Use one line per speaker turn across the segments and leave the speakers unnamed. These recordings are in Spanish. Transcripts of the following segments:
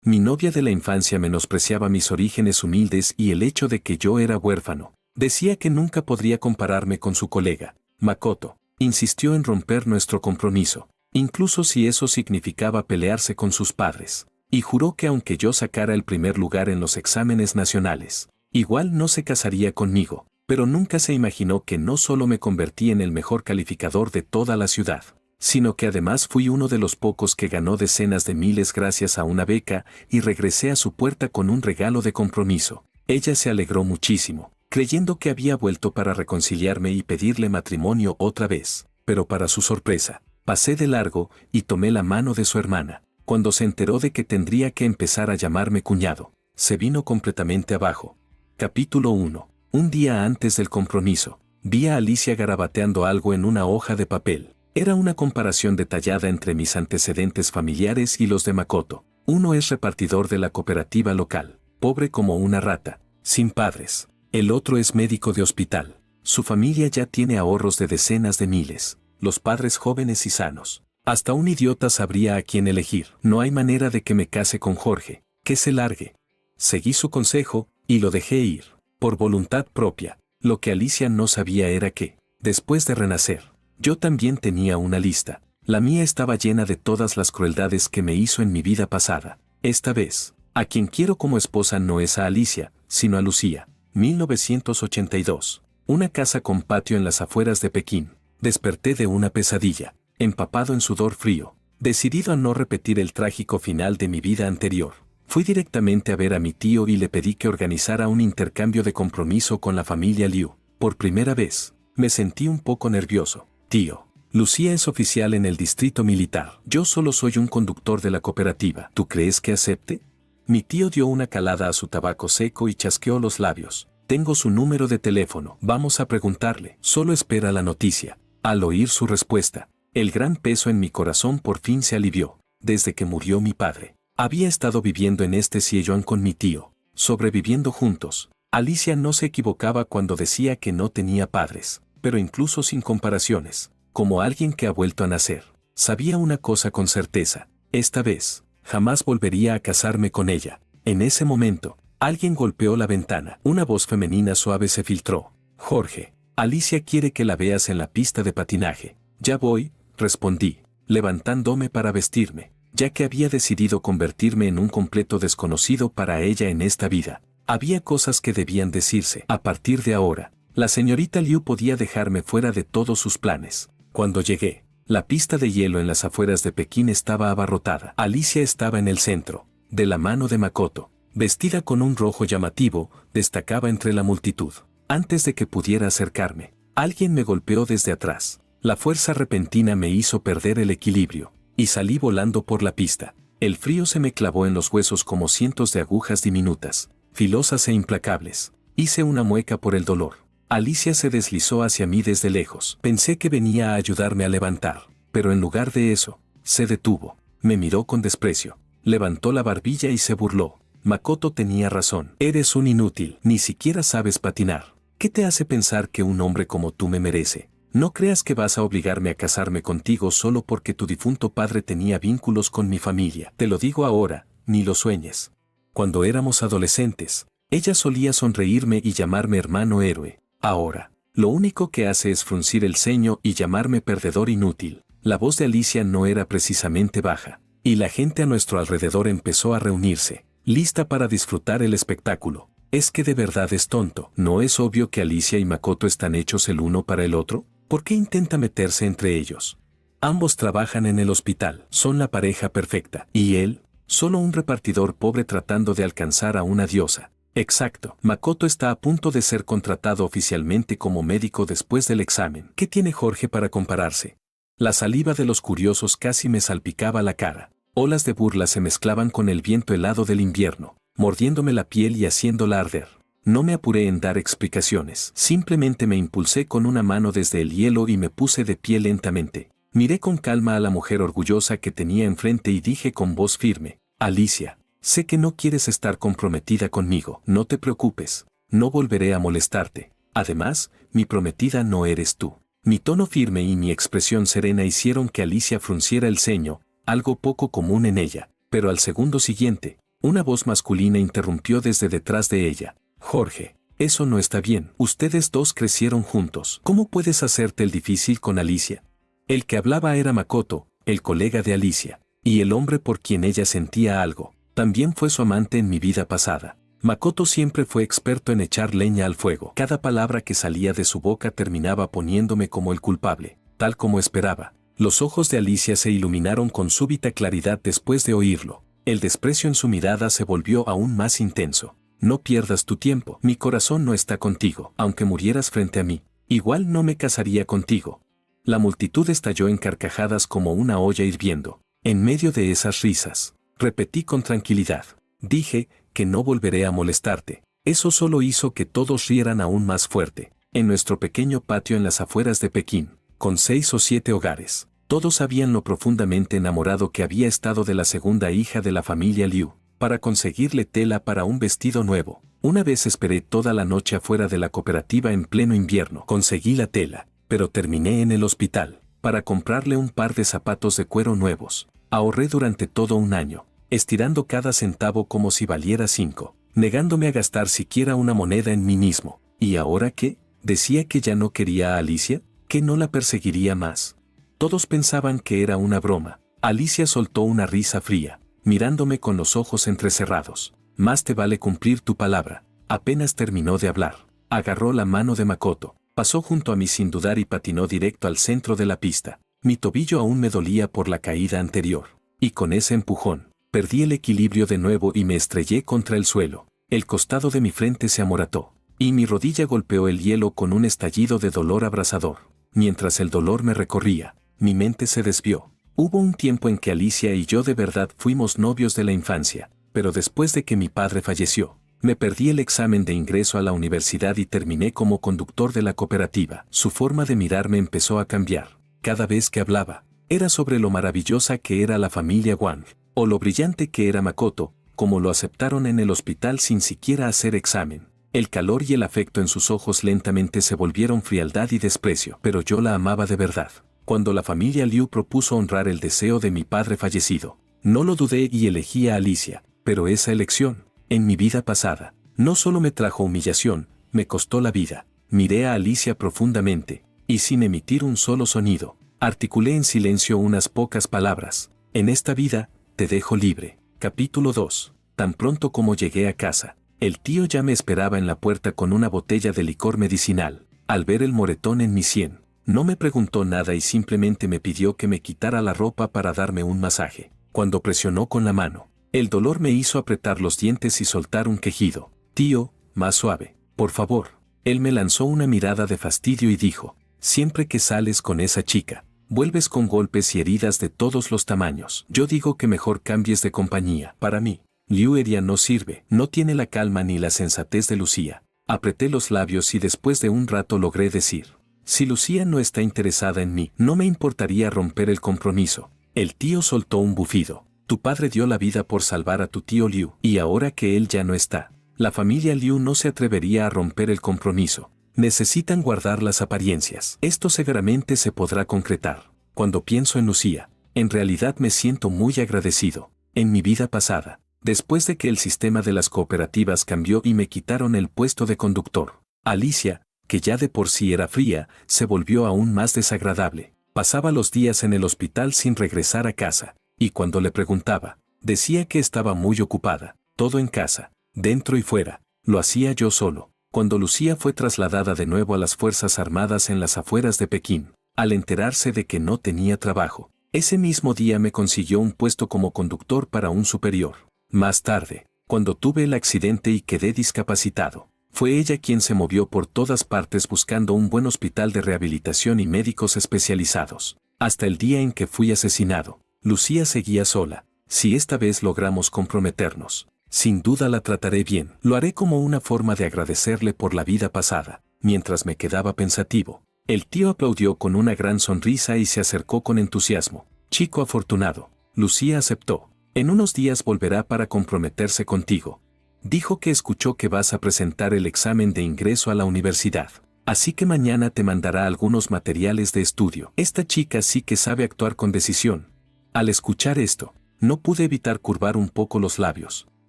Mi novia de la infancia menospreciaba mis orígenes humildes y el hecho de que yo era huérfano. Decía que nunca podría compararme con su colega, Makoto. Insistió en romper nuestro compromiso, incluso si eso significaba pelearse con sus padres. Y juró que aunque yo sacara el primer lugar en los exámenes nacionales, igual no se casaría conmigo. Pero nunca se imaginó que no solo me convertí en el mejor calificador de toda la ciudad, sino que además fui uno de los pocos que ganó decenas de miles gracias a una beca y regresé a su puerta con un regalo de compromiso. Ella se alegró muchísimo, creyendo que había vuelto para reconciliarme y pedirle matrimonio otra vez. Pero para su sorpresa, pasé de largo y tomé la mano de su hermana. Cuando se enteró de que tendría que empezar a llamarme cuñado, se vino completamente abajo. Capítulo 1. Un día antes del compromiso, vi a Alicia garabateando algo en una hoja de papel. Era una comparación detallada entre mis antecedentes familiares y los de Makoto. Uno es repartidor de la cooperativa local, pobre como una rata, sin padres. El otro es médico de hospital. Su familia ya tiene ahorros de decenas de miles. Los padres jóvenes y sanos. Hasta un idiota sabría a quién elegir. No hay manera de que me case con Jorge. Que se largue. Seguí su consejo y lo dejé ir. Por voluntad propia. Lo que Alicia no sabía era que, después de renacer, yo también tenía una lista. La mía estaba llena de todas las crueldades que me hizo en mi vida pasada. Esta vez, a quien quiero como esposa no es a Alicia, sino a Lucía. 1982. Una casa con patio en las afueras de Pekín. Desperté de una pesadilla, empapado en sudor frío, decidido a no repetir el trágico final de mi vida anterior. Fui directamente a ver a mi tío y le pedí que organizara un intercambio de compromiso con la familia Liu. Por primera vez, me sentí un poco nervioso. Tío, Lucía es oficial en el distrito militar. Yo solo soy un conductor de la cooperativa. ¿Tú crees que acepte? Mi tío dio una calada a su tabaco seco y chasqueó los labios. Tengo su número de teléfono. Vamos a preguntarle. Solo espera la noticia. Al oír su respuesta, el gran peso en mi corazón por fin se alivió. Desde que murió mi padre, había estado viviendo en este sillón con mi tío, sobreviviendo juntos. Alicia no se equivocaba cuando decía que no tenía padres, pero incluso sin comparaciones, como alguien que ha vuelto a nacer. Sabía una cosa con certeza, esta vez, jamás volvería a casarme con ella. En ese momento, alguien golpeó la ventana. Una voz femenina suave se filtró. Jorge, Alicia quiere que la veas en la pista de patinaje. Ya voy, respondí, levantándome para vestirme, ya que había decidido convertirme en un completo desconocido para ella en esta vida. Había cosas que debían decirse. A partir de ahora, la señorita Liu podía dejarme fuera de todos sus planes. Cuando llegué, la pista de hielo en las afueras de Pekín estaba abarrotada. Alicia estaba en el centro, de la mano de Makoto. Vestida con un rojo llamativo, destacaba entre la multitud. Antes de que pudiera acercarme, alguien me golpeó desde atrás. La fuerza repentina me hizo perder el equilibrio, y salí volando por la pista. El frío se me clavó en los huesos como cientos de agujas diminutas, filosas e implacables. Hice una mueca por el dolor. Alicia se deslizó hacia mí desde lejos. Pensé que venía a ayudarme a levantar, pero en lugar de eso, se detuvo. Me miró con desprecio, levantó la barbilla y se burló. Makoto tenía razón. Eres un inútil, ni siquiera sabes patinar. ¿Qué te hace pensar que un hombre como tú me merece? No creas que vas a obligarme a casarme contigo solo porque tu difunto padre tenía vínculos con mi familia. Te lo digo ahora, ni lo sueñes. Cuando éramos adolescentes, ella solía sonreírme y llamarme hermano héroe. Ahora, lo único que hace es fruncir el ceño y llamarme perdedor inútil. La voz de Alicia no era precisamente baja, y la gente a nuestro alrededor empezó a reunirse, lista para disfrutar el espectáculo. ¿Es que de verdad es tonto? ¿No es obvio que Alicia y Makoto están hechos el uno para el otro? ¿Por qué intenta meterse entre ellos? Ambos trabajan en el hospital, son la pareja perfecta. ¿Y él? Solo un repartidor pobre tratando de alcanzar a una diosa. Exacto. Makoto está a punto de ser contratado oficialmente como médico después del examen. ¿Qué tiene Jorge para compararse? La saliva de los curiosos casi me salpicaba la cara. Olas de burla se mezclaban con el viento helado del invierno, mordiéndome la piel y haciéndola arder. No me apuré en dar explicaciones. Simplemente me impulsé con una mano desde el hielo y me puse de pie lentamente. Miré con calma a la mujer orgullosa que tenía enfrente y dije con voz firme: Alicia, sé que no quieres estar comprometida conmigo. No te preocupes, no volveré a molestarte. Además, mi prometida no eres tú. Mi tono firme y mi expresión serena hicieron que Alicia frunciera el ceño, algo poco común en ella, pero al segundo siguiente, Una voz masculina interrumpió desde detrás de ella. Jorge, eso no está bien. Ustedes dos crecieron juntos. ¿Cómo puedes hacerte el difícil con Alicia? El que hablaba era Makoto, el colega de Alicia, y el hombre por quien ella sentía algo. También fue su amante en mi vida pasada. Makoto siempre fue experto en echar leña al fuego. Cada palabra que salía de su boca terminaba poniéndome como el culpable, tal como esperaba. Los ojos de Alicia se iluminaron con súbita claridad después de oírlo. El desprecio en su mirada se volvió aún más intenso. No pierdas tu tiempo. Mi corazón no está contigo. Aunque murieras frente a mí, igual no me casaría contigo. La multitud estalló en carcajadas como una olla hirviendo. En medio de esas risas, repetí con tranquilidad. Dije que no volveré a molestarte. Eso solo hizo que todos rieran aún más fuerte. En nuestro pequeño patio en las afueras de Pekín, con 6 o 7 hogares, todos sabían lo profundamente enamorado que había estado de la segunda hija de la familia Liu, para conseguirle tela para un vestido nuevo. Una vez esperé toda la noche afuera de la cooperativa en pleno invierno. Conseguí la tela, pero terminé en el hospital, para comprarle un par de zapatos de cuero nuevos. Ahorré durante todo un año, estirando cada centavo como si valiera 5, negándome a gastar siquiera una moneda en mí mismo. ¿Y ahora qué? ¿Decía que ya no quería a Alicia? ¿Que no la perseguiría más? Todos pensaban que era una broma. Alicia soltó una risa fría, mirándome con los ojos entrecerrados. Más te vale cumplir tu palabra. Apenas terminó de hablar, agarró la mano de Makoto, pasó junto a mí sin dudar y patinó directo al centro de la pista. Mi tobillo aún me dolía por la caída anterior, y con ese empujón, perdí el equilibrio de nuevo y me estrellé contra el suelo. El costado de mi frente se amorató, y mi rodilla golpeó el hielo con un estallido de dolor abrasador. Mientras el dolor me recorría, mi mente se desvió. Hubo un tiempo en que Alicia y yo de verdad fuimos novios de la infancia, pero después de que mi padre falleció, me perdí el examen de ingreso a la universidad y terminé como conductor de la cooperativa. Su forma de mirarme empezó a cambiar. Cada vez que hablaba, era sobre lo maravillosa que era la familia Wang, o lo brillante que era Makoto, como lo aceptaron en el hospital sin siquiera hacer examen. El calor y el afecto en sus ojos lentamente se volvieron frialdad y desprecio, pero yo la amaba de verdad. Cuando la familia Liu propuso honrar el deseo de mi padre fallecido, no lo dudé y elegí a Alicia, pero esa elección, en mi vida pasada, no solo me trajo humillación, me costó la vida. Miré a Alicia profundamente, y sin emitir un solo sonido, articulé en silencio unas pocas palabras. En esta vida, te dejo libre. Capítulo 2. Tan pronto como llegué a casa, el tío ya me esperaba en la puerta con una botella de licor medicinal. Al ver el moretón en mi sien, no me preguntó nada y simplemente me pidió que me quitara la ropa para darme un masaje. Cuando presionó con la mano, el dolor me hizo apretar los dientes y soltar un quejido. Tío, más suave, por favor. Él me lanzó una mirada de fastidio y dijo, siempre que sales con esa chica, vuelves con golpes y heridas de todos los tamaños. Yo digo que mejor cambies de compañía. Para mí, Liu Eria no sirve, no tiene la calma ni la sensatez de Lucía. Apreté los labios y después de un rato logré decir, si Lucía no está interesada en mí, no me importaría romper el compromiso. El tío soltó un bufido. Tu padre dio la vida por salvar a tu tío Liu, y ahora que él ya no está, la familia Liu no se atrevería a romper el compromiso. Necesitan guardar las apariencias. Esto seguramente se podrá concretar. Cuando pienso en Lucía, en realidad me siento muy agradecido. En mi vida pasada, después de que el sistema de las cooperativas cambió y me quitaron el puesto de conductor, Alicia, que ya de por sí era fría, se volvió aún más desagradable. Pasaba los días en el hospital sin regresar a casa, y cuando le preguntaba, decía que estaba muy ocupada, todo en casa, dentro y fuera, lo hacía yo solo. Cuando Lucía fue trasladada de nuevo a las Fuerzas Armadas en las afueras de Pekín, al enterarse de que no tenía trabajo, ese mismo día me consiguió un puesto como conductor para un superior. Más tarde, cuando tuve el accidente y quedé discapacitado, fue ella quien se movió por todas partes buscando un buen hospital de rehabilitación y médicos especializados. Hasta el día en que fui asesinado, Lucía seguía sola. Si esta vez logramos comprometernos, sin duda la trataré bien. Lo haré como una forma de agradecerle por la vida pasada. Mientras me quedaba pensativo, el tío aplaudió con una gran sonrisa y se acercó con entusiasmo. Chico afortunado. Lucía aceptó. En unos días volverá para comprometerse contigo. Dijo que escuchó que vas a presentar el examen de ingreso a la universidad. Así que mañana te mandará algunos materiales de estudio. Esta chica sí que sabe actuar con decisión. Al escuchar esto, no pude evitar curvar un poco los labios.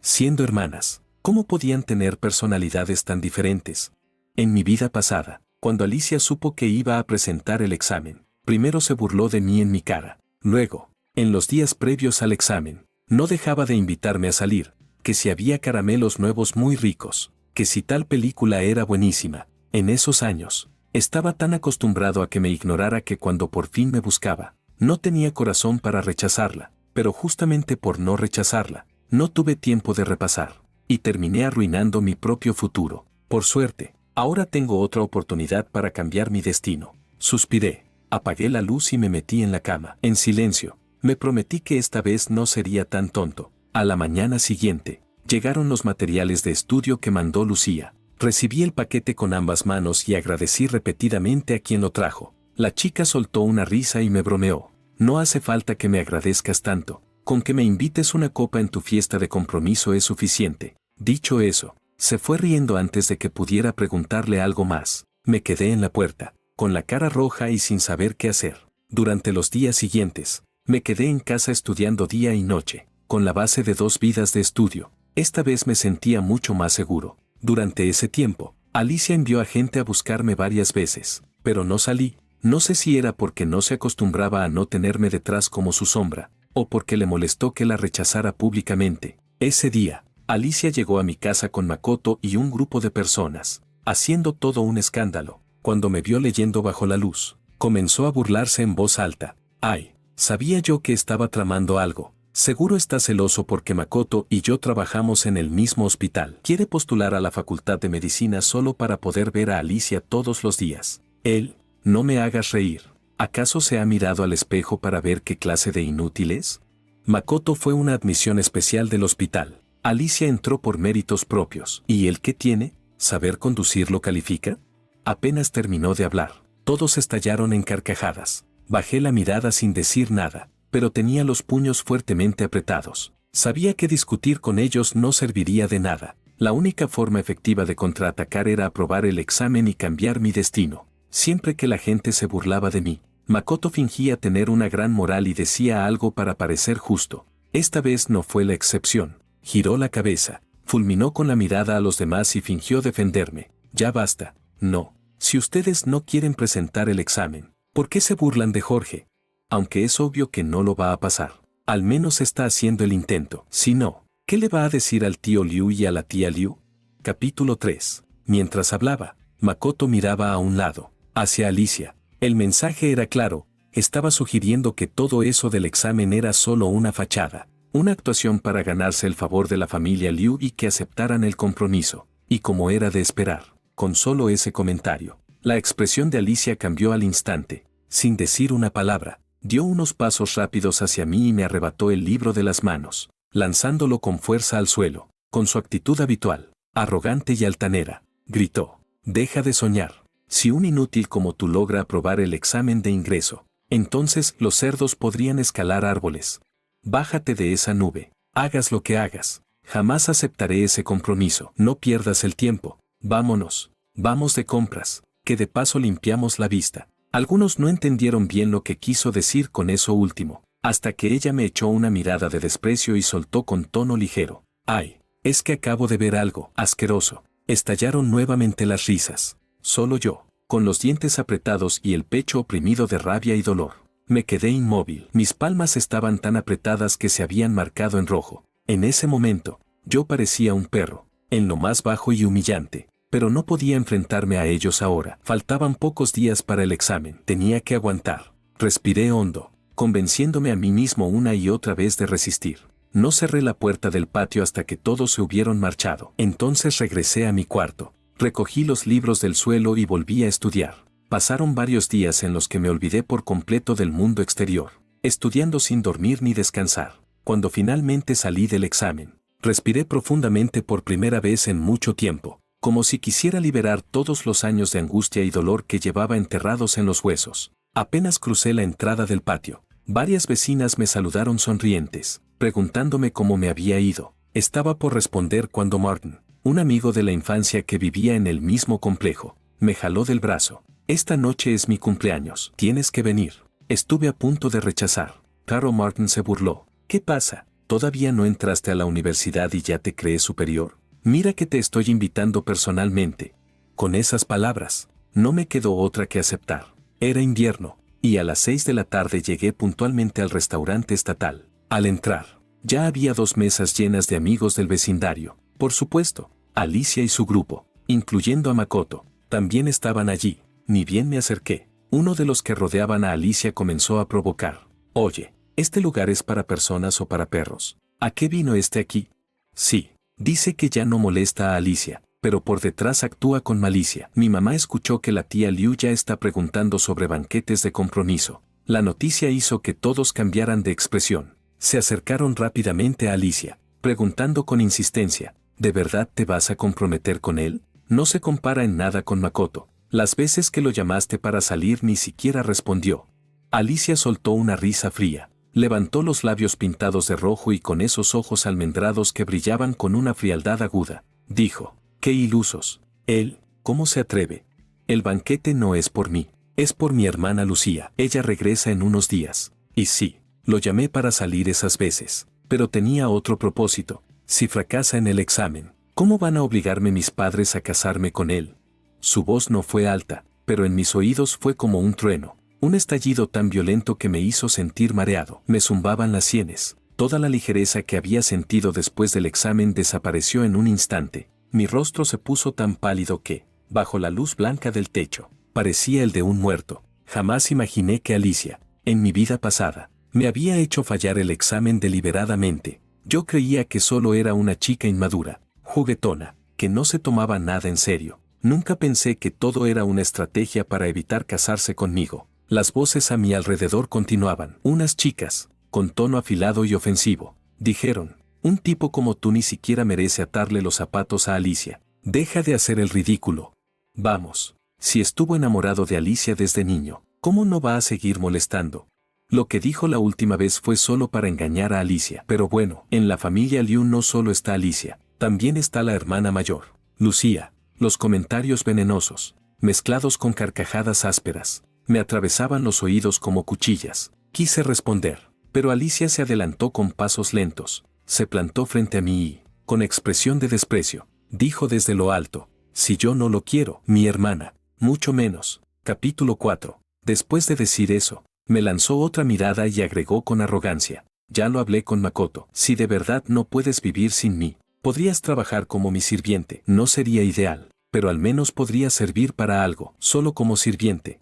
Siendo hermanas, ¿cómo podían tener personalidades tan diferentes? En mi vida pasada, cuando Alicia supo que iba a presentar el examen, primero se burló de mí en mi cara. Luego, en los días previos al examen, no dejaba de invitarme a salir, que si había caramelos nuevos muy ricos, que si tal película era buenísima. En esos años, estaba tan acostumbrado a que me ignorara que cuando por fin me buscaba, no tenía corazón para rechazarla, pero justamente por no rechazarla, no tuve tiempo de repasar, y terminé arruinando mi propio futuro. Por suerte, ahora tengo otra oportunidad para cambiar mi destino. Suspiré, apagué la luz y me metí en la cama. En silencio, me prometí que esta vez no sería tan tonto. A la mañana siguiente, llegaron los materiales de estudio que mandó Lucía. Recibí el paquete con ambas manos y agradecí repetidamente a quien lo trajo. La chica soltó una risa y me bromeó. No hace falta que me agradezcas tanto. Con que me invites una copa en tu fiesta de compromiso es suficiente. Dicho eso, se fue riendo antes de que pudiera preguntarle algo más. Me quedé en la puerta, con la cara roja y sin saber qué hacer. Durante los días siguientes, me quedé en casa estudiando día y noche, con la base de 2 vidas de estudio. Esta vez me sentía mucho más seguro. Durante ese tiempo, Alicia envió a gente a buscarme varias veces, pero no salí. No sé si era porque no se acostumbraba a no tenerme detrás como su sombra, o porque le molestó que la rechazara públicamente. Ese día, Alicia llegó a mi casa con Makoto y un grupo de personas, haciendo todo un escándalo. Cuando me vio leyendo bajo la luz, comenzó a burlarse en voz alta. Ay, sabía yo que estaba tramando algo. Seguro está celoso porque Makoto y yo trabajamos en el mismo hospital. Quiere postular a la Facultad de Medicina solo para poder ver a Alicia todos los días. Él, no me hagas reír. ¿Acaso se ha mirado al espejo para ver qué clase de inútil es? Makoto fue una admisión especial del hospital. Alicia entró por méritos propios. ¿Y él qué tiene? ¿Saber conducir lo califica? Apenas terminó de hablar, todos estallaron en carcajadas. Bajé la mirada sin decir nada, pero tenía los puños fuertemente apretados. Sabía que discutir con ellos no serviría de nada. La única forma efectiva de contraatacar era aprobar el examen y cambiar mi destino. Siempre que la gente se burlaba de mí, Makoto fingía tener una gran moral y decía algo para parecer justo. Esta vez no fue la excepción. Giró la cabeza, fulminó con la mirada a los demás y fingió defenderme. Ya basta. No. Si ustedes no quieren presentar el examen, ¿por qué se burlan de Jorge? Aunque es obvio que no lo va a pasar. Al menos está haciendo el intento. Si no, ¿qué le va a decir al tío Liu y a la tía Liu? Capítulo 3. Mientras hablaba, Makoto miraba a un lado, hacia Alicia. El mensaje era claro, estaba sugiriendo que todo eso del examen era solo una fachada, una actuación para ganarse el favor de la familia Liu y que aceptaran el compromiso. Y como era de esperar, con solo ese comentario, la expresión de Alicia cambió al instante. Sin decir una palabra, dio unos pasos rápidos hacia mí y me arrebató el libro de las manos, lanzándolo con fuerza al suelo. Con su actitud habitual, arrogante y altanera, gritó: «Deja de soñar. Si un inútil como tú logra aprobar el examen de ingreso, entonces los cerdos podrían escalar árboles. Bájate de esa nube. Hagas lo que hagas. Jamás aceptaré ese compromiso. No pierdas el tiempo. Vámonos. Vamos de compras, que de paso limpiamos la vista». Algunos no entendieron bien lo que quiso decir con eso último, hasta que ella me echó una mirada de desprecio y soltó con tono ligero: «Ay, es que acabo de ver algo asqueroso». Estallaron nuevamente las risas. Solo yo, con los dientes apretados y el pecho oprimido de rabia y dolor, me quedé inmóvil. Mis palmas estaban tan apretadas que se habían marcado en rojo. En ese momento, yo parecía un perro, en lo más bajo y humillante. Pero no podía enfrentarme a ellos ahora. Faltaban pocos días para el examen. Tenía que aguantar. Respiré hondo, convenciéndome a mí mismo una y otra vez de resistir. No cerré la puerta del patio hasta que todos se hubieron marchado. Entonces regresé a mi cuarto. Recogí los libros del suelo y volví a estudiar. Pasaron varios días en los que me olvidé por completo del mundo exterior, estudiando sin dormir ni descansar. Cuando finalmente salí del examen, respiré profundamente por primera vez en mucho tiempo, como si quisiera liberar todos los años de angustia y dolor que llevaba enterrados en los huesos. Apenas crucé la entrada del patio, varias vecinas me saludaron sonrientes, preguntándome cómo me había ido. Estaba por responder cuando Martin, un amigo de la infancia que vivía en el mismo complejo, me jaló del brazo. «Esta noche es mi cumpleaños. Tienes que venir». Estuve a punto de rechazar. Claro, Martin se burló. «¿Qué pasa? ¿Todavía no entraste a la universidad y ya te crees superior? Mira que te estoy invitando personalmente. Con esas palabras, no me quedó otra que aceptar. Era invierno, y a las 6 de la tarde llegué puntualmente al restaurante estatal. Al entrar, ya había 2 mesas llenas de amigos del vecindario. Por supuesto, Alicia y su grupo, incluyendo a Makoto, también estaban allí. Ni bien me acerqué, uno de los que rodeaban a Alicia comenzó a provocar. Oye, ¿este lugar es para personas o para perros? ¿A qué vino este aquí? Sí, dice que ya no molesta a Alicia, pero por detrás actúa con malicia. Mi mamá escuchó que la tía Liu ya está preguntando sobre banquetes de compromiso. La noticia hizo que todos cambiaran de expresión. Se acercaron rápidamente a Alicia, preguntando con insistencia, ¿de verdad te vas a comprometer con él? No se compara en nada con Makoto. Las veces que lo llamaste para salir ni siquiera respondió. Alicia soltó una risa fría, levantó los labios pintados de rojo y con esos ojos almendrados que brillaban con una frialdad aguda, dijo, ¡qué ilusos! Él, ¿cómo se atreve? El banquete no es por mí, es por mi hermana Lucía. Ella regresa en unos días. Y sí, lo llamé para salir esas veces, pero tenía otro propósito. Si fracasa en el examen, ¿cómo van a obligarme mis padres a casarme con él? Su voz no fue alta, pero en mis oídos fue como un trueno, un estallido tan violento que me hizo sentir mareado. Me zumbaban las sienes. Toda la ligereza que había sentido después del examen desapareció en un instante. Mi rostro se puso tan pálido que, bajo la luz blanca del techo, parecía el de un muerto. Jamás imaginé que Alicia, en mi vida pasada, me había hecho fallar el examen deliberadamente. Yo creía que solo era una chica inmadura, juguetona, que no se tomaba nada en serio. Nunca pensé que todo era una estrategia para evitar casarse conmigo. Las voces a mi alrededor continuaban. Unas chicas, con tono afilado y ofensivo, dijeron, un tipo como tú ni siquiera merece atarle los zapatos a Alicia. Deja de hacer el ridículo. Vamos, si estuvo enamorado de Alicia desde niño, ¿cómo no va a seguir molestando? Lo que dijo la última vez fue solo para engañar a Alicia. Pero bueno, en la familia Liu no solo está Alicia, también está la hermana mayor, Lucía. Los comentarios venenosos, mezclados con carcajadas ásperas, me atravesaban los oídos como cuchillas. Quise responder, pero Alicia se adelantó con pasos lentos, se plantó frente a mí y, con expresión de desprecio, dijo desde lo alto, si yo no lo quiero, mi hermana, mucho menos. Capítulo 4. Después de decir eso, me lanzó otra mirada y agregó con arrogancia, ya lo hablé con Makoto, si de verdad no puedes vivir sin mí, podrías trabajar como mi sirviente. No sería ideal, pero al menos podría servir para algo, solo como sirviente.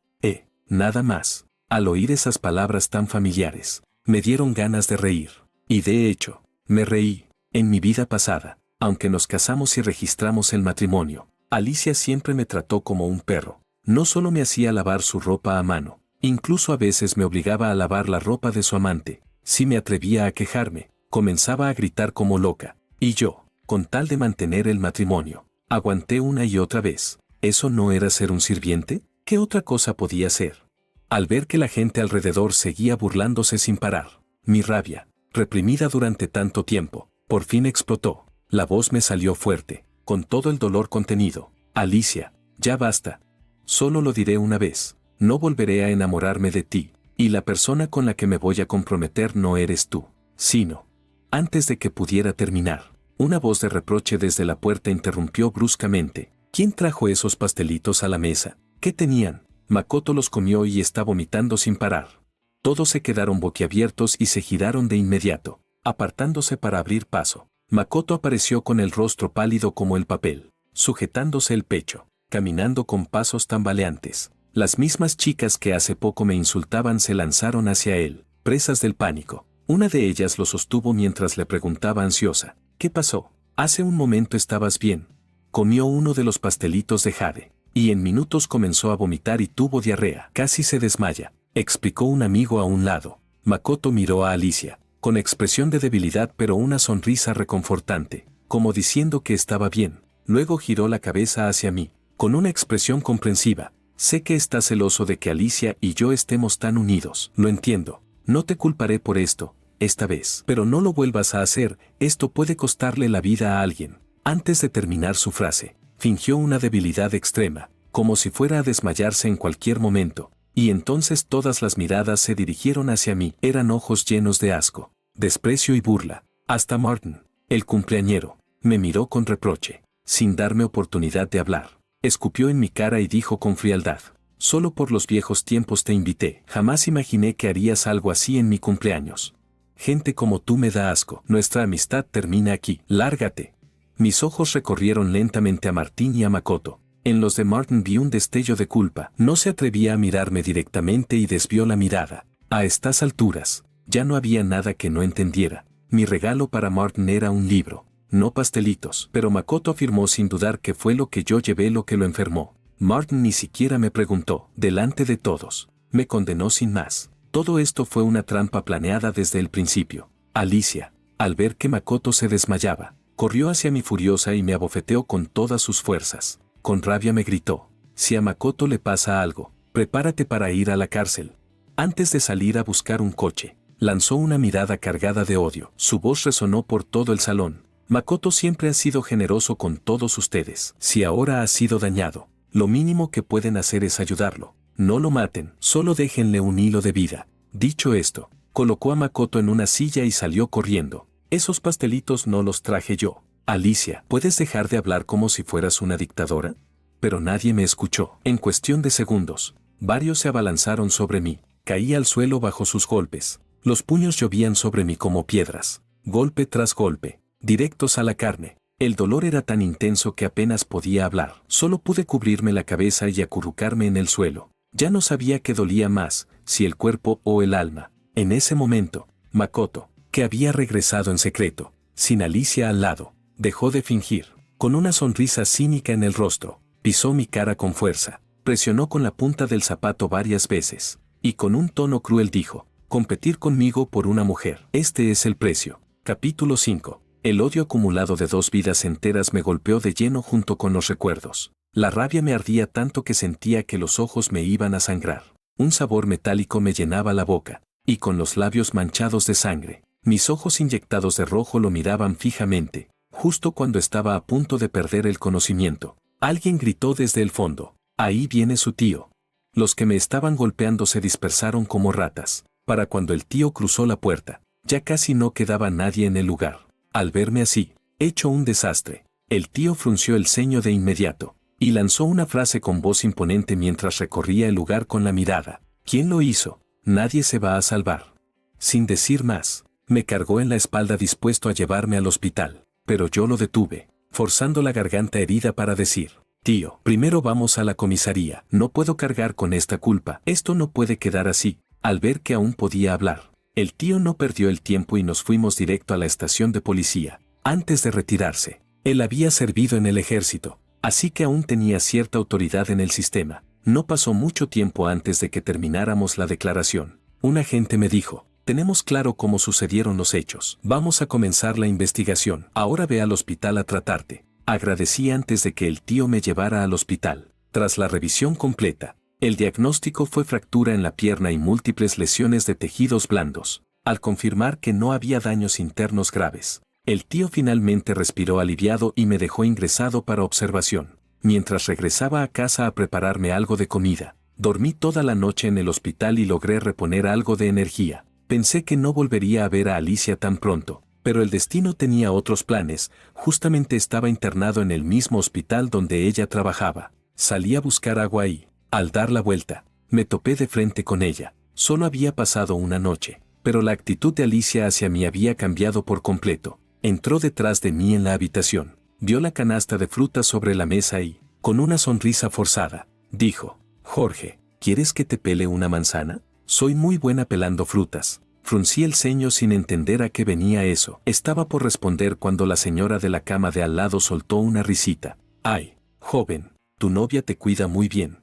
Nada más. Al oír esas palabras tan familiares, me dieron ganas de reír. Y de hecho, me reí. En mi vida pasada, aunque nos casamos y registramos el matrimonio, Alicia siempre me trató como un perro. No solo me hacía lavar su ropa a mano, incluso a veces me obligaba a lavar la ropa de su amante. Si me atrevía a quejarme, comenzaba a gritar como loca. Y yo, con tal de mantener el matrimonio, aguanté una y otra vez. ¿Eso no era ser un sirviente? ¿Qué otra cosa podía ser? Al ver que la gente alrededor seguía burlándose sin parar, mi rabia, reprimida durante tanto tiempo, por fin explotó. La voz me salió fuerte, con todo el dolor contenido. Alicia, ya basta. Solo lo diré una vez. No volveré a enamorarme de ti, y la persona con la que me voy a comprometer no eres tú, sino... Antes de que pudiera terminar, una voz de reproche desde la puerta interrumpió bruscamente. ¿Quién trajo esos pastelitos a la mesa? ¿Qué tenían? Makoto los comió y está vomitando sin parar. Todos se quedaron boquiabiertos y se giraron de inmediato, apartándose para abrir paso. Makoto apareció con el rostro pálido como el papel, sujetándose el pecho, caminando con pasos tambaleantes. Las mismas chicas que hace poco me insultaban se lanzaron hacia él, presas del pánico. Una de ellas lo sostuvo mientras le preguntaba ansiosa, ¿qué pasó? Hace un momento estabas bien. Comió uno de los pastelitos de jade, y en minutos comenzó a vomitar y tuvo diarrea. Casi se desmaya, explicó un amigo a un lado. Makoto miró a Alicia, con expresión de debilidad pero una sonrisa reconfortante, como diciendo que estaba bien. Luego giró la cabeza hacia mí, con una expresión comprensiva. Sé que estás celoso de que Alicia y yo estemos tan unidos. Lo entiendo. No te culparé por esto, esta vez. Pero no lo vuelvas a hacer, esto puede costarle la vida a alguien. Antes de terminar su frase, fingió una debilidad extrema, como si fuera a desmayarse en cualquier momento, y entonces todas las miradas se dirigieron hacia mí. Eran ojos llenos de asco, desprecio y burla. Hasta Martin, el cumpleañero, me miró con reproche, sin darme oportunidad de hablar. Escupió en mi cara y dijo con frialdad: solo por los viejos tiempos te invité. Jamás imaginé que harías algo así en mi cumpleaños. Gente como tú me da asco. Nuestra amistad termina aquí. Lárgate. Mis ojos recorrieron lentamente a Martín y a Makoto. En los de Martin vi un destello de culpa. No se atrevía a mirarme directamente y desvió la mirada. A estas alturas, ya no había nada que no entendiera. Mi regalo para Martin era un libro, no pastelitos. Pero Makoto afirmó sin dudar que fue lo que yo llevé lo que lo enfermó. Martin ni siquiera me preguntó. Delante de todos, me condenó sin más. Todo esto fue una trampa planeada desde el principio. Alicia, al ver que Makoto se desmayaba, corrió hacia mí furiosa y me abofeteó con todas sus fuerzas. Con rabia me gritó: si a Makoto le pasa algo, prepárate para ir a la cárcel. Antes de salir a buscar un coche, lanzó una mirada cargada de odio. Su voz resonó por todo el salón. Makoto siempre ha sido generoso con todos ustedes. Si ahora ha sido dañado, lo mínimo que pueden hacer es ayudarlo. No lo maten, solo déjenle un hilo de vida. Dicho esto, colocó a Makoto en una silla y salió corriendo. Esos pastelitos no los traje yo. Alicia, ¿puedes dejar de hablar como si fueras una dictadora? Pero nadie me escuchó. En cuestión de segundos, varios se abalanzaron sobre mí. Caí al suelo bajo sus golpes. Los puños llovían sobre mí como piedras. Golpe tras golpe, directos a la carne. El dolor era tan intenso que apenas podía hablar. Solo pude cubrirme la cabeza y acurrucarme en el suelo. Ya no sabía qué dolía más, si el cuerpo o el alma. En ese momento, Makoto, que había regresado en secreto, sin Alicia al lado, dejó de fingir. Con una sonrisa cínica en el rostro, pisó mi cara con fuerza, presionó con la punta del zapato varias veces, y con un tono cruel dijo: competir conmigo por una mujer. Este es el precio. Capítulo 5. El odio acumulado de 2 vidas enteras me golpeó de lleno junto con los recuerdos. La rabia me ardía tanto que sentía que los ojos me iban a sangrar. Un sabor metálico me llenaba la boca, y con los labios manchados de sangre, mis ojos inyectados de rojo lo miraban fijamente, justo cuando estaba a punto de perder el conocimiento. Alguien gritó desde el fondo: ahí viene su tío. Los que me estaban golpeando se dispersaron como ratas. Para cuando el tío cruzó la puerta, ya casi no quedaba nadie en el lugar. Al verme así, hecho un desastre, el tío frunció el ceño de inmediato, y lanzó una frase con voz imponente mientras recorría el lugar con la mirada: ¿quién lo hizo? Nadie se va a salvar. Sin decir más, me cargó en la espalda dispuesto a llevarme al hospital, pero yo lo detuve, forzando la garganta herida para decir: tío, primero vamos a la comisaría. No puedo cargar con esta culpa. Esto no puede quedar así. Al ver que aún podía hablar, el tío no perdió el tiempo y nos fuimos directo a la estación de policía. Antes de retirarse, él había servido en el ejército, así que aún tenía cierta autoridad en el sistema. No pasó mucho tiempo antes de que termináramos la declaración. Un agente me dijo: tenemos claro cómo sucedieron los hechos. Vamos a comenzar la investigación. Ahora ve al hospital a tratarte. Agradecí antes de que el tío me llevara al hospital. Tras la revisión completa, el diagnóstico fue fractura en la pierna y múltiples lesiones de tejidos blandos. Al confirmar que no había daños internos graves, el tío finalmente respiró aliviado y me dejó ingresado para observación. Mientras regresaba a casa a prepararme algo de comida, dormí toda la noche en el hospital y logré reponer algo de energía. Pensé que no volvería a ver a Alicia tan pronto, pero el destino tenía otros planes. Justamente estaba internado en el mismo hospital donde ella trabajaba. Salí a buscar agua y, al dar la vuelta, me topé de frente con ella. Solo había pasado una noche, pero la actitud de Alicia hacia mí había cambiado por completo. Entró detrás de mí en la habitación, vio la canasta de frutas sobre la mesa y, con una sonrisa forzada, dijo: Jorge, ¿quieres que te pele una manzana? Soy muy buena pelando frutas. Fruncí el ceño sin entender a qué venía eso. Estaba por responder cuando la señora de la cama de al lado soltó una risita. Ay, joven, tu novia te cuida muy bien.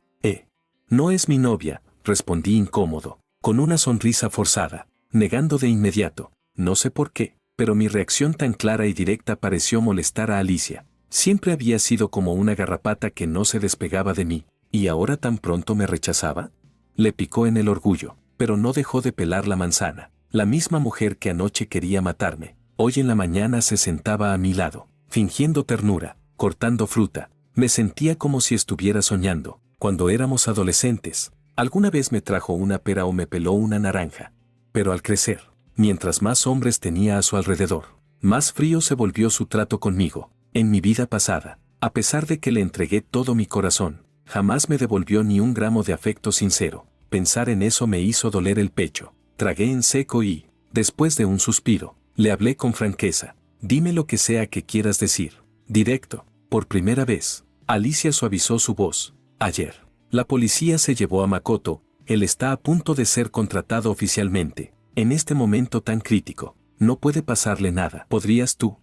No es mi novia, respondí incómodo, con una sonrisa forzada, negando de inmediato. No sé por qué, pero mi reacción tan clara y directa pareció molestar a Alicia. Siempre había sido como una garrapata que no se despegaba de mí, y ahora tan pronto me rechazaba. Le picó en el orgullo, pero no dejó de pelar la manzana. La misma mujer que anoche quería matarme, hoy en la mañana se sentaba a mi lado, fingiendo ternura, cortando fruta. Me sentía como si estuviera soñando. Cuando éramos adolescentes, alguna vez me trajo una pera o me peló una naranja. Pero al crecer, mientras más hombres tenía a su alrededor, Más frío se volvió su trato conmigo. En mi vida pasada, a pesar de que le entregué todo mi corazón, jamás me devolvió ni un gramo de afecto sincero. Pensar en eso me hizo doler el pecho. Tragué en seco y, después de un suspiro, le hablé con franqueza. Dime lo que sea que quieras decir. Directo. Por primera vez, Alicia suavizó su voz. Ayer, la policía se llevó a Makoto. Él está a punto de ser contratado oficialmente. En este momento tan crítico, no puede pasarle nada. ¿Podrías tú?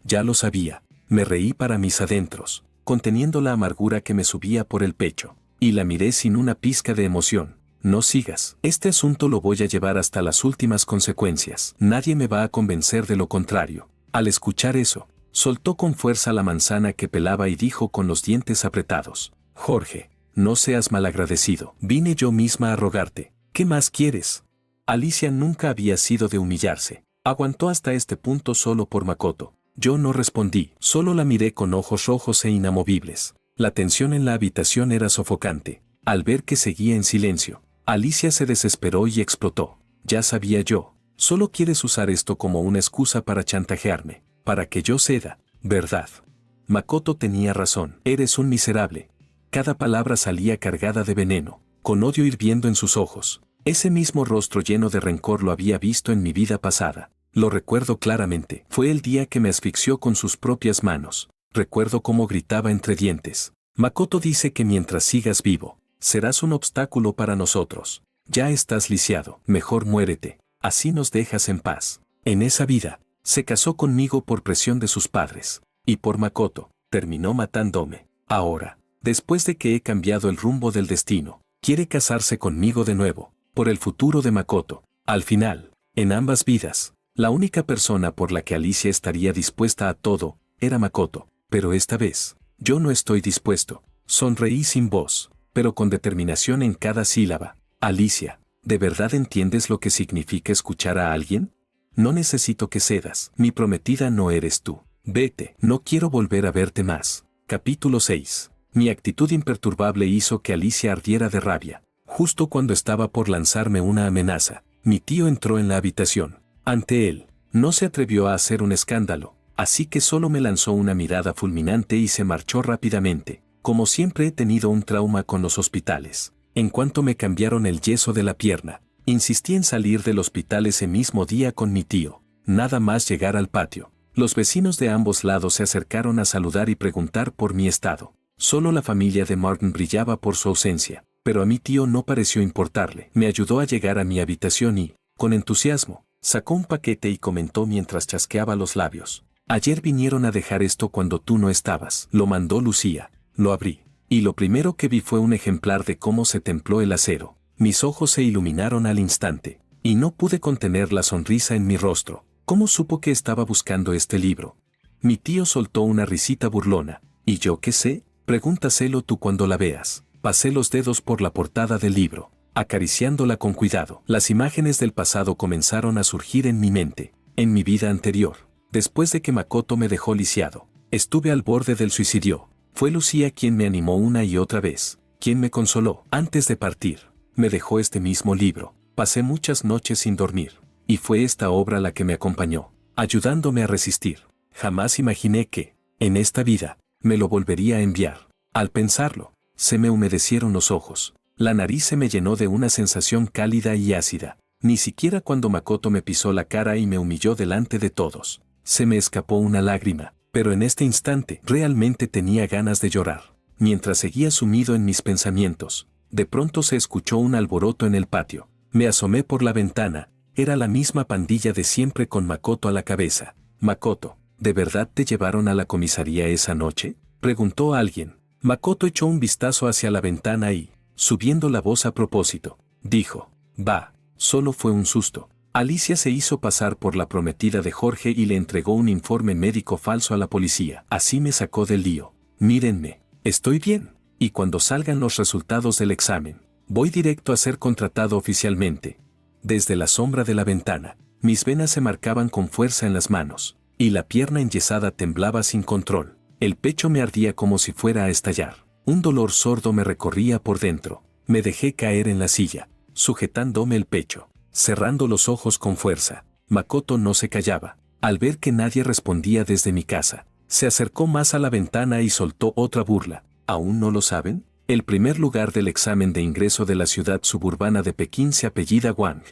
Ya lo sabía. Me reí para mis adentros, conteniendo la amargura que me subía por el pecho, y la miré sin una pizca de emoción. No sigas. Este asunto lo voy a llevar hasta las últimas consecuencias. Nadie me va a convencer de lo contrario. Al escuchar eso, soltó con fuerza la manzana que pelaba y dijo con los dientes apretados: Jorge, no seas malagradecido. Vine yo misma a rogarte. ¿Qué más quieres? Alicia nunca había sido de humillarse. Aguantó hasta este punto solo por Makoto. Yo no respondí, solo la miré con ojos rojos e inamovibles. La tensión en la habitación era sofocante. Al ver que seguía en silencio, Alicia se desesperó y explotó. Ya sabía yo. Solo quieres usar esto como una excusa para chantajearme, para que yo ceda, ¿verdad? Makoto tenía razón. Eres un miserable. Cada palabra salía cargada de veneno, con odio hirviendo en sus ojos. Ese mismo rostro lleno de rencor lo había visto en mi vida pasada. Lo recuerdo claramente. Fue el día que me asfixió con sus propias manos. Recuerdo cómo gritaba entre dientes: Makoto dice que mientras sigas vivo, serás un obstáculo para nosotros. Ya estás lisiado. Mejor muérete. Así nos dejas en paz. En esa vida, se casó conmigo por presión de sus padres. Y por Makoto, terminó matándome. Ahora, después de que he cambiado el rumbo del destino, quiere casarse conmigo de nuevo, por el futuro de Makoto. Al final, en ambas vidas, la única persona por la que Alicia estaría dispuesta a todo, era Makoto. Pero esta vez, yo no estoy dispuesto. Sonreí sin voz, pero con determinación en cada sílaba. Alicia, ¿de verdad entiendes lo que significa escuchar a alguien? No necesito que cedas. Mi prometida no eres tú. Vete, no quiero volver a verte más. Capítulo 6. Mi actitud imperturbable hizo que Alicia ardiera de rabia. Justo cuando estaba por lanzarme una amenaza, mi tío entró en la habitación. Ante él, no se atrevió a hacer un escándalo, así que solo me lanzó una mirada fulminante y se marchó rápidamente. Como siempre he tenido un trauma con los hospitales. En cuanto me cambiaron el yeso de la pierna, insistí en salir del hospital ese mismo día con mi tío. Nada más llegar al patio, los vecinos de ambos lados se acercaron a saludar y preguntar por mi estado. Solo la familia de Martin brillaba por su ausencia, pero a mi tío no pareció importarle. Me ayudó a llegar a mi habitación y, con entusiasmo, sacó un paquete y comentó mientras chasqueaba los labios: Ayer vinieron a dejar esto cuando tú no estabas. Lo mandó Lucía. Lo abrí, y lo primero que vi fue un ejemplar de cómo se templó el acero. Mis ojos se iluminaron al instante, y no pude contener la sonrisa en mi rostro. ¿Cómo supo que estaba buscando este libro? Mi tío soltó una risita burlona. ¿Y yo qué sé? Pregúntaselo tú cuando la veas. Pasé los dedos por la portada del libro, acariciándola con cuidado. Las imágenes del pasado comenzaron a surgir en mi mente. En mi vida anterior, después de que Makoto me dejó lisiado, estuve al borde del suicidio. Fue Lucía quien me animó una y otra vez, quien me consoló. Antes de partir, me dejó este mismo libro. Pasé muchas noches sin dormir, y fue esta obra la que me acompañó, ayudándome a resistir. Jamás imaginé que, en esta vida, me lo volvería a enviar. Al pensarlo, se me humedecieron los ojos. La nariz se me llenó de una sensación cálida y ácida. Ni siquiera cuando Makoto me pisó la cara y me humilló delante de todos, se me escapó una lágrima. Pero en este instante realmente tenía ganas de llorar. Mientras seguía sumido en mis pensamientos, de pronto se escuchó un alboroto en el patio. Me asomé por la ventana. Era la misma pandilla de siempre con Makoto a la cabeza. Makoto, ¿de verdad te llevaron a la comisaría esa noche?, preguntó alguien. Makoto echó un vistazo hacia la ventana y, subiendo la voz a propósito, dijo: Va, solo fue un susto. Alicia se hizo pasar por la prometida de Jorge y le entregó un informe médico falso a la policía. Así me sacó del lío. Mírenme, estoy bien. Y cuando salgan los resultados del examen, voy directo a ser contratado oficialmente. Desde la sombra de la ventana, mis venas se marcaban con fuerza en las manos, y la pierna enyesada temblaba sin control. El pecho me ardía como si fuera a estallar. Un dolor sordo me recorría por dentro. Me dejé caer en la silla, sujetándome el pecho, cerrando los ojos con fuerza. Makoto no se callaba. Al ver que nadie respondía desde mi casa, se acercó más a la ventana y soltó otra burla. ¿Aún no lo saben? El primer lugar del examen de ingreso de la ciudad suburbana de Pekín se apellida Wang.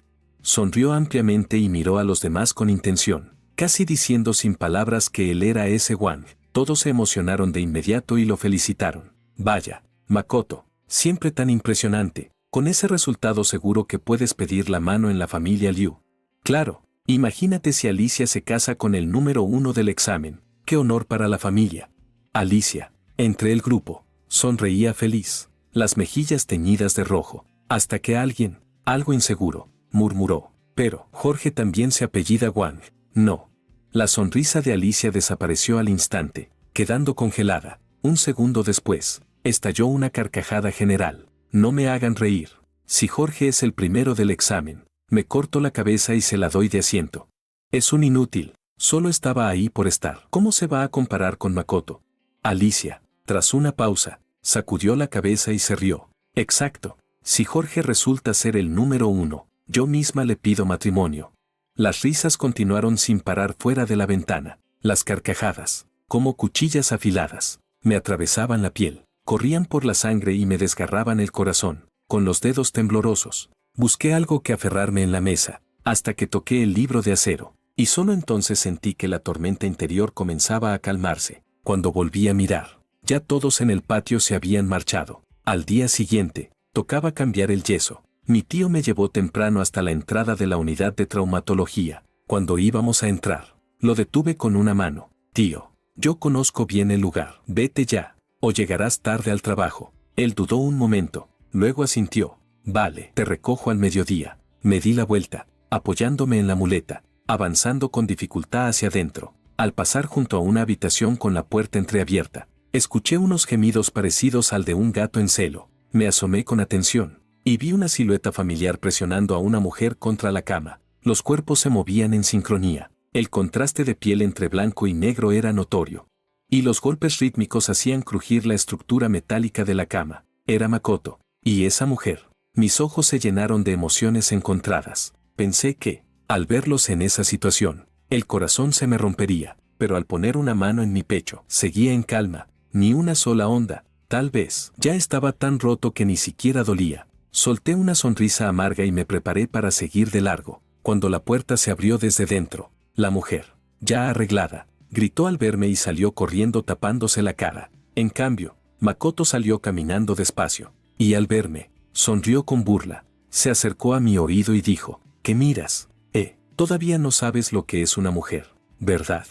Sonrió ampliamente y miró a los demás con intención, casi diciendo sin palabras que él era ese Wang. Todos se emocionaron de inmediato y lo felicitaron. Vaya, Makoto, siempre tan impresionante. Con ese resultado seguro que puedes pedir la mano en la familia Liu. Claro, imagínate si Alicia se casa con el número 1 del examen. ¡Qué honor para la familia! Alicia, entre el grupo, sonreía feliz, las mejillas teñidas de rojo, hasta que alguien, algo inseguro, murmuró. Pero, Jorge también se apellida Wang. No. La sonrisa de Alicia desapareció al instante, quedando congelada. Un segundo después, estalló una carcajada general. No me hagan reír. Si Jorge es el primero del examen, me corto la cabeza y se la doy de asiento. Es un inútil, solo estaba ahí por estar. ¿Cómo se va a comparar con Makoto? Alicia, tras una pausa, sacudió la cabeza y se rió. Exacto, si Jorge resulta ser el número 1, yo misma le pido matrimonio. Las risas continuaron sin parar fuera de la ventana. Las carcajadas, como cuchillas afiladas, me atravesaban la piel. Corrían por la sangre y me desgarraban el corazón. Con los dedos temblorosos, busqué algo que aferrarme en la mesa, hasta que toqué el libro de acero, y solo entonces sentí que la tormenta interior comenzaba a calmarse. Cuando volví a mirar, ya todos en el patio se habían marchado. Al día siguiente, tocaba cambiar el yeso. Mi tío me llevó temprano hasta la entrada de la unidad de traumatología. Cuando íbamos a entrar, lo detuve con una mano. Tío, yo conozco bien el lugar. Vete ya, o llegarás tarde al trabajo. Él dudó un momento, luego asintió. Vale, te recojo al mediodía. Me di la vuelta, apoyándome en la muleta, avanzando con dificultad hacia adentro. Al pasar junto a una habitación con la puerta entreabierta, escuché unos gemidos parecidos al de un gato en celo. Me asomé con atención, y vi una silueta familiar presionando a una mujer contra la cama. Los cuerpos se movían en sincronía. El contraste de piel entre blanco y negro era notorio. Y los golpes rítmicos hacían crujir la estructura metálica de la cama. Era Makoto. Y esa mujer. Mis ojos se llenaron de emociones encontradas. Pensé que, al verlos en esa situación, el corazón se me rompería, pero al poner una mano en mi pecho, seguía en calma, ni una sola onda. Tal vez, ya estaba tan roto que ni siquiera dolía. Solté una sonrisa amarga y me preparé para seguir de largo. Cuando la puerta se abrió desde dentro, la mujer, ya arreglada, gritó al verme y salió corriendo tapándose la cara. En cambio, Makoto salió caminando despacio, y al verme, sonrió con burla. Se acercó a mi oído y dijo, ¿qué miras? Todavía no sabes lo que es una mujer, ¿verdad?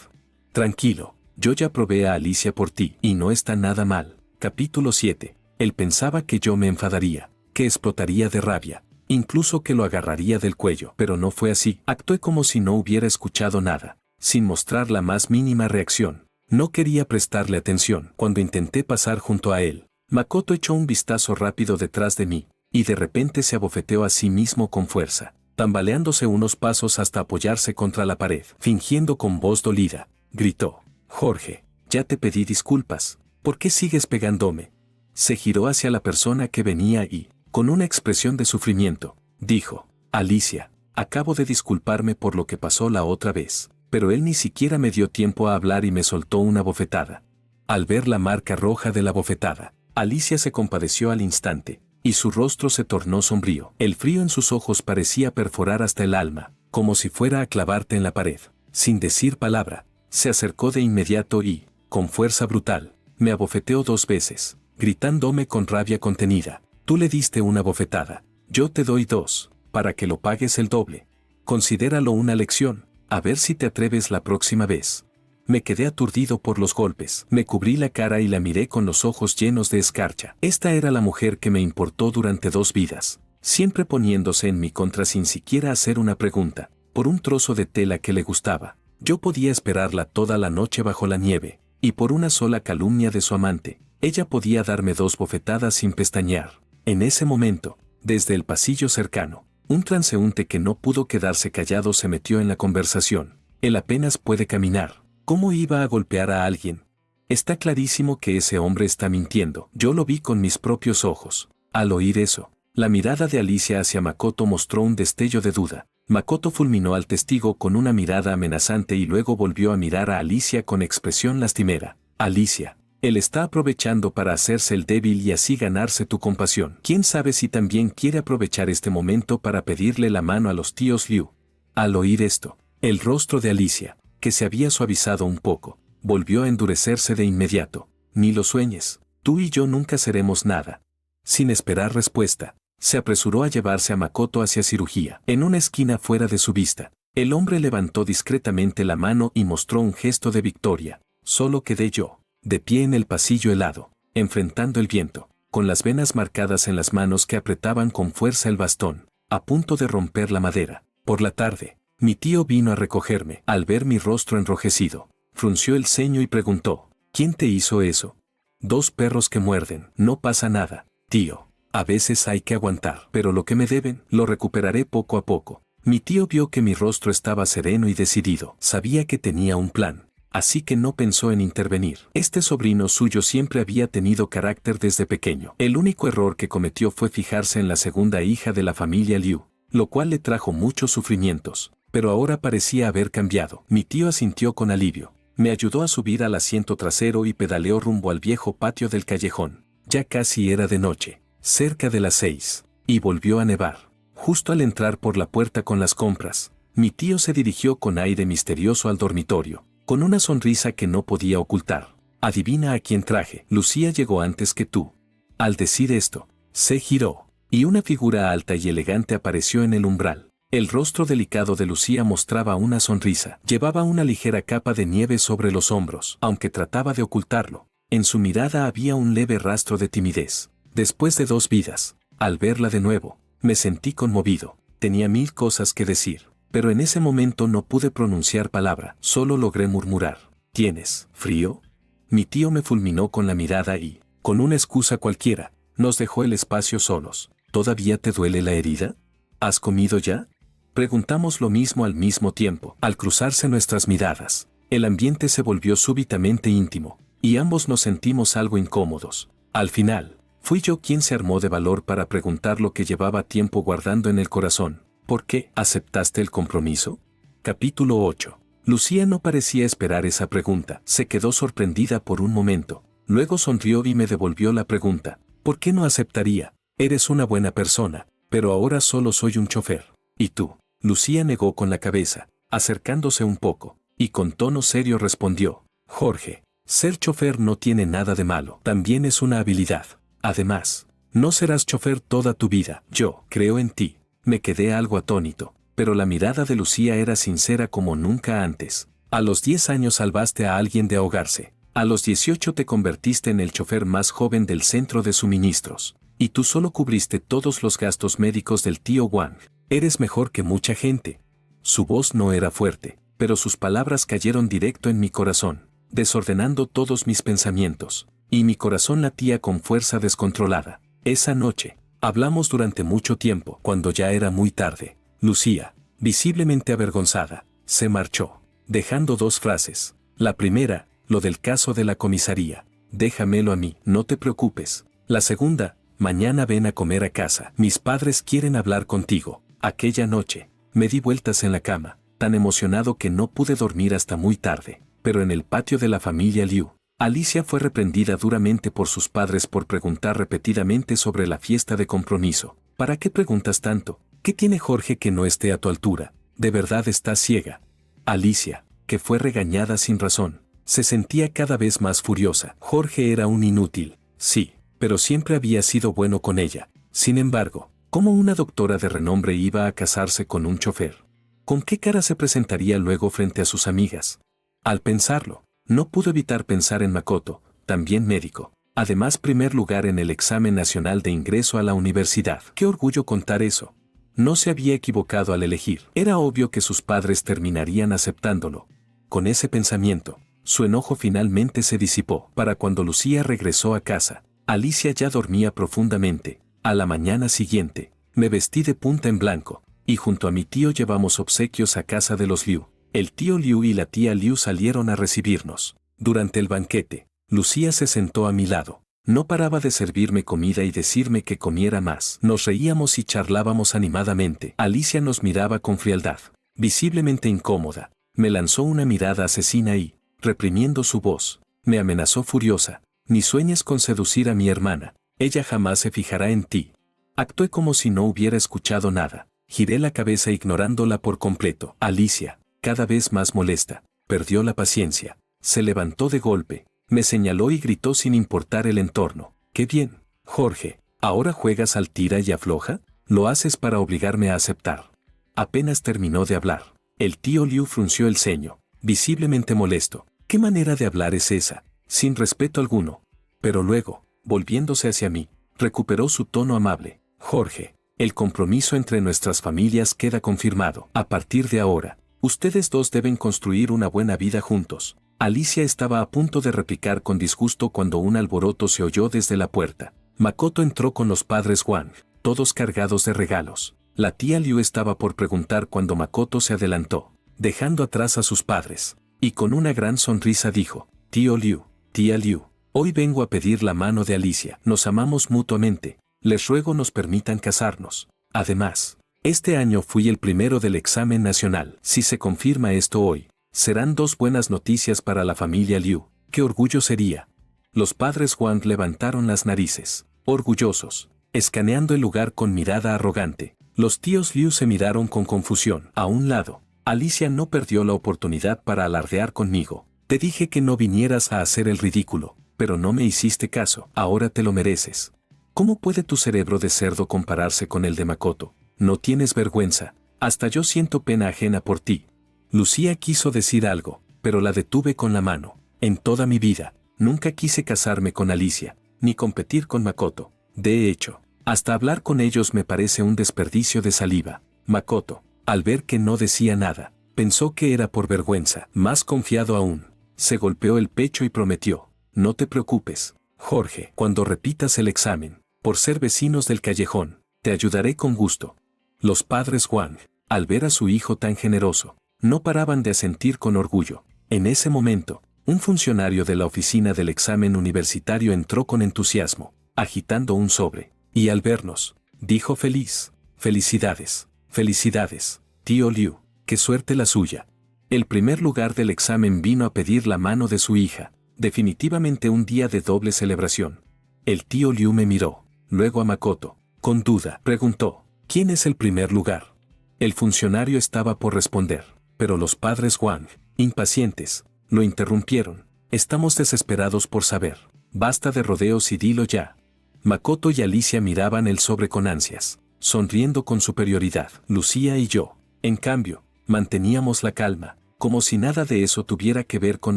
Tranquilo, yo ya probé a Alicia por ti y no está nada mal. Capítulo 7. Él pensaba que yo me enfadaría, que explotaría de rabia, incluso que lo agarraría del cuello, pero no fue así. Actué como si no hubiera escuchado nada, sin mostrar la más mínima reacción. No quería prestarle atención. Cuando intenté pasar junto a él, Makoto echó un vistazo rápido detrás de mí, y de repente se abofeteó a sí mismo con fuerza, tambaleándose unos pasos hasta apoyarse contra la pared. Fingiendo con voz dolida, gritó, Jorge, ya te pedí disculpas, ¿por qué sigues pegándome? Se giró hacia la persona que venía y, con una expresión de sufrimiento, dijo, Alicia, acabo de disculparme por lo que pasó la otra vez, pero él ni siquiera me dio tiempo a hablar y me soltó una bofetada. Al ver la marca roja de la bofetada, Alicia se compadeció al instante, y su rostro se tornó sombrío. El frío en sus ojos parecía perforar hasta el alma, como si fuera a clavarte en la pared. Sin decir palabra, se acercó de inmediato y, con fuerza brutal, me abofeteó 2 veces, gritándome con rabia contenida, tú le diste una bofetada, yo te doy 2, para que lo pagues el doble. Considéralo una lección, a ver si te atreves la próxima vez. Me quedé aturdido por los golpes, me cubrí la cara y la miré con los ojos llenos de escarcha. Esta era la mujer que me importó durante 2 vidas, siempre poniéndose en mi contra sin siquiera hacer una pregunta, por un trozo de tela que le gustaba. Yo podía esperarla toda la noche bajo la nieve, y por una sola calumnia de su amante, ella podía darme 2 bofetadas sin pestañear. En ese momento, desde el pasillo cercano, un transeúnte que no pudo quedarse callado se metió en la conversación. Él apenas puede caminar. ¿Cómo iba a golpear a alguien? Está clarísimo que ese hombre está mintiendo. Yo lo vi con mis propios ojos. Al oír eso, la mirada de Alicia hacia Makoto mostró un destello de duda. Makoto fulminó al testigo con una mirada amenazante y luego volvió a mirar a Alicia con expresión lastimera. Alicia, él está aprovechando para hacerse el débil y así ganarse tu compasión. ¿Quién sabe si también quiere aprovechar este momento para pedirle la mano a los tíos Liu? Al oír esto, el rostro de Alicia, que se había suavizado un poco, volvió a endurecerse de inmediato. Ni lo sueñes, tú y yo nunca seremos nada. Sin esperar respuesta, se apresuró a llevarse a Makoto hacia cirugía. En una esquina fuera de su vista, el hombre levantó discretamente la mano y mostró un gesto de victoria. Solo quedé yo, de pie en el pasillo helado, enfrentando el viento, con las venas marcadas en las manos que apretaban con fuerza el bastón, a punto de romper la madera. Por la tarde, mi tío vino a recogerme. Al ver mi rostro enrojecido, frunció el ceño y preguntó, ¿quién te hizo eso? 2 perros que muerden. No pasa nada, tío. A veces hay que aguantar, pero lo que me deben, lo recuperaré poco a poco. Mi tío vio que mi rostro estaba sereno y decidido. Sabía que tenía un plan, así que no pensó en intervenir. Este sobrino suyo siempre había tenido carácter desde pequeño. El único error que cometió fue fijarse en la segunda hija de la familia Liu, lo cual le trajo muchos sufrimientos, pero ahora parecía haber cambiado. Mi tío asintió con alivio. Me ayudó a subir al asiento trasero y pedaleó rumbo al viejo patio del callejón. Ya casi era de noche, cerca de las 6, y volvió a nevar. Justo al entrar por la puerta con las compras, mi tío se dirigió con aire misterioso al dormitorio, con una sonrisa que no podía ocultar. Adivina a quién traje. Lucía llegó antes que tú. Al decir esto, se giró, y una figura alta y elegante apareció en el umbral. El rostro delicado de Lucía mostraba una sonrisa. Llevaba una ligera capa de nieve sobre los hombros, aunque trataba de ocultarlo. En su mirada había un leve rastro de timidez. Después de 2 vidas, al verla de nuevo, me sentí conmovido. Tenía 1000 cosas que decir, pero en ese momento no pude pronunciar palabra. Solo logré murmurar. ¿Tienes frío? Mi tío me fulminó con la mirada y, con una excusa cualquiera, nos dejó el espacio solos. ¿Todavía te duele la herida? ¿Has comido ya? Preguntamos lo mismo al mismo tiempo. Al cruzarse nuestras miradas, el ambiente se volvió súbitamente íntimo, y ambos nos sentimos algo incómodos. Al final, fui yo quien se armó de valor para preguntar lo que llevaba tiempo guardando en el corazón. ¿Por qué aceptaste el compromiso? Capítulo 8. Lucía no parecía esperar esa pregunta. Se quedó sorprendida por un momento. Luego sonrió y me devolvió la pregunta. ¿Por qué no aceptaría? Eres una buena persona, pero ahora solo soy un chofer. ¿Y tú? Lucía negó con la cabeza, acercándose un poco, y con tono serio respondió, Jorge, ser chofer no tiene nada de malo, también es una habilidad. Además, no serás chofer toda tu vida. Yo creo en ti. Me quedé algo atónito, pero la mirada de Lucía era sincera como nunca antes. A los 10 años salvaste a alguien de ahogarse. A los 18 te convertiste en el chofer más joven del centro de suministros. Y tú solo cubriste todos los gastos médicos del tío Wang. Eres mejor que mucha gente. Su voz no era fuerte, pero sus palabras cayeron directo en mi corazón, desordenando todos mis pensamientos, y mi corazón latía con fuerza descontrolada. Esa noche, hablamos durante mucho tiempo. Cuando ya era muy tarde, Lucía, visiblemente avergonzada, se marchó, dejando 2 frases. La primera, lo del caso de la comisaría. Déjamelo a mí, no te preocupes. La segunda, mañana ven a comer a casa. Mis padres quieren hablar contigo. Aquella noche, me di vueltas en la cama, tan emocionado que no pude dormir hasta muy tarde. Pero en el patio de la familia Liu, Alicia fue reprendida duramente por sus padres por preguntar repetidamente sobre la fiesta de compromiso. ¿Para qué preguntas tanto? ¿Qué tiene Jorge que no esté a tu altura? ¿De verdad estás ciega? Alicia, que fue regañada sin razón, se sentía cada vez más furiosa. Jorge era un inútil, sí, pero siempre había sido bueno con ella. Sin embargo, ¿cómo una doctora de renombre iba a casarse con un chofer? ¿Con qué cara se presentaría luego frente a sus amigas? Al pensarlo, no pudo evitar pensar en Makoto, también médico. Además, primer lugar en el examen nacional de ingreso a la universidad. Qué orgullo contar eso. No se había equivocado al elegir. Era obvio que sus padres terminarían aceptándolo. Con ese pensamiento, su enojo finalmente se disipó. Para cuando Lucía regresó a casa, Alicia ya dormía profundamente. A la mañana siguiente, me vestí de punta en blanco, y junto a mi tío llevamos obsequios a casa de los Liu. El tío Liu y la tía Liu salieron a recibirnos. Durante el banquete, Lucía se sentó a mi lado, No paraba de servirme comida y decirme que comiera más. Nos reíamos y charlábamos animadamente. Alicia nos miraba con frialdad, visiblemente incómoda. Me lanzó una mirada asesina y, reprimiendo su voz, me amenazó furiosa. Ni sueñes con seducir a mi hermana. Ella jamás se fijará en ti. Actué como si no hubiera escuchado nada. Giré la cabeza ignorándola por completo. Alicia, cada vez más molesta, perdió la paciencia. Se levantó de golpe, me señaló y gritó sin importar el entorno. «¡Qué bien, Jorge! ¿Ahora juegas al tira y afloja? Lo haces para obligarme a aceptar». Apenas terminó de hablar, el tío Liu frunció el ceño, visiblemente molesto. «¿Qué manera de hablar es esa? Sin respeto alguno». Pero luego, volviéndose hacia mí, recuperó su tono amable. «Jorge, el compromiso entre nuestras familias queda confirmado. A partir de ahora, ustedes dos deben construir una buena vida juntos». Alicia estaba a punto de replicar con disgusto cuando un alboroto se oyó desde la puerta. Makoto entró con los padres Wang, todos cargados de regalos. La tía Liu estaba por preguntar cuando Makoto se adelantó, dejando atrás a sus padres, y con una gran sonrisa dijo: «Tío Liu, tía Liu, hoy vengo a pedir la mano de Alicia. Nos amamos mutuamente. Les ruego nos permitan casarnos. Además, este año fui el primero del examen nacional. Si se confirma esto hoy, serán dos buenas noticias para la familia Liu. ¡Qué orgullo sería!». Los padres Wang levantaron las narices, orgullosos, escaneando el lugar con mirada arrogante. Los tíos Liu se miraron con confusión. A un lado, Alicia no perdió la oportunidad para alardear conmigo. «Te dije que no vinieras a hacer el ridículo, pero no me hiciste caso. Ahora te lo mereces». ¿Cómo puede tu cerebro de cerdo compararse con el de Makoto? No tienes vergüenza. Hasta yo siento pena ajena por ti. Lucía quiso decir algo, pero la detuve con la mano. En toda mi vida, nunca quise casarme con Alicia, ni competir con Makoto. De hecho, hasta hablar con ellos me parece un desperdicio de saliva. Makoto, al ver que no decía nada, pensó que era por vergüenza. Más confiado aún, se golpeó el pecho y prometió: «No te preocupes, Jorge, cuando repitas el examen, por ser vecinos del callejón, te ayudaré con gusto». Los padres Wang, al ver a su hijo tan generoso, no paraban de asentir con orgullo. En ese momento, un funcionario de la oficina del examen universitario entró con entusiasmo, agitando un sobre, y al vernos, dijo feliz: «Felicidades, felicidades, tío Liu, qué suerte la suya». El primer lugar del examen vino a pedir la mano de su hija, definitivamente un día de doble celebración. El tío Liu me miró, luego a Makoto, con duda, preguntó: «¿Quién es el primer lugar?». El funcionario estaba por responder, pero los padres Wang, impacientes, lo interrumpieron. «Estamos desesperados por saber. Basta de rodeos y dilo ya». Makoto y Alicia miraban el sobre con ansias, sonriendo con superioridad. Lucía y yo, en cambio, manteníamos la calma, como si nada de eso tuviera que ver con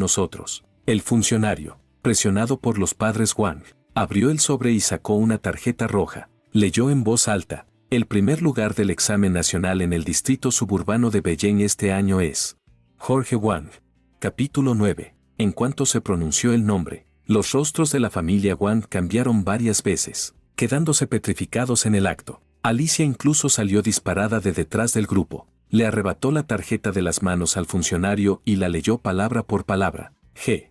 nosotros. El funcionario, presionado por los padres Wang, abrió el sobre y sacó una tarjeta roja. Leyó en voz alta: «El primer lugar del examen nacional en el distrito suburbano de Beijing este año es Jorge Wang». Capítulo 9. En cuanto se pronunció el nombre, los rostros de la familia Wang cambiaron varias veces, quedándose petrificados en el acto. Alicia incluso salió disparada de detrás del grupo. Le arrebató la tarjeta de las manos al funcionario y la leyó palabra por palabra. G.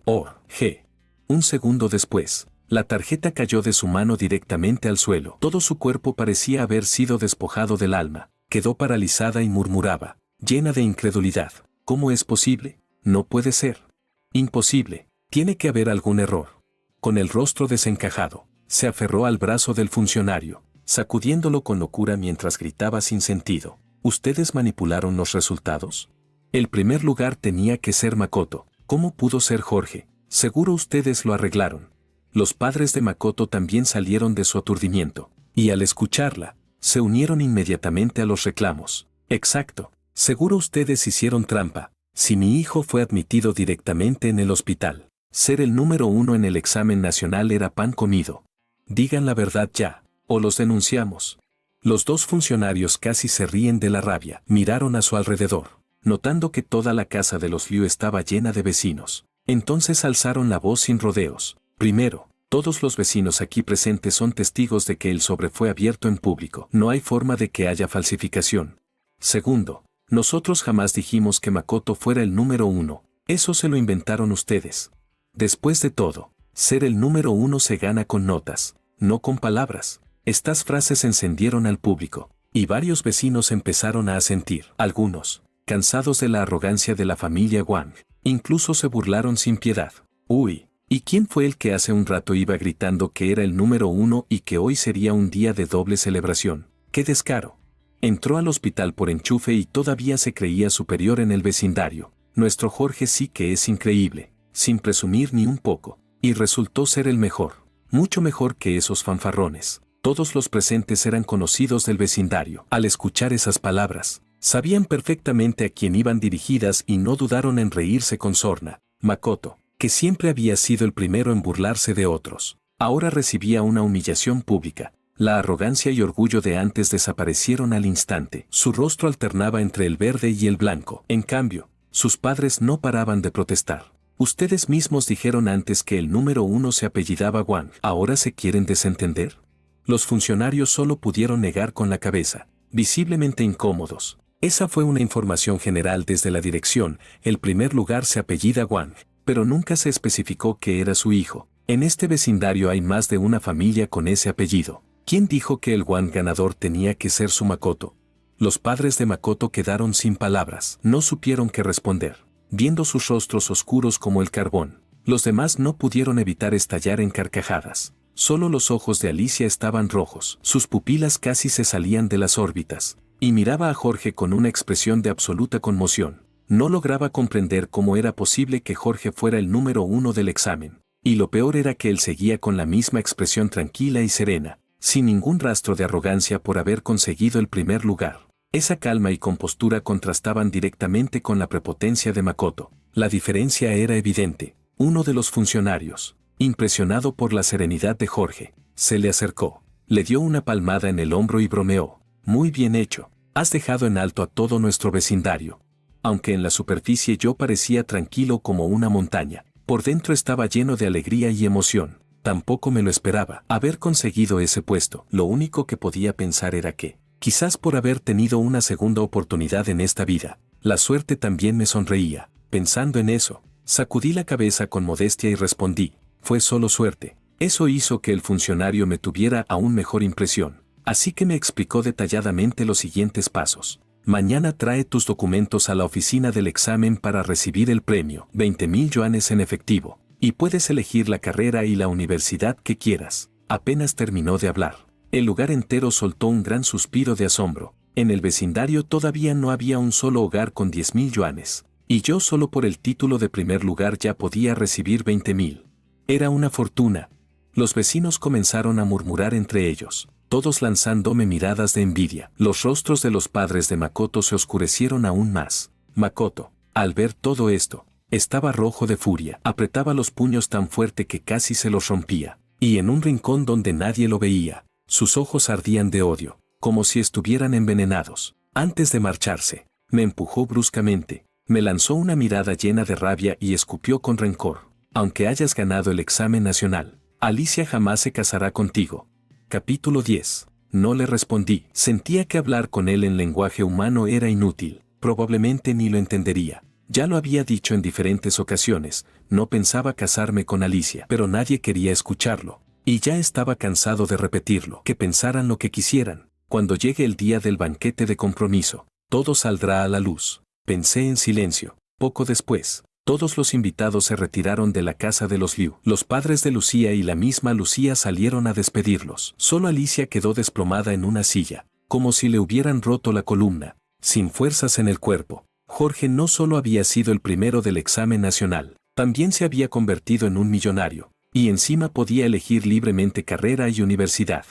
Un segundo después, la tarjeta cayó de su mano directamente al suelo. Todo su cuerpo parecía haber sido despojado del alma. Quedó paralizada y murmuraba, llena de incredulidad: «¿Cómo es posible? No puede ser. Imposible. Tiene que haber algún error». Con el rostro desencajado, se aferró al brazo del funcionario, sacudiéndolo con locura mientras gritaba sin sentido: «¿Ustedes manipularon los resultados? El primer lugar tenía que ser Makoto. ¿Cómo pudo ser Jorge? Seguro ustedes lo arreglaron». Los padres de Makoto también salieron de su aturdimiento, y al escucharla, se unieron inmediatamente a los reclamos. «Exacto. Seguro ustedes hicieron trampa. Si mi hijo fue admitido directamente en el hospital, ser el número 1 en el examen nacional era pan comido. Digan la verdad ya, o los denunciamos». Los dos funcionarios casi se ríen de la rabia. Miraron a su alrededor, notando que toda la casa de los Liu estaba llena de vecinos. Entonces alzaron la voz sin rodeos. «Primero, todos los vecinos aquí presentes son testigos de que el sobre fue abierto en público. No hay forma de que haya falsificación. Segundo, nosotros jamás dijimos que Makoto fuera el número 1. Eso se lo inventaron ustedes. Después de todo, Ser el número 1 se gana con notas, no con palabras. Estas frases encendieron al público, y varios vecinos empezaron a asentir. Algunos, cansados de la arrogancia de la familia Wang, incluso se burlaron sin piedad. Uy, ¿y quién fue el que hace un rato iba gritando que era el número 1 y que hoy sería un día de doble celebración? ¡Qué descaro! Entró al hospital por enchufe y todavía se creía superior en el vecindario. Nuestro Jorge sí que es increíble, sin presumir ni un poco, y resultó ser el mejor, mucho mejor que esos fanfarrones. Todos los presentes eran conocidos del vecindario. Al escuchar esas palabras, sabían perfectamente a quién iban dirigidas y no dudaron en reírse con sorna. Makoto, que siempre había sido el primero en burlarse de otros, ahora recibía una humillación pública. La arrogancia y orgullo de antes desaparecieron al instante. Su rostro alternaba entre el verde y el blanco. En cambio, sus padres no paraban de protestar. Ustedes mismos dijeron antes que el número 1 se apellidaba Wang. ¿Ahora se quieren desentender? Los funcionarios solo pudieron negar con la cabeza, visiblemente incómodos. Esa fue una información general desde la dirección. El primer lugar se apellida Wang, pero nunca se especificó que era su hijo. En este vecindario hay más de una familia con ese apellido. ¿Quién dijo que el Wang ganador tenía que ser su Makoto? Los padres de Makoto quedaron sin palabras. No supieron qué responder, viendo sus rostros oscuros como el carbón. Los demás no pudieron evitar estallar en carcajadas. Solo los ojos de Alicia estaban rojos. Sus pupilas casi se salían de las órbitas, y miraba a Jorge con una expresión de absoluta conmoción. No lograba comprender cómo era posible que Jorge fuera el número 1 del examen. Y lo peor era que él seguía con la misma expresión tranquila y serena, sin ningún rastro de arrogancia por haber conseguido el primer lugar. Esa calma y compostura contrastaban directamente con la prepotencia de Makoto. La diferencia era evidente. Uno de los funcionarios, impresionado por la serenidad de Jorge, se le acercó, le dio una palmada en el hombro y bromeó. Muy bien hecho, has dejado en alto a todo nuestro vecindario. Aunque en la superficie yo parecía tranquilo como una montaña, por dentro estaba lleno de alegría y emoción. Tampoco me lo esperaba, haber conseguido ese puesto. Lo único que podía pensar era que, quizás por haber tenido una segunda oportunidad en esta vida, la suerte también me sonreía. Pensando en eso, sacudí la cabeza con modestia y respondí, fue solo suerte. Eso hizo que el funcionario me tuviera aún mejor impresión. Así que me explicó detalladamente los siguientes pasos. Mañana trae tus documentos a la oficina del examen para recibir el premio, 20.000 yuanes en efectivo. Y puedes elegir la carrera y la universidad que quieras. Apenas terminó de hablar, el lugar entero soltó un gran suspiro de asombro. En el vecindario todavía no había un solo hogar con 10.000 yuanes, y yo solo por el título de primer lugar ya podía recibir 20.000. Era una fortuna. Los vecinos comenzaron a murmurar entre ellos, todos lanzándome miradas de envidia. Los rostros de los padres de Makoto se oscurecieron aún más. Makoto, al ver todo esto, estaba rojo de furia, apretaba los puños tan fuerte que casi se los rompía, y en un rincón donde nadie lo veía, sus ojos ardían de odio, como si estuvieran envenenados. Antes de marcharse, me empujó bruscamente, me lanzó una mirada llena de rabia y escupió con rencor. Aunque hayas ganado el examen nacional, Alicia jamás se casará contigo. Capítulo 10. No le respondí, sentía que hablar con él en lenguaje humano era inútil, probablemente ni lo entendería. Ya lo había dicho en diferentes ocasiones, no pensaba casarme con Alicia, pero nadie quería escucharlo, y ya estaba cansado de repetirlo. Que pensaran lo que quisieran, cuando llegue el día del banquete de compromiso, todo saldrá a la luz. Pensé en silencio. Poco después, todos los invitados se retiraron de la casa de los Liu. Los padres de Lucía y la misma Lucía salieron a despedirlos. Solo Alicia quedó desplomada en una silla, como si le hubieran roto la columna, sin fuerzas en el cuerpo. Jorge no solo había sido el primero del examen nacional, también se había convertido en un millonario, y encima podía elegir libremente carrera y universidad.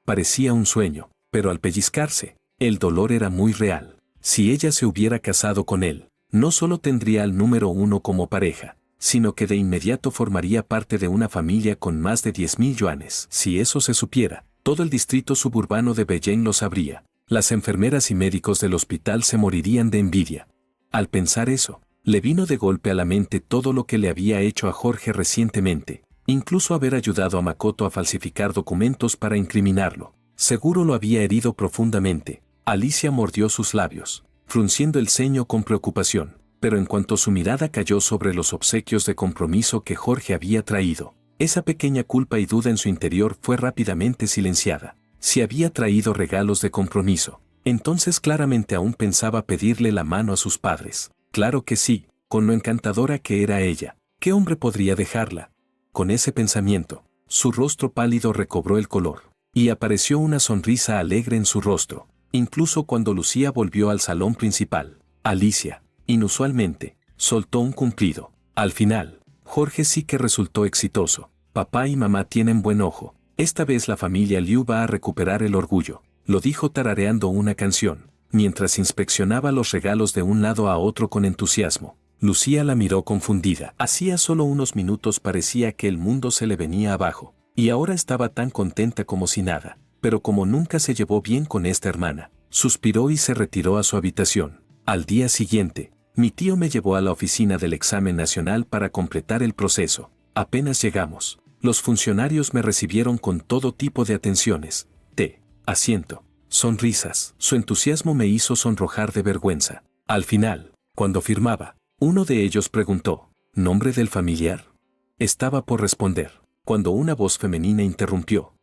Parecía un sueño, pero al pellizcarse, el dolor era muy real. Si ella se hubiera casado con él, no solo tendría al número 1 como pareja, sino que de inmediato formaría parte de una familia con más de 10.000 yuanes. Si eso se supiera, todo el distrito suburbano de Beijing lo sabría. Las enfermeras y médicos del hospital se morirían de envidia. Al pensar eso, le vino de golpe a la mente todo lo que le había hecho a Jorge recientemente, incluso haber ayudado a Makoto a falsificar documentos para incriminarlo. Seguro lo había herido profundamente. Alicia mordió sus labios, frunciendo el ceño con preocupación, pero en cuanto su mirada cayó sobre los obsequios de compromiso que Jorge había traído, Esa pequeña culpa y duda en su interior fue rápidamente silenciada. Si había traído regalos de compromiso, entonces claramente aún pensaba pedirle la mano a sus padres. Claro que sí, con lo encantadora que era ella. ¿Qué hombre podría dejarla? Con ese pensamiento, su rostro pálido recobró el color, y apareció una sonrisa alegre en su rostro, incluso cuando Lucía volvió al salón principal. Alicia, inusualmente, soltó un cumplido. Al final, Jorge sí que resultó exitoso. Papá y mamá tienen buen ojo. Esta vez la familia Liu va a recuperar el orgullo, lo dijo tarareando una canción, mientras inspeccionaba los regalos de un lado a otro con entusiasmo. Lucía la miró confundida. Hacía solo unos minutos parecía que el mundo se le venía abajo, y ahora estaba tan contenta como si nada, pero como nunca se llevó bien con esta hermana, suspiró y se retiró a su habitación. Al día siguiente, mi tío me llevó a la oficina del examen nacional para completar el proceso. Apenas llegamos, los funcionarios me recibieron con todo tipo de atenciones, té, asiento, sonrisas. Su entusiasmo me hizo sonrojar de vergüenza. Al final, cuando firmaba, uno de ellos preguntó, ¿nombre del familiar? Estaba por responder, cuando una voz femenina interrumpió,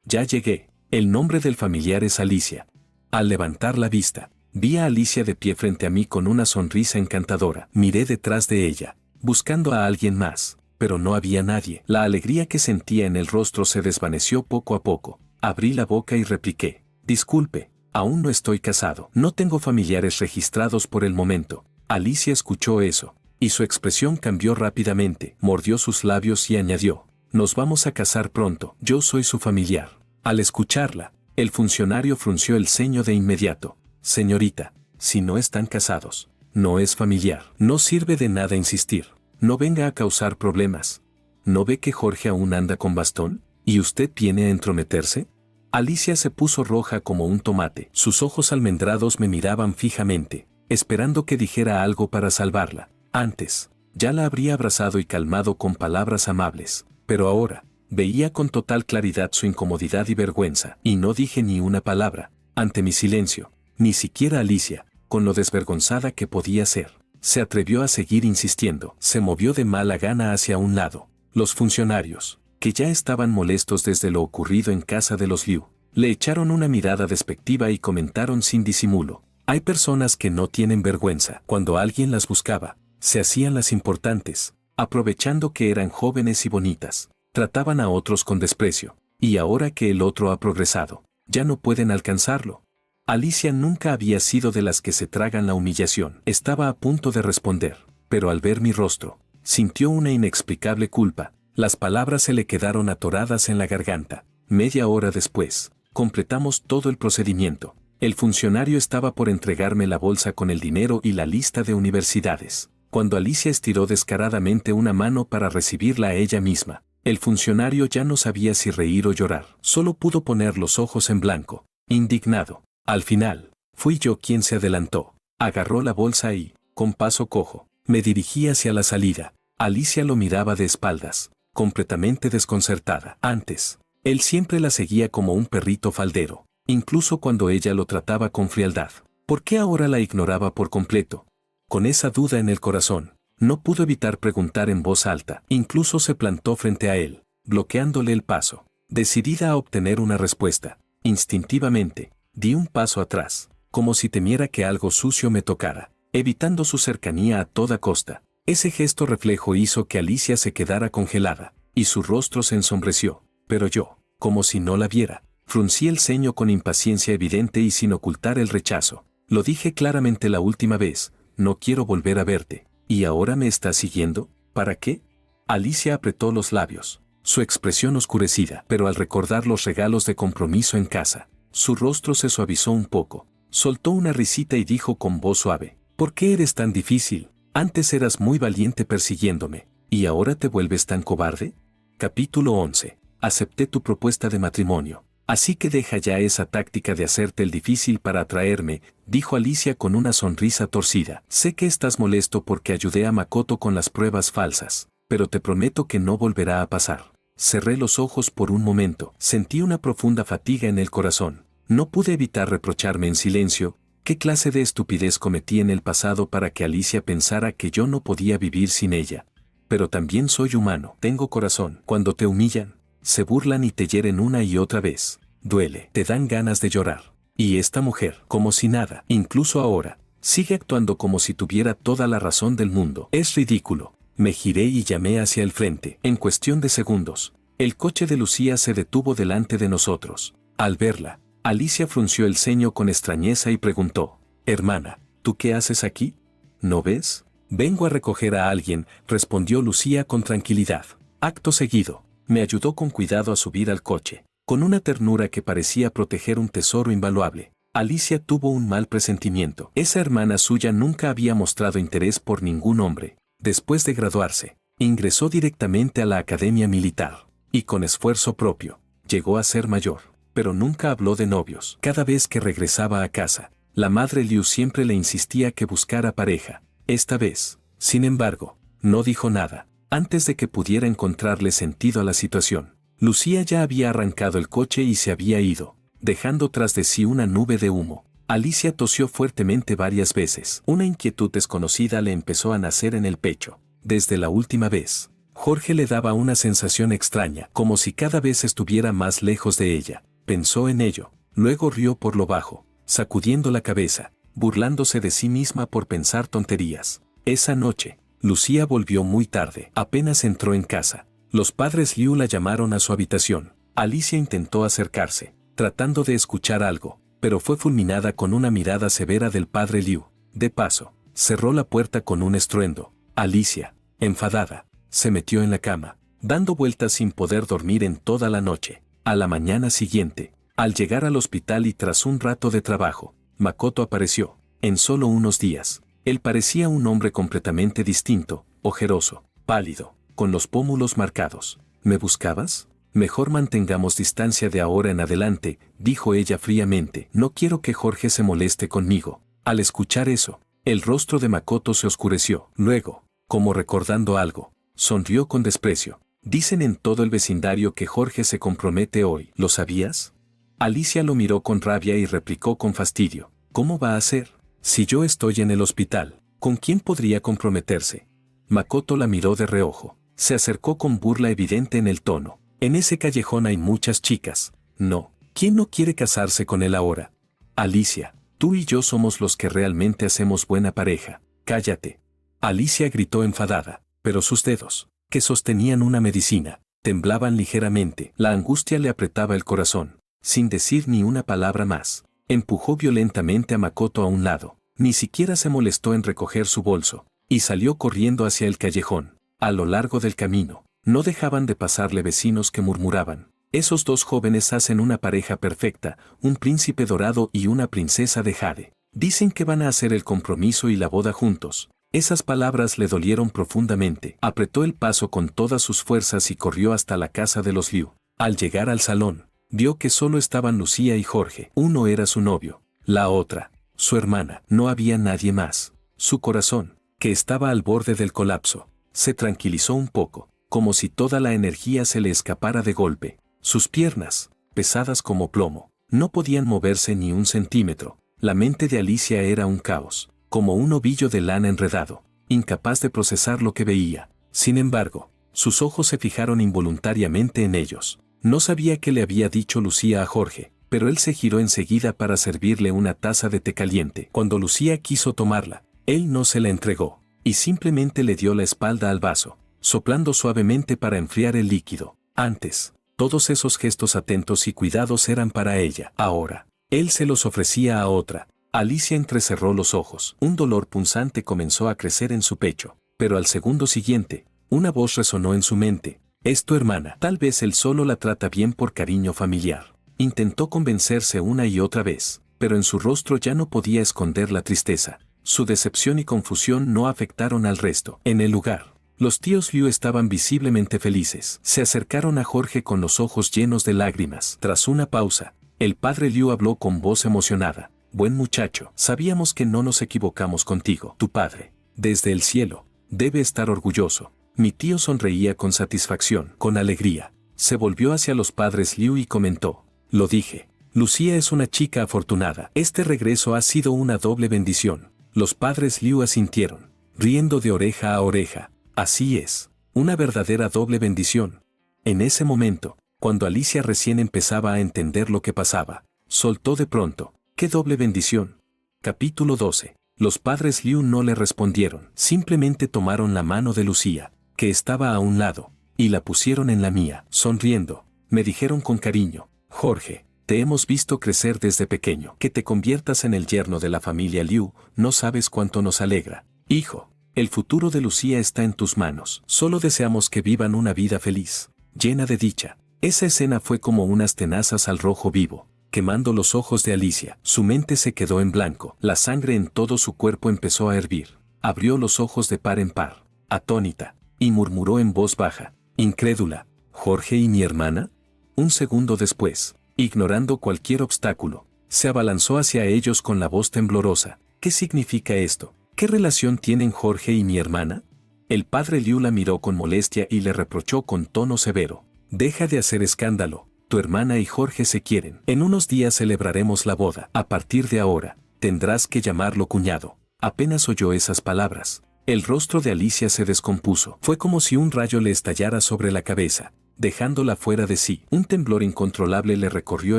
ya llegué, el nombre del familiar es Alicia. Al levantar la vista, vi a Alicia de pie frente a mí con una sonrisa encantadora. Miré detrás de ella, buscando a alguien más, pero no había nadie. La alegría que sentía en el rostro se desvaneció poco a poco. Abrí la boca y repliqué, disculpe, aún no estoy casado. No tengo familiares registrados por el momento. Alicia escuchó eso, y su expresión cambió rápidamente. Mordió sus labios y añadió, nos vamos a casar pronto. Yo soy su familiar. Al escucharla, el funcionario frunció el ceño de inmediato. Señorita, si no están casados, no es familiar. No sirve de nada insistir. No venga a causar problemas. ¿No ve que Jorge aún anda con bastón? ¿Y usted viene a entrometerse? Alicia se puso roja como un tomate. Sus ojos almendrados me miraban fijamente, esperando que dijera algo para salvarla. Antes, ya la habría abrazado y calmado con palabras amables, pero ahora, veía con total claridad su incomodidad y vergüenza, y no dije ni una palabra. Ante mi silencio, ni siquiera Alicia, con lo desvergonzada que podía ser, se atrevió a seguir insistiendo. Se movió de mala gana hacia un lado. Los funcionarios, que ya estaban molestos desde lo ocurrido en casa de los Liu, le echaron una mirada despectiva y comentaron sin disimulo, hay personas que no tienen vergüenza. Cuando alguien las buscaba, se hacían las importantes, aprovechando que eran jóvenes y bonitas. Trataban a otros con desprecio, y ahora que el otro ha progresado, ya no pueden alcanzarlo. Alicia nunca había sido de las que se tragan la humillación. Estaba a punto de responder, pero al ver mi rostro, sintió una inexplicable culpa. Las palabras se le quedaron atoradas en la garganta. Media hora después, completamos todo el procedimiento. El funcionario estaba por entregarme la bolsa con el dinero y la lista de universidades, cuando Alicia estiró descaradamente una mano para recibirla a ella misma. El funcionario ya no sabía si reír o llorar. Solo pudo poner los ojos en blanco, indignado. Al final, fui yo quien se adelantó. Agarró la bolsa y, con paso cojo, me dirigí hacia la salida. Alicia lo miraba de espaldas, completamente desconcertada. Antes, él siempre la seguía como un perrito faldero, incluso cuando ella lo trataba con frialdad. ¿Por qué ahora la ignoraba por completo? Con esa duda en el corazón, no pudo evitar preguntar en voz alta. Incluso se plantó frente a él, bloqueándole el paso. Decidida a obtener una respuesta, instintivamente, di un paso atrás, como si temiera que algo sucio me tocara, evitando su cercanía a toda costa. Ese gesto reflejo hizo que Alicia se quedara congelada, y su rostro se ensombreció, pero yo, como si no la viera, fruncí el ceño con impaciencia evidente y sin ocultar el rechazo. Lo dije claramente la última vez, no quiero volver a verte. ¿Y ahora me estás siguiendo? ¿Para qué? Alicia apretó los labios, su expresión oscurecida, pero al recordar los regalos de compromiso en casa, su rostro se suavizó un poco. Soltó una risita y dijo con voz suave, ¿por qué eres tan difícil? Antes eras muy valiente persiguiéndome, ¿y ahora te vuelves tan cobarde? Capítulo 11. Acepté tu propuesta de matrimonio. Así que deja ya esa táctica de hacerte el difícil para atraerme, dijo Alicia con una sonrisa torcida. Sé que estás molesto porque ayudé a Makoto con las pruebas falsas, pero te prometo que no volverá a pasar. Cerré los ojos por un momento, sentí una profunda fatiga en el corazón. No pude evitar reprocharme en silencio, ¿qué clase de estupidez cometí en el pasado para que Alicia pensara que yo no podía vivir sin ella? pero también soy humano. Tengo corazón. Cuando te humillan, se burlan y te hieren una y otra vez. Duele, te dan ganas de llorar. Y esta mujer, como si nada, incluso ahora, sigue actuando como si tuviera toda la razón del mundo. Es ridículo. Me giré y llamé hacia el frente. En cuestión de segundos, el coche de Lucía se detuvo delante de nosotros. Al verla, Alicia frunció el ceño con extrañeza y preguntó: «Hermana, ¿tú qué haces aquí? ¿No ves?» «Vengo a recoger a alguien», respondió Lucía con tranquilidad. Acto seguido, me ayudó con cuidado a subir al coche. Con una ternura que parecía proteger un tesoro invaluable, Alicia tuvo un mal presentimiento. Esa hermana suya nunca había mostrado interés por ningún hombre. Después de graduarse, ingresó directamente a la academia militar, y con esfuerzo propio, llegó a ser mayor, pero nunca habló de novios. Cada vez que regresaba a casa, la madre Liu siempre le insistía que buscara pareja. Esta vez, sin embargo, no dijo nada. Antes de que pudiera encontrarle sentido a la situación, Lucía ya había arrancado el coche y se había ido, dejando tras de sí una nube de humo. Alicia tosió fuertemente varias veces. Una inquietud desconocida le empezó a nacer en el pecho. Desde la última vez, Jorge le daba una sensación extraña, como si cada vez estuviera más lejos de ella. Pensó en ello, luego rió por lo bajo, sacudiendo la cabeza, burlándose de sí misma por pensar tonterías. Esa noche, Lucía volvió muy tarde. Apenas entró en casa, los padres Liu la llamaron a su habitación. Alicia intentó acercarse, tratando de escuchar algo, pero fue fulminada con una mirada severa del padre Liu. De paso, cerró la puerta con un estruendo. Alicia, enfadada, se metió en la cama, dando vueltas sin poder dormir en toda la noche. A la mañana siguiente, al llegar al hospital y tras un rato de trabajo, Makoto apareció. En solo unos días, él parecía un hombre completamente distinto, ojeroso, pálido, con los pómulos marcados. ¿Me buscabas? Mejor mantengamos distancia de ahora en adelante, dijo ella fríamente. No quiero que Jorge se moleste conmigo. Al escuchar eso, el rostro de Makoto se oscureció. Luego, como recordando algo, sonrió con desprecio. Dicen en todo el vecindario que Jorge se compromete hoy. ¿Lo sabías? Alicia lo miró con rabia y replicó con fastidio: ¿Cómo va a ser? Si yo estoy en el hospital, ¿con quién podría comprometerse? Makoto la miró de reojo. Se acercó con burla evidente en el tono. En ese callejón hay muchas chicas. No, ¿quién no quiere casarse con él ahora? Alicia, tú y yo somos los que realmente hacemos buena pareja. Cállate. Alicia gritó enfadada, pero sus dedos, que sostenían una medicina, temblaban ligeramente. La angustia le apretaba el corazón. Sin decir ni una palabra más, empujó violentamente a Makoto a un lado. Ni siquiera se molestó en recoger su bolso, y salió corriendo hacia el callejón. A lo largo del camino, no dejaban de pasarle vecinos que murmuraban: esos dos jóvenes hacen una pareja perfecta, un príncipe dorado y una princesa de jade. Dicen que van a hacer el compromiso y la boda juntos. Esas palabras le dolieron profundamente. Apretó el paso con todas sus fuerzas y corrió hasta la casa de los Liu. Al llegar al salón, vio que solo estaban Lucía y Jorge. Uno era su novio, la otra, su hermana. No había nadie más. Su corazón, que estaba al borde del colapso, se tranquilizó un poco, como si toda la energía se le escapara de golpe. Sus piernas, pesadas como plomo, no podían moverse ni un centímetro. La mente de Alicia era un caos, como un ovillo de lana enredado, incapaz de procesar lo que veía. Sin embargo, sus ojos se fijaron involuntariamente en ellos. No sabía qué le había dicho Lucía a Jorge, pero él se giró enseguida para servirle una taza de té caliente. Cuando Lucía quiso tomarla, él no se la entregó, y simplemente le dio la espalda al vaso, soplando suavemente para enfriar el líquido. Antes, todos esos gestos atentos y cuidados eran para ella. Ahora, él se los ofrecía a otra. Alicia entrecerró los ojos. Un dolor punzante comenzó a crecer en su pecho, pero al segundo siguiente, una voz resonó en su mente: «Es tu hermana. Tal vez él solo la trata bien por cariño familiar». Intentó convencerse una y otra vez, pero en su rostro ya no podía esconder la tristeza. Su decepción y confusión no afectaron al resto. En el lugar, los tíos Liu estaban visiblemente felices. Se acercaron a Jorge con los ojos llenos de lágrimas. Tras una pausa, el padre Liu habló con voz emocionada: «Buen muchacho, sabíamos que no nos equivocamos contigo. Tu padre, desde el cielo, debe estar orgulloso». Mi tío sonreía con satisfacción. Con alegría, se volvió hacia los padres Liu y comentó: «Lo dije, Lucía es una chica afortunada. Este regreso ha sido una doble bendición». Los padres Liu asintieron, riendo de oreja a oreja. «Así es. Una verdadera doble bendición. En ese momento, cuando Alicia recién empezaba a entender lo que pasaba, soltó de pronto: ¡qué doble bendición! Capítulo 12. Los padres Liu no le respondieron, simplemente tomaron la mano de Lucía, que estaba a un lado, y la pusieron en la mía. Sonriendo, me dijeron con cariño: Jorge, te hemos visto crecer desde pequeño. Que te conviertas en el yerno de la familia Liu, no sabes cuánto nos alegra. Hijo, el futuro de Lucía está en tus manos. Solo deseamos que vivan una vida feliz, llena de dicha. Esa escena fue como unas tenazas al rojo vivo, quemando los ojos de Alicia. Su mente se quedó en blanco. La sangre en todo su cuerpo empezó a hervir. Abrió los ojos de par en par, atónita, y murmuró en voz baja, incrédula: ¿Jorge y mi hermana? Un segundo después, ignorando cualquier obstáculo, se abalanzó hacia ellos con la voz temblorosa. ¿Qué significa esto? ¿Qué relación tienen Jorge y mi hermana? El padre Liu la miró con molestia y le reprochó con tono severo: deja de hacer escándalo. Tu hermana y Jorge se quieren. En unos días celebraremos la boda. A partir de ahora, tendrás que llamarlo cuñado. Apenas oyó esas palabras, el rostro de Alicia se descompuso. Fue como si un rayo le estallara sobre la cabeza, dejándola fuera de sí. Un temblor incontrolable le recorrió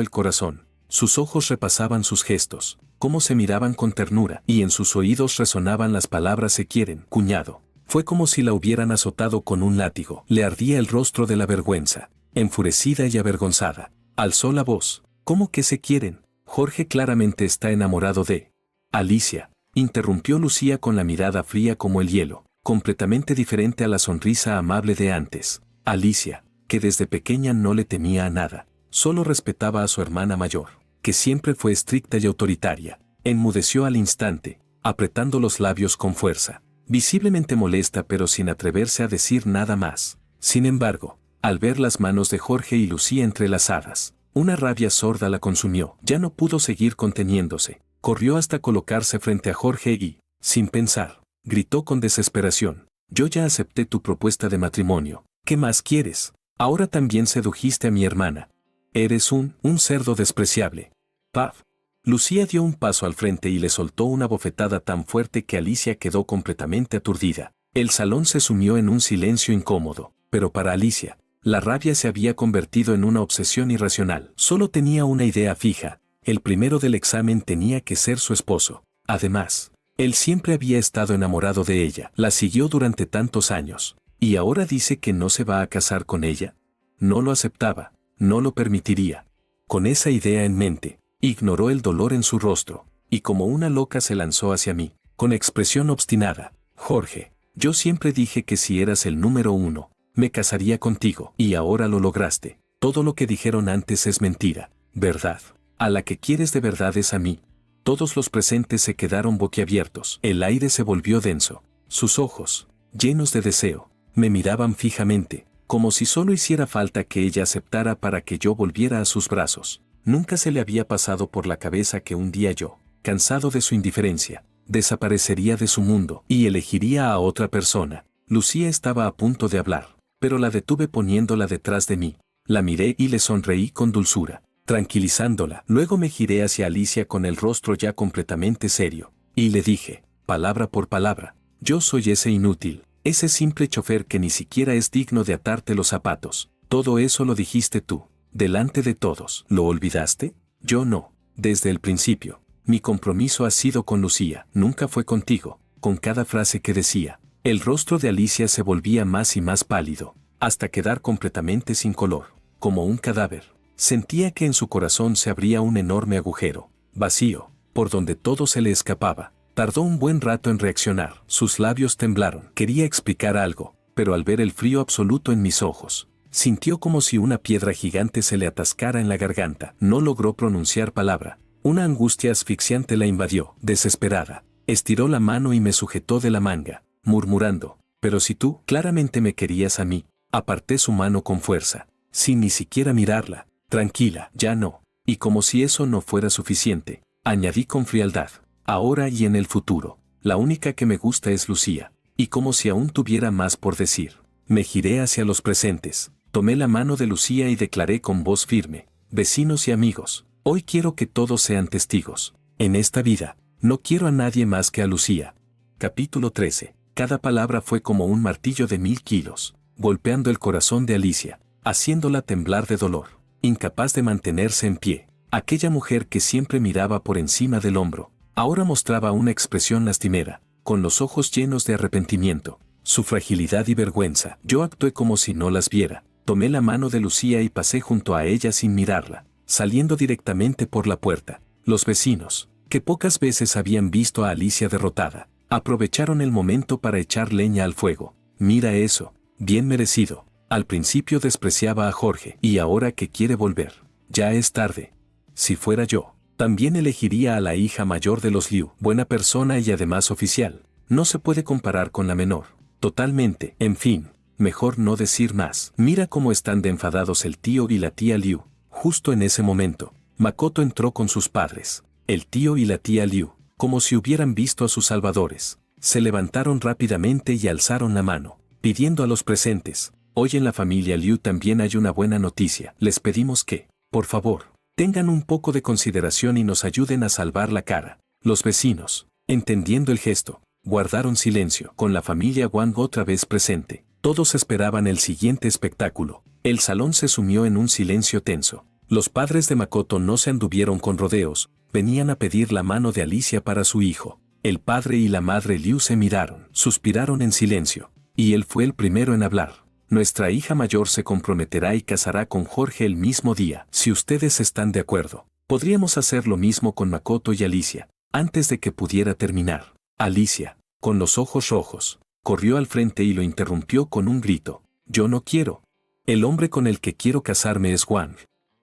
el corazón. Sus ojos repasaban sus gestos, cómo se miraban con ternura, y en sus oídos resonaban las palabras se quieren, cuñado. Fue como si la hubieran azotado con un látigo. Le ardía el rostro de la vergüenza. Enfurecida y avergonzada, alzó la voz: ¿cómo que se quieren? Jorge claramente está enamorado de Alicia, interrumpió Lucía con la mirada fría como el hielo, completamente diferente a la sonrisa amable de antes. Alicia, que desde pequeña no le temía a nada, solo respetaba a su hermana mayor, que siempre fue estricta y autoritaria, enmudeció al instante, apretando los labios con fuerza, visiblemente molesta pero sin atreverse a decir nada más. Sin embargo, al ver las manos de Jorge y Lucía entrelazadas, una rabia sorda la consumió. Ya no pudo seguir conteniéndose. Corrió hasta colocarse frente a Jorge y, sin pensar, gritó con desesperación: yo ya acepté tu propuesta de matrimonio. ¿Qué más quieres? Ahora también sedujiste a mi hermana. Eres un cerdo despreciable. ¡Paf! Lucía dio un paso al frente y le soltó una bofetada tan fuerte que Alicia quedó completamente aturdida. El salón se sumió en un silencio incómodo, pero para Alicia, la rabia se había convertido en una obsesión irracional. Solo tenía una idea fija: el primero del examen tenía que ser su esposo. Además, él siempre había estado enamorado de ella. La siguió durante tantos años. ¿Y ahora dice que no se va a casar con ella? No lo aceptaba, no lo permitiría. Con esa idea en mente, ignoró el dolor en su rostro, y como una loca se lanzó hacia mí, con expresión obstinada: Jorge, yo siempre dije que si eras el número 1, me casaría contigo, y ahora lo lograste. Todo lo que dijeron antes es mentira, ¿verdad? A la que quieres de verdad es a mí. Todos los presentes se quedaron boquiabiertos. El aire se volvió denso. Sus ojos, llenos de deseo, me miraban fijamente, como si solo hiciera falta que ella aceptara para que yo volviera a sus brazos. Nunca se le había pasado por la cabeza que un día yo, cansado de su indiferencia, desaparecería de su mundo y elegiría a otra persona. Lucía estaba a punto de hablar, pero la detuve poniéndola detrás de mí. La miré y le sonreí con dulzura, tranquilizándola. Luego me giré hacia Alicia con el rostro ya completamente serio, y le dije, palabra por palabra: yo soy ese inútil, ese simple chofer que ni siquiera es digno de atarte los zapatos. Todo eso lo dijiste tú, delante de todos. ¿Lo olvidaste? Yo no. Desde el principio, mi compromiso ha sido con Lucía, nunca fue contigo. Con cada frase que decía, el rostro de Alicia se volvía más y más pálido, hasta quedar completamente sin color, como un cadáver. Sentía que en su corazón se abría un enorme agujero, vacío, por donde todo se le escapaba. Tardó un buen rato en reaccionar. Sus labios temblaron. Quería explicar algo, pero al ver el frío absoluto en mis ojos, sintió como si una piedra gigante se le atascara en la garganta. No logró pronunciar palabra. Una angustia asfixiante la invadió. Desesperada, estiró la mano y me sujetó de la manga, murmurando: pero si tú claramente me querías a mí. Aparté su mano con fuerza, sin ni siquiera mirarla. Tranquila, ya no. Y como si eso no fuera suficiente, añadí con frialdad: ahora y en el futuro, la única que me gusta es Lucía. Y como si aún tuviera más por decir, me giré hacia los presentes, tomé la mano de Lucía y declaré con voz firme: vecinos y amigos, hoy quiero que todos sean testigos. En esta vida, no quiero a nadie más que a Lucía. Capítulo 13. Cada palabra fue como un martillo de 1000 kilos. golpeando el corazón de Alicia, haciéndola temblar de dolor, incapaz de mantenerse en pie. Aquella mujer que siempre miraba por encima del hombro, ahora mostraba una expresión lastimera, con los ojos llenos de arrepentimiento, su fragilidad y vergüenza. Yo actué como si no las viera, tomé la mano de Lucía y pasé junto a ella sin mirarla, saliendo directamente por la puerta. Los vecinos, que pocas veces habían visto a Alicia derrotada, aprovecharon el momento para echar leña al fuego. Mira eso, bien merecido. Al principio despreciaba a Jorge y ahora que quiere volver, ya es tarde. Si fuera yo, también elegiría a la hija mayor de los Liu, buena persona y además oficial. No se puede comparar con la menor. Totalmente. En fin, mejor no decir más. Mira cómo están de enfadados el tío y la tía Liu. Justo en ese momento, Makoto entró con sus padres. El tío y la tía Liu, como si hubieran visto a sus salvadores, se levantaron rápidamente y alzaron la mano, pidiendo a los presentes: hoy en la familia Liu también hay una buena noticia. Les pedimos que, por favor, tengan un poco de consideración y nos ayuden a salvar la cara. Los vecinos, entendiendo el gesto, guardaron silencio. Con la familia Wang otra vez presente, todos esperaban el siguiente espectáculo. El salón se sumió en un silencio tenso. Los padres de Makoto no se anduvieron con rodeos, venían a pedir la mano de Alicia para su hijo. El padre y la madre Liu se miraron, suspiraron en silencio, y él fue el primero en hablar. Nuestra hija mayor se comprometerá y casará con Jorge el mismo día. Si ustedes están de acuerdo, podríamos hacer lo mismo con Makoto y Alicia. Antes de que pudiera terminar, Alicia, con los ojos rojos, corrió al frente y lo interrumpió con un grito: yo no quiero. El hombre con el que quiero casarme es Wang.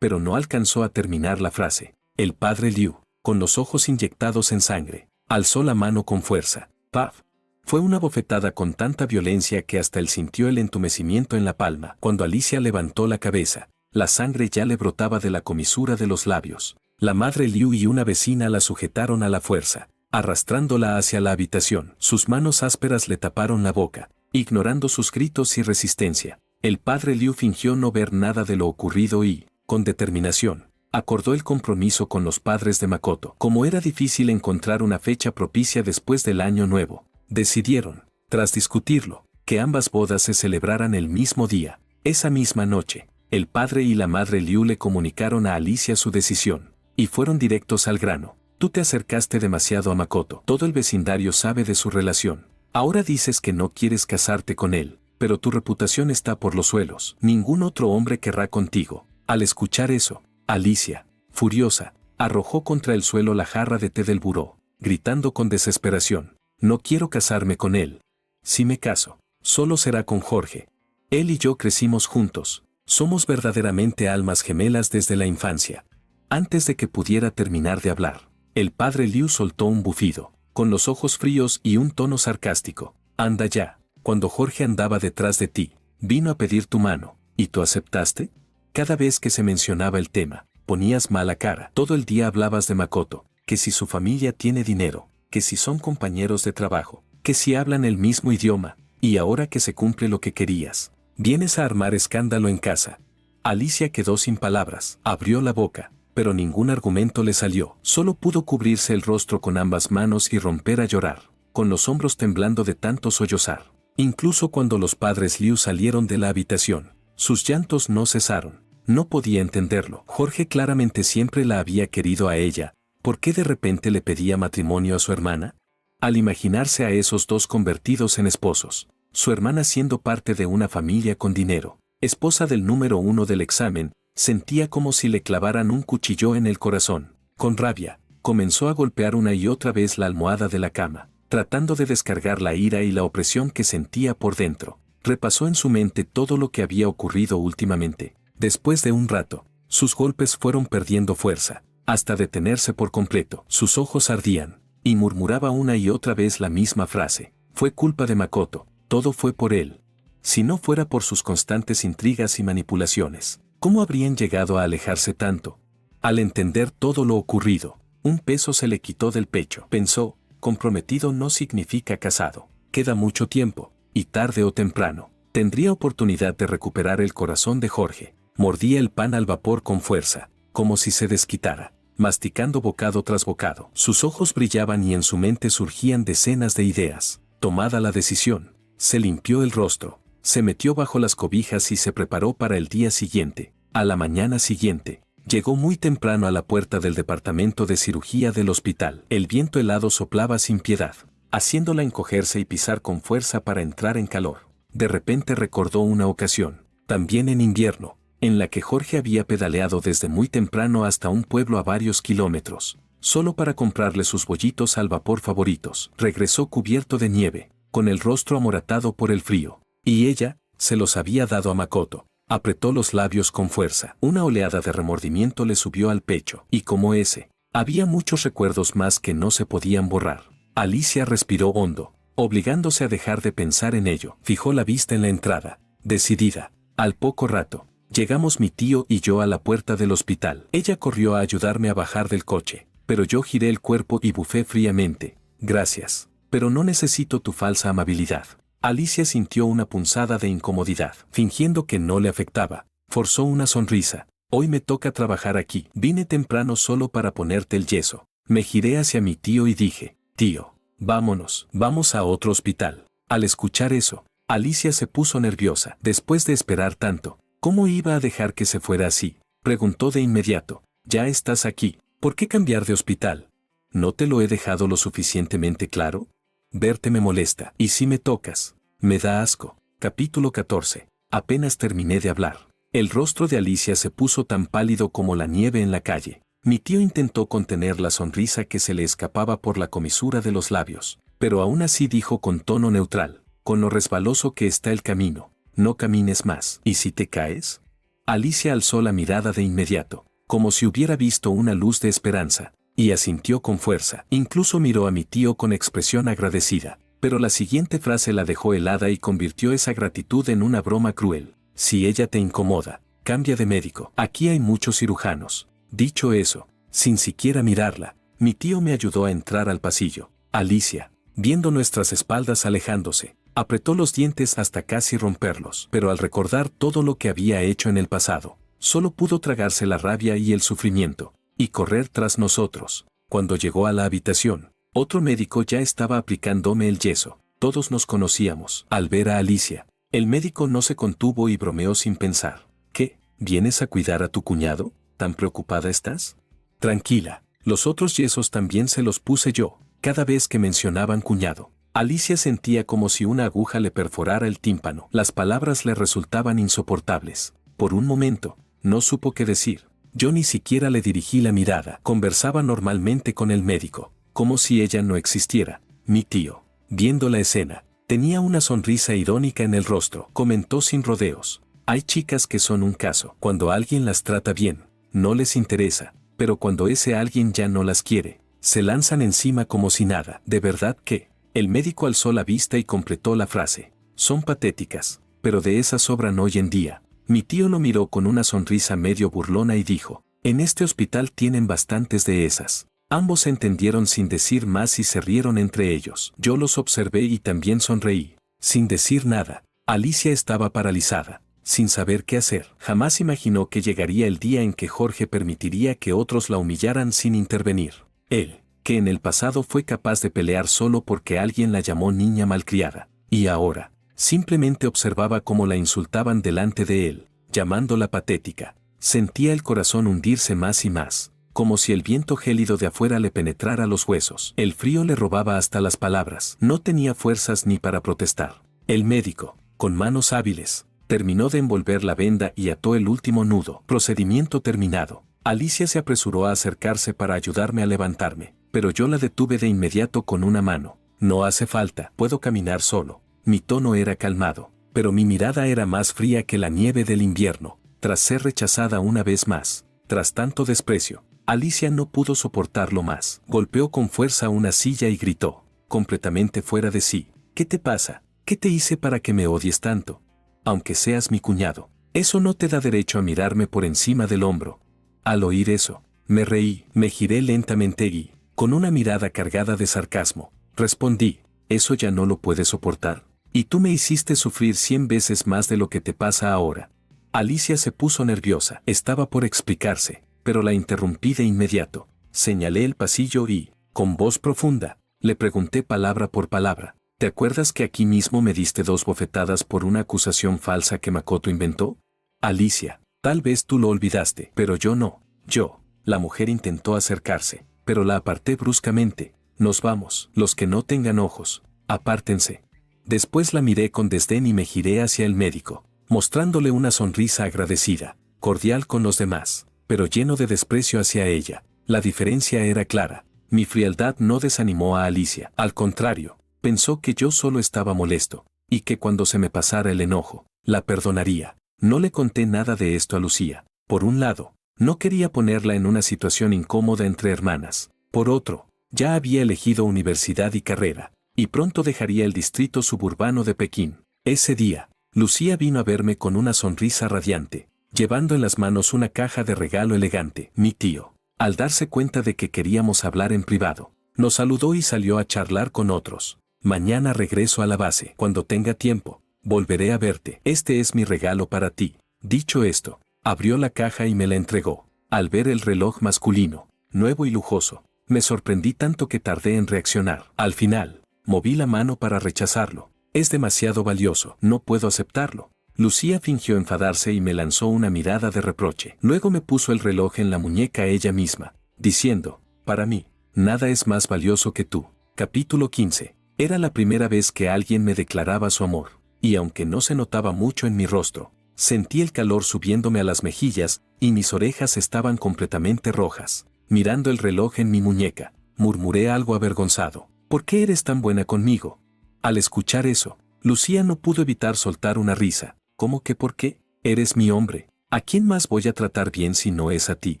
Pero no alcanzó a terminar la frase. El padre Liu, con los ojos inyectados en sangre, alzó la mano con fuerza. ¡Paf! Fue una bofetada con tanta violencia que hasta él sintió el entumecimiento en la palma. Cuando Alicia levantó la cabeza, la sangre ya le brotaba de la comisura de los labios. La madre Liu y una vecina la sujetaron a la fuerza, arrastrándola hacia la habitación. Sus manos ásperas le taparon la boca, ignorando sus gritos y resistencia. El padre Liu fingió no ver nada de lo ocurrido y, con determinación, acordó el compromiso con los padres de Makoto. Como era difícil encontrar una fecha propicia después del año nuevo, decidieron, tras discutirlo, que ambas bodas se celebraran el mismo día. Esa misma noche, el padre y la madre Liu le comunicaron a Alicia su decisión, y fueron directos al grano. Tú te acercaste demasiado a Makoto. Todo el vecindario sabe de su relación. Ahora dices que no quieres casarte con él, pero tu reputación está por los suelos. Ningún otro hombre querrá contigo. Al escuchar eso, Alicia, furiosa, arrojó contra el suelo la jarra de té del buró, gritando con desesperación: no quiero casarme con él. Si me caso, solo será con Jorge. Él y yo crecimos juntos. Somos verdaderamente almas gemelas desde la infancia. Antes de que pudiera terminar de hablar, el padre Liu soltó un bufido, con los ojos fríos y un tono sarcástico. Anda ya. Cuando Jorge andaba detrás de ti, vino a pedir tu mano, ¿y tú aceptaste? Cada vez que se mencionaba el tema, ponías mala cara. Todo el día hablabas de Makoto, que si su familia tiene dinero, que si son compañeros de trabajo, que si hablan el mismo idioma, y ahora que se cumple lo que querías, vienes a armar escándalo en casa. Alicia quedó sin palabras, abrió la boca, pero ningún argumento le salió. Solo pudo cubrirse el rostro con ambas manos y romper a llorar, con los hombros temblando de tanto sollozar. Incluso cuando los padres Liu salieron de la habitación, sus llantos no cesaron. No podía entenderlo. Jorge claramente siempre la había querido a ella. ¿Por qué de repente le pedía matrimonio a su hermana? Al imaginarse a esos dos convertidos en esposos, su hermana siendo parte de una familia con dinero, esposa del número 1 del examen, sentía como si le clavaran un cuchillo en el corazón. Con rabia, comenzó a golpear una y otra vez la almohada de la cama, tratando de descargar la ira y la opresión que sentía por dentro. Repasó en su mente todo lo que había ocurrido últimamente. Después de un rato, sus golpes fueron perdiendo fuerza, hasta detenerse por completo. Sus ojos ardían, y murmuraba una y otra vez la misma frase: fue culpa de Makoto, todo fue por él. Si no fuera por sus constantes intrigas y manipulaciones, ¿cómo habrían llegado a alejarse tanto? Al entender todo lo ocurrido, un peso se le quitó del pecho. Pensó: comprometido no significa casado. Queda mucho tiempo, y tarde o temprano, tendría oportunidad de recuperar el corazón de Jorge. Mordía el pan al vapor con fuerza, como si se desquitara, masticando bocado tras bocado. Sus ojos brillaban y en su mente surgían decenas de ideas. Tomada la decisión, se limpió el rostro, Se metió bajo las cobijas y se preparó para el día siguiente. A la mañana siguiente, llegó muy temprano a la puerta del departamento de cirugía del hospital. El viento helado soplaba sin piedad, haciéndola encogerse y pisar con fuerza para entrar en calor. De repente recordó una ocasión, también en invierno, en la que Jorge había pedaleado desde muy temprano hasta un pueblo a varios kilómetros, solo para comprarle sus bollitos al vapor favoritos. Regresó cubierto de nieve, con el rostro amoratado por el frío, y ella se los había dado a Makoto. Apretó los labios con fuerza. Una oleada de remordimiento le subió al pecho, y como ese, había muchos recuerdos más que no se podían borrar. Alicia respiró hondo, obligándose a dejar de pensar en ello. Fijó la vista en la entrada, decidida. Al poco rato, llegamos mi tío y yo a la puerta del hospital. Ella corrió a ayudarme a bajar del coche, pero yo giré el cuerpo y bufé fríamente. Gracias, pero no necesito tu falsa amabilidad. Alicia sintió una punzada de incomodidad. Fingiendo que no le afectaba, forzó una sonrisa. Hoy me toca trabajar aquí. Vine temprano solo para ponerte el yeso. Me giré hacia mi tío y dije, tío, vámonos, vamos a otro hospital. Al escuchar eso, Alicia se puso nerviosa. Después de esperar tanto, ¿cómo iba a dejar que se fuera así? Preguntó de inmediato. Ya estás aquí, ¿por qué cambiar de hospital? ¿No te lo he dejado lo suficientemente claro? Verte me molesta, y si me tocas, me da asco. Capítulo 14. Apenas terminé de hablar. El rostro de Alicia se puso tan pálido como la nieve en la calle. Mi tío intentó contener la sonrisa que se le escapaba por la comisura de los labios, pero aún así dijo con tono neutral, con lo resbaloso que está el camino, no camines más. ¿Y si te caes? Alicia alzó la mirada de inmediato, como si hubiera visto una luz de esperanza, y asintió con fuerza. Incluso miró a mi tío con expresión agradecida, pero la siguiente frase la dejó helada y convirtió esa gratitud en una broma cruel. Si ella te incomoda, cambia de médico. Aquí hay muchos cirujanos. Dicho eso, sin siquiera mirarla, mi tío me ayudó a entrar al pasillo. Alicia, viendo nuestras espaldas alejándose, apretó los dientes hasta casi romperlos, pero al recordar todo lo que había hecho en el pasado, solo pudo tragarse la rabia y el sufrimiento, y correr tras nosotros. Cuando llegó a la habitación, otro médico ya estaba aplicándome el yeso. Todos nos conocíamos. Al ver a Alicia, el médico no se contuvo y bromeó sin pensar. ¿Qué? ¿Vienes a cuidar a tu cuñado? ¿Tan preocupada estás? Tranquila, los otros yesos también se los puse yo. Cada vez que mencionaban cuñado, Alicia sentía como si una aguja le perforara el tímpano. Las palabras le resultaban insoportables. Por un momento, no supo qué decir. Yo ni siquiera le dirigí la mirada. Conversaba normalmente con el médico, como si ella no existiera. Mi tío, viendo la escena, tenía una sonrisa irónica en el rostro. Comentó sin rodeos. Hay chicas que son un caso. Cuando alguien las trata bien, no les interesa, pero cuando ese alguien ya no las quiere, se lanzan encima como si nada. ¿De verdad que? El médico alzó la vista y completó la frase. Son patéticas, pero de esas sobran hoy en día. Mi tío lo miró con una sonrisa medio burlona y dijo, en este hospital tienen bastantes de esas. Ambos se entendieron sin decir más y se rieron entre ellos. Yo los observé y también sonreí. Sin decir nada, Alicia estaba paralizada, sin saber qué hacer. Jamás imaginó que llegaría el día en que Jorge permitiría que otros la humillaran sin intervenir. Él, que en el pasado fue capaz de pelear solo porque alguien la llamó niña malcriada, y ahora, simplemente observaba cómo la insultaban delante de él, llamándola patética. Sentía el corazón hundirse más y más, como si el viento gélido de afuera le penetrara los huesos. El frío le robaba hasta las palabras. No tenía fuerzas ni para protestar. El médico, con manos hábiles, terminó de envolver la venda y ató el último nudo. Procedimiento terminado. Alicia se apresuró a acercarse para ayudarme a levantarme, pero yo la detuve de inmediato con una mano. No hace falta, puedo caminar solo. Mi tono era calmado, pero mi mirada era más fría que la nieve del invierno. Tras ser rechazada una vez más, tras tanto desprecio, Alicia no pudo soportarlo más. Golpeó con fuerza una silla y gritó, completamente fuera de sí. ¿Qué te pasa? ¿Qué te hice para que me odies tanto? Aunque seas mi cuñado, eso no te da derecho a mirarme por encima del hombro. Al oír eso, me reí, me giré lentamente y, con una mirada cargada de sarcasmo, respondí, ¿eso ya no lo puedes soportar? Y tú me hiciste sufrir 100 veces más de lo que te pasa ahora. Alicia se puso nerviosa. Estaba por explicarse, pero la interrumpí de inmediato. Señalé el pasillo y, con voz profunda, le pregunté palabra por palabra. ¿Te acuerdas que aquí mismo me diste 2 bofetadas por una acusación falsa que Makoto inventó? Alicia, tal vez tú lo olvidaste, pero yo no. Yo. La mujer intentó acercarse, pero la aparté bruscamente. Nos vamos, los que no tengan ojos. Apártense. Después la miré con desdén y me giré hacia el médico, mostrándole una sonrisa agradecida, cordial con los demás, pero lleno de desprecio hacia ella. La diferencia era clara. Mi frialdad no desanimó a Alicia. Al contrario, pensó que yo solo estaba molesto, y que cuando se me pasara el enojo, la perdonaría. No le conté nada de esto a Lucía. Por un lado, no quería ponerla en una situación incómoda entre hermanas. Por otro, ya había elegido universidad y carrera, y pronto dejaría el distrito suburbano de Pekín. Ese día, Lucía vino a verme con una sonrisa radiante, llevando en las manos una caja de regalo elegante. Mi tío, al darse cuenta de que queríamos hablar en privado, nos saludó y salió a charlar con otros. Mañana regreso a la base. Cuando tenga tiempo, volveré a verte. Este es mi regalo para ti. Dicho esto, abrió la caja y me la entregó. Al ver el reloj masculino, nuevo y lujoso, me sorprendí tanto que tardé en reaccionar. Al final, moví la mano para rechazarlo. Es demasiado valioso, no puedo aceptarlo. Lucía fingió enfadarse y me lanzó una mirada de reproche. Luego me puso el reloj en la muñeca ella misma, diciendo, para mí, nada es más valioso que tú. Capítulo 15. Era la primera vez que alguien me declaraba su amor, y aunque no se notaba mucho en mi rostro, sentí el calor subiéndome a las mejillas y mis orejas estaban completamente rojas. Mirando el reloj en mi muñeca, murmuré algo avergonzado. ¿Por qué eres tan buena conmigo? Al escuchar eso, Lucía no pudo evitar soltar una risa. ¿Cómo que por qué? Eres mi hombre. ¿A quién más voy a tratar bien si no es a ti?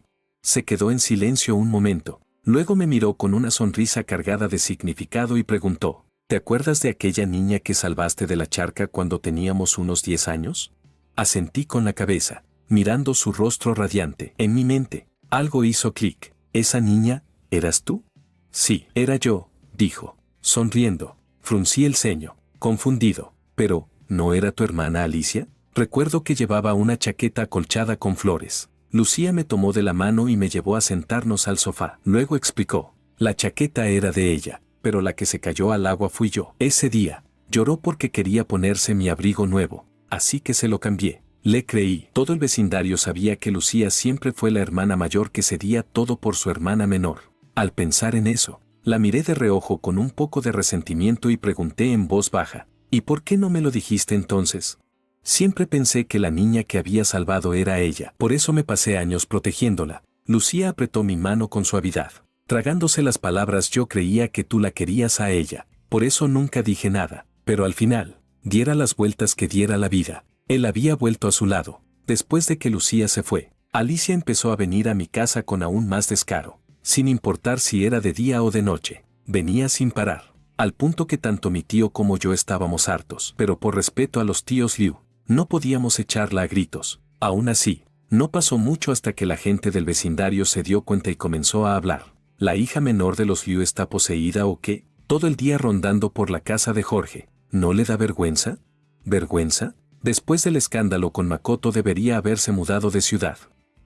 Se quedó en silencio un momento. Luego me miró con una sonrisa cargada de significado y preguntó, ¿te acuerdas de aquella niña que salvaste de la charca cuando teníamos unos 10 años? Asentí con la cabeza, mirando su rostro radiante. En mi mente, algo hizo clic. ¿Esa niña, eras tú? Sí, era yo, dijo, sonriendo. Fruncí el ceño, confundido. Pero, ¿no era tu hermana Alicia? Recuerdo que llevaba una chaqueta acolchada con flores. Lucía me tomó de la mano y me llevó a sentarnos al sofá. Luego explicó, la chaqueta era de ella, pero la que se cayó al agua fui yo. Ese día, lloró porque quería ponerse mi abrigo nuevo, así que se lo cambié. Le creí. Todo el vecindario sabía que Lucía siempre fue la hermana mayor que cedía todo por su hermana menor. Al pensar en eso, la miré de reojo con un poco de resentimiento y pregunté en voz baja, ¿y por qué no me lo dijiste entonces? Siempre pensé que la niña que había salvado era ella, por eso me pasé años protegiéndola. Lucía apretó mi mano con suavidad. Tragándose las palabras, yo creía que tú la querías a ella, por eso nunca dije nada, pero al final, diera las vueltas que diera la vida, él había vuelto a su lado. Después de que Lucía se fue, Alicia empezó a venir a mi casa con aún más descaro, sin importar si era de día o de noche. Venía sin parar, al punto que tanto mi tío como yo estábamos hartos, pero por respeto a los tíos Liu, no podíamos echarla a gritos. Aún así, no pasó mucho hasta que la gente del vecindario se dio cuenta y comenzó a hablar. ¿La hija menor de los Liu está poseída o qué? Todo el día rondando por la casa de Jorge. ¿No le da vergüenza? ¿Vergüenza? Después del escándalo con Makoto debería haberse mudado de ciudad.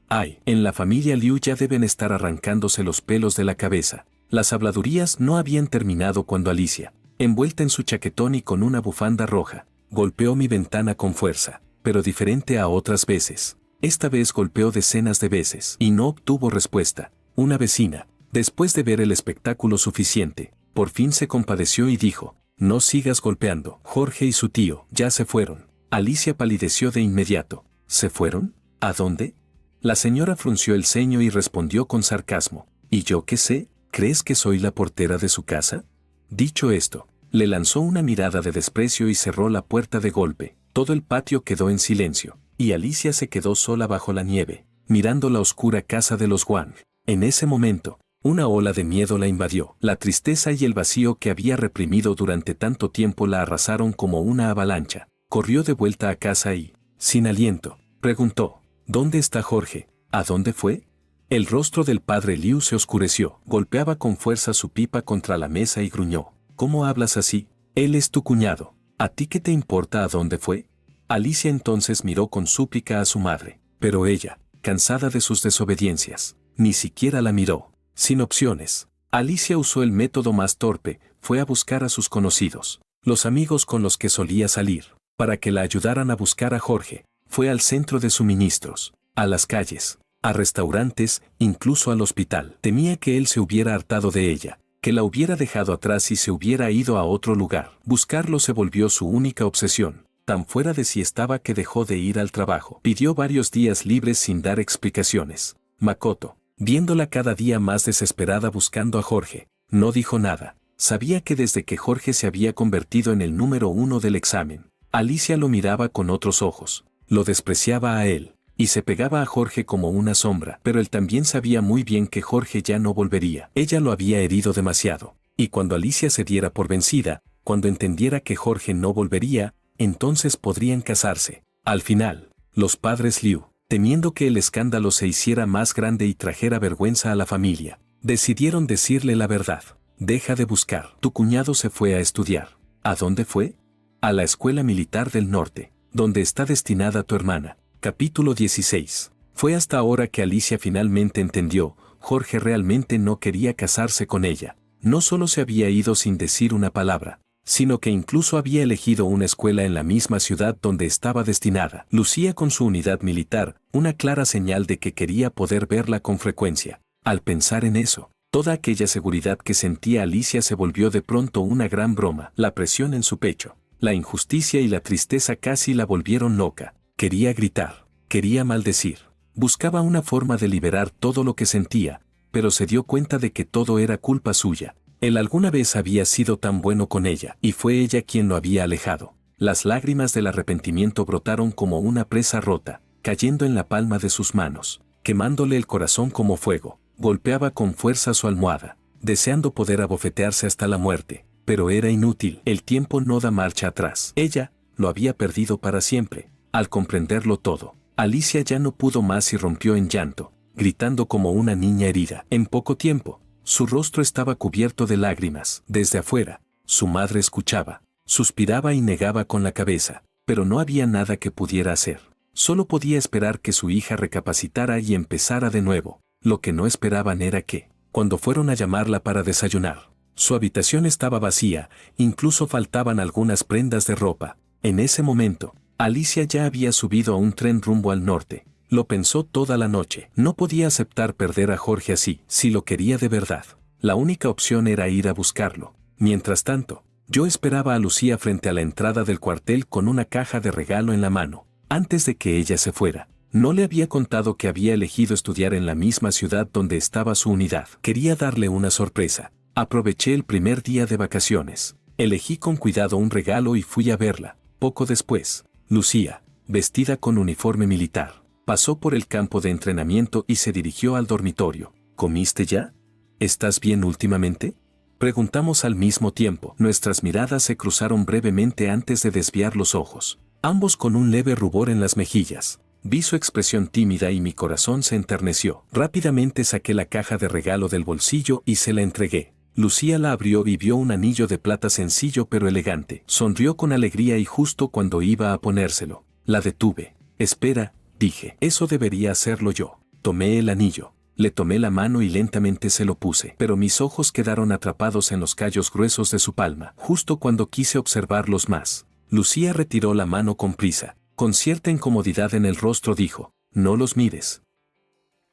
Ay, en la familia Liu ya deben estar arrancándose los pelos de la cabeza. Las habladurías no habían terminado cuando Alicia, envuelta en su chaquetón y con una bufanda roja, golpeó mi ventana con fuerza, pero diferente a otras veces. Esta vez golpeó decenas de veces y no obtuvo respuesta. Una vecina, después de ver el espectáculo suficiente, por fin se compadeció y dijo, no sigas golpeando. Jorge y su tío ya se fueron. Alicia palideció de inmediato. ¿Se fueron? ¿A dónde? La señora frunció el ceño y respondió con sarcasmo. ¿Y yo qué sé? ¿Crees que soy la portera de su casa? Dicho esto, le lanzó una mirada de desprecio y cerró la puerta de golpe. Todo el patio quedó en silencio, y Alicia se quedó sola bajo la nieve, mirando la oscura casa de los Wang. En ese momento, una ola de miedo la invadió. La tristeza y el vacío que había reprimido durante tanto tiempo la arrasaron como una avalancha. Corrió de vuelta a casa y, sin aliento, preguntó, ¿dónde está Jorge? ¿A dónde fue? El rostro del padre Liu se oscureció. Golpeaba con fuerza su pipa contra la mesa y gruñó. ¿Cómo hablas así? Él es tu cuñado. ¿A ti qué te importa a dónde fue? Alicia entonces miró con súplica a su madre, pero ella, cansada de sus desobediencias, ni siquiera la miró. Sin opciones, Alicia usó el método más torpe, fue a buscar a sus conocidos. Los amigos con los que solía salir, para que la ayudaran a buscar a Jorge, fue al centro de suministros, a las calles, a restaurantes, incluso al hospital. Temía que él se hubiera hartado de ella, que la hubiera dejado atrás y se hubiera ido a otro lugar. Buscarlo se volvió su única obsesión. Tan fuera de sí estaba que dejó de ir al trabajo. Pidió varios días libres sin dar explicaciones. Makoto, viéndola cada día más desesperada buscando a Jorge, no dijo nada. Sabía que desde que Jorge se había convertido en el número 1 del examen, Alicia lo miraba con otros ojos, lo despreciaba a él, y se pegaba a Jorge como una sombra. Pero él también sabía muy bien que Jorge ya no volvería. Ella lo había herido demasiado, y cuando Alicia se diera por vencida, cuando entendiera que Jorge no volvería, entonces podrían casarse. Al final, los padres Liu, temiendo que el escándalo se hiciera más grande y trajera vergüenza a la familia, decidieron decirle la verdad. Deja de buscar. Tu cuñado se fue a estudiar. ¿A dónde fue? A la Escuela Militar del Norte, donde está destinada tu hermana. Capítulo 16. Fue hasta ahora que Alicia finalmente entendió, Jorge realmente no quería casarse con ella. No solo se había ido sin decir una palabra, sino que incluso había elegido una escuela en la misma ciudad donde estaba destinada. Lucía con su unidad militar, una clara señal de que quería poder verla con frecuencia. Al pensar en eso, toda aquella seguridad que sentía Alicia se volvió de pronto una gran broma. La presión en su pecho, la injusticia y la tristeza casi la volvieron loca. Quería gritar, quería maldecir. Buscaba una forma de liberar todo lo que sentía, pero se dio cuenta de que todo era culpa suya. Él alguna vez había sido tan bueno con ella, y fue ella quien lo había alejado. Las lágrimas del arrepentimiento brotaron como una presa rota, cayendo en la palma de sus manos, quemándole el corazón como fuego. Golpeaba con fuerza su almohada, deseando poder abofetearse hasta la muerte, pero era inútil. El tiempo no da marcha atrás. Ella lo había perdido para siempre. Al comprenderlo todo, Alicia ya no pudo más y rompió en llanto, gritando como una niña herida. En poco tiempo, su rostro estaba cubierto de lágrimas. Desde afuera, su madre escuchaba, suspiraba y negaba con la cabeza, pero no había nada que pudiera hacer. Solo podía esperar que su hija recapacitara y empezara de nuevo. Lo que no esperaban era que, cuando fueron a llamarla para desayunar, su habitación estaba vacía, incluso faltaban algunas prendas de ropa. En ese momento, Alicia ya había subido a un tren rumbo al norte. Lo pensó toda la noche. No podía aceptar perder a Jorge así, si lo quería de verdad. La única opción era ir a buscarlo. Mientras tanto, yo esperaba a Lucía frente a la entrada del cuartel con una caja de regalo en la mano. Antes de que ella se fuera, no le había contado que había elegido estudiar en la misma ciudad donde estaba su unidad. Quería darle una sorpresa. Aproveché el primer día de vacaciones. Elegí con cuidado un regalo y fui a verla. Poco después, Lucía, vestida con uniforme militar, pasó por el campo de entrenamiento y se dirigió al dormitorio. ¿Comiste ya? ¿Estás bien últimamente? Preguntamos al mismo tiempo. Nuestras miradas se cruzaron brevemente antes de desviar los ojos, ambos con un leve rubor en las mejillas. Vi su expresión tímida y mi corazón se enterneció. Rápidamente saqué la caja de regalo del bolsillo y se la entregué. Lucía la abrió y vio un anillo de plata sencillo pero elegante. Sonrió con alegría y justo cuando iba a ponérselo, la detuve. Espera, dije. Eso debería hacerlo yo. Tomé el anillo, le tomé la mano y lentamente se lo puse. Pero mis ojos quedaron atrapados en los callos gruesos de su palma. Justo cuando quise observarlos más, Lucía retiró la mano con prisa. Con cierta incomodidad en el rostro dijo, no los mires.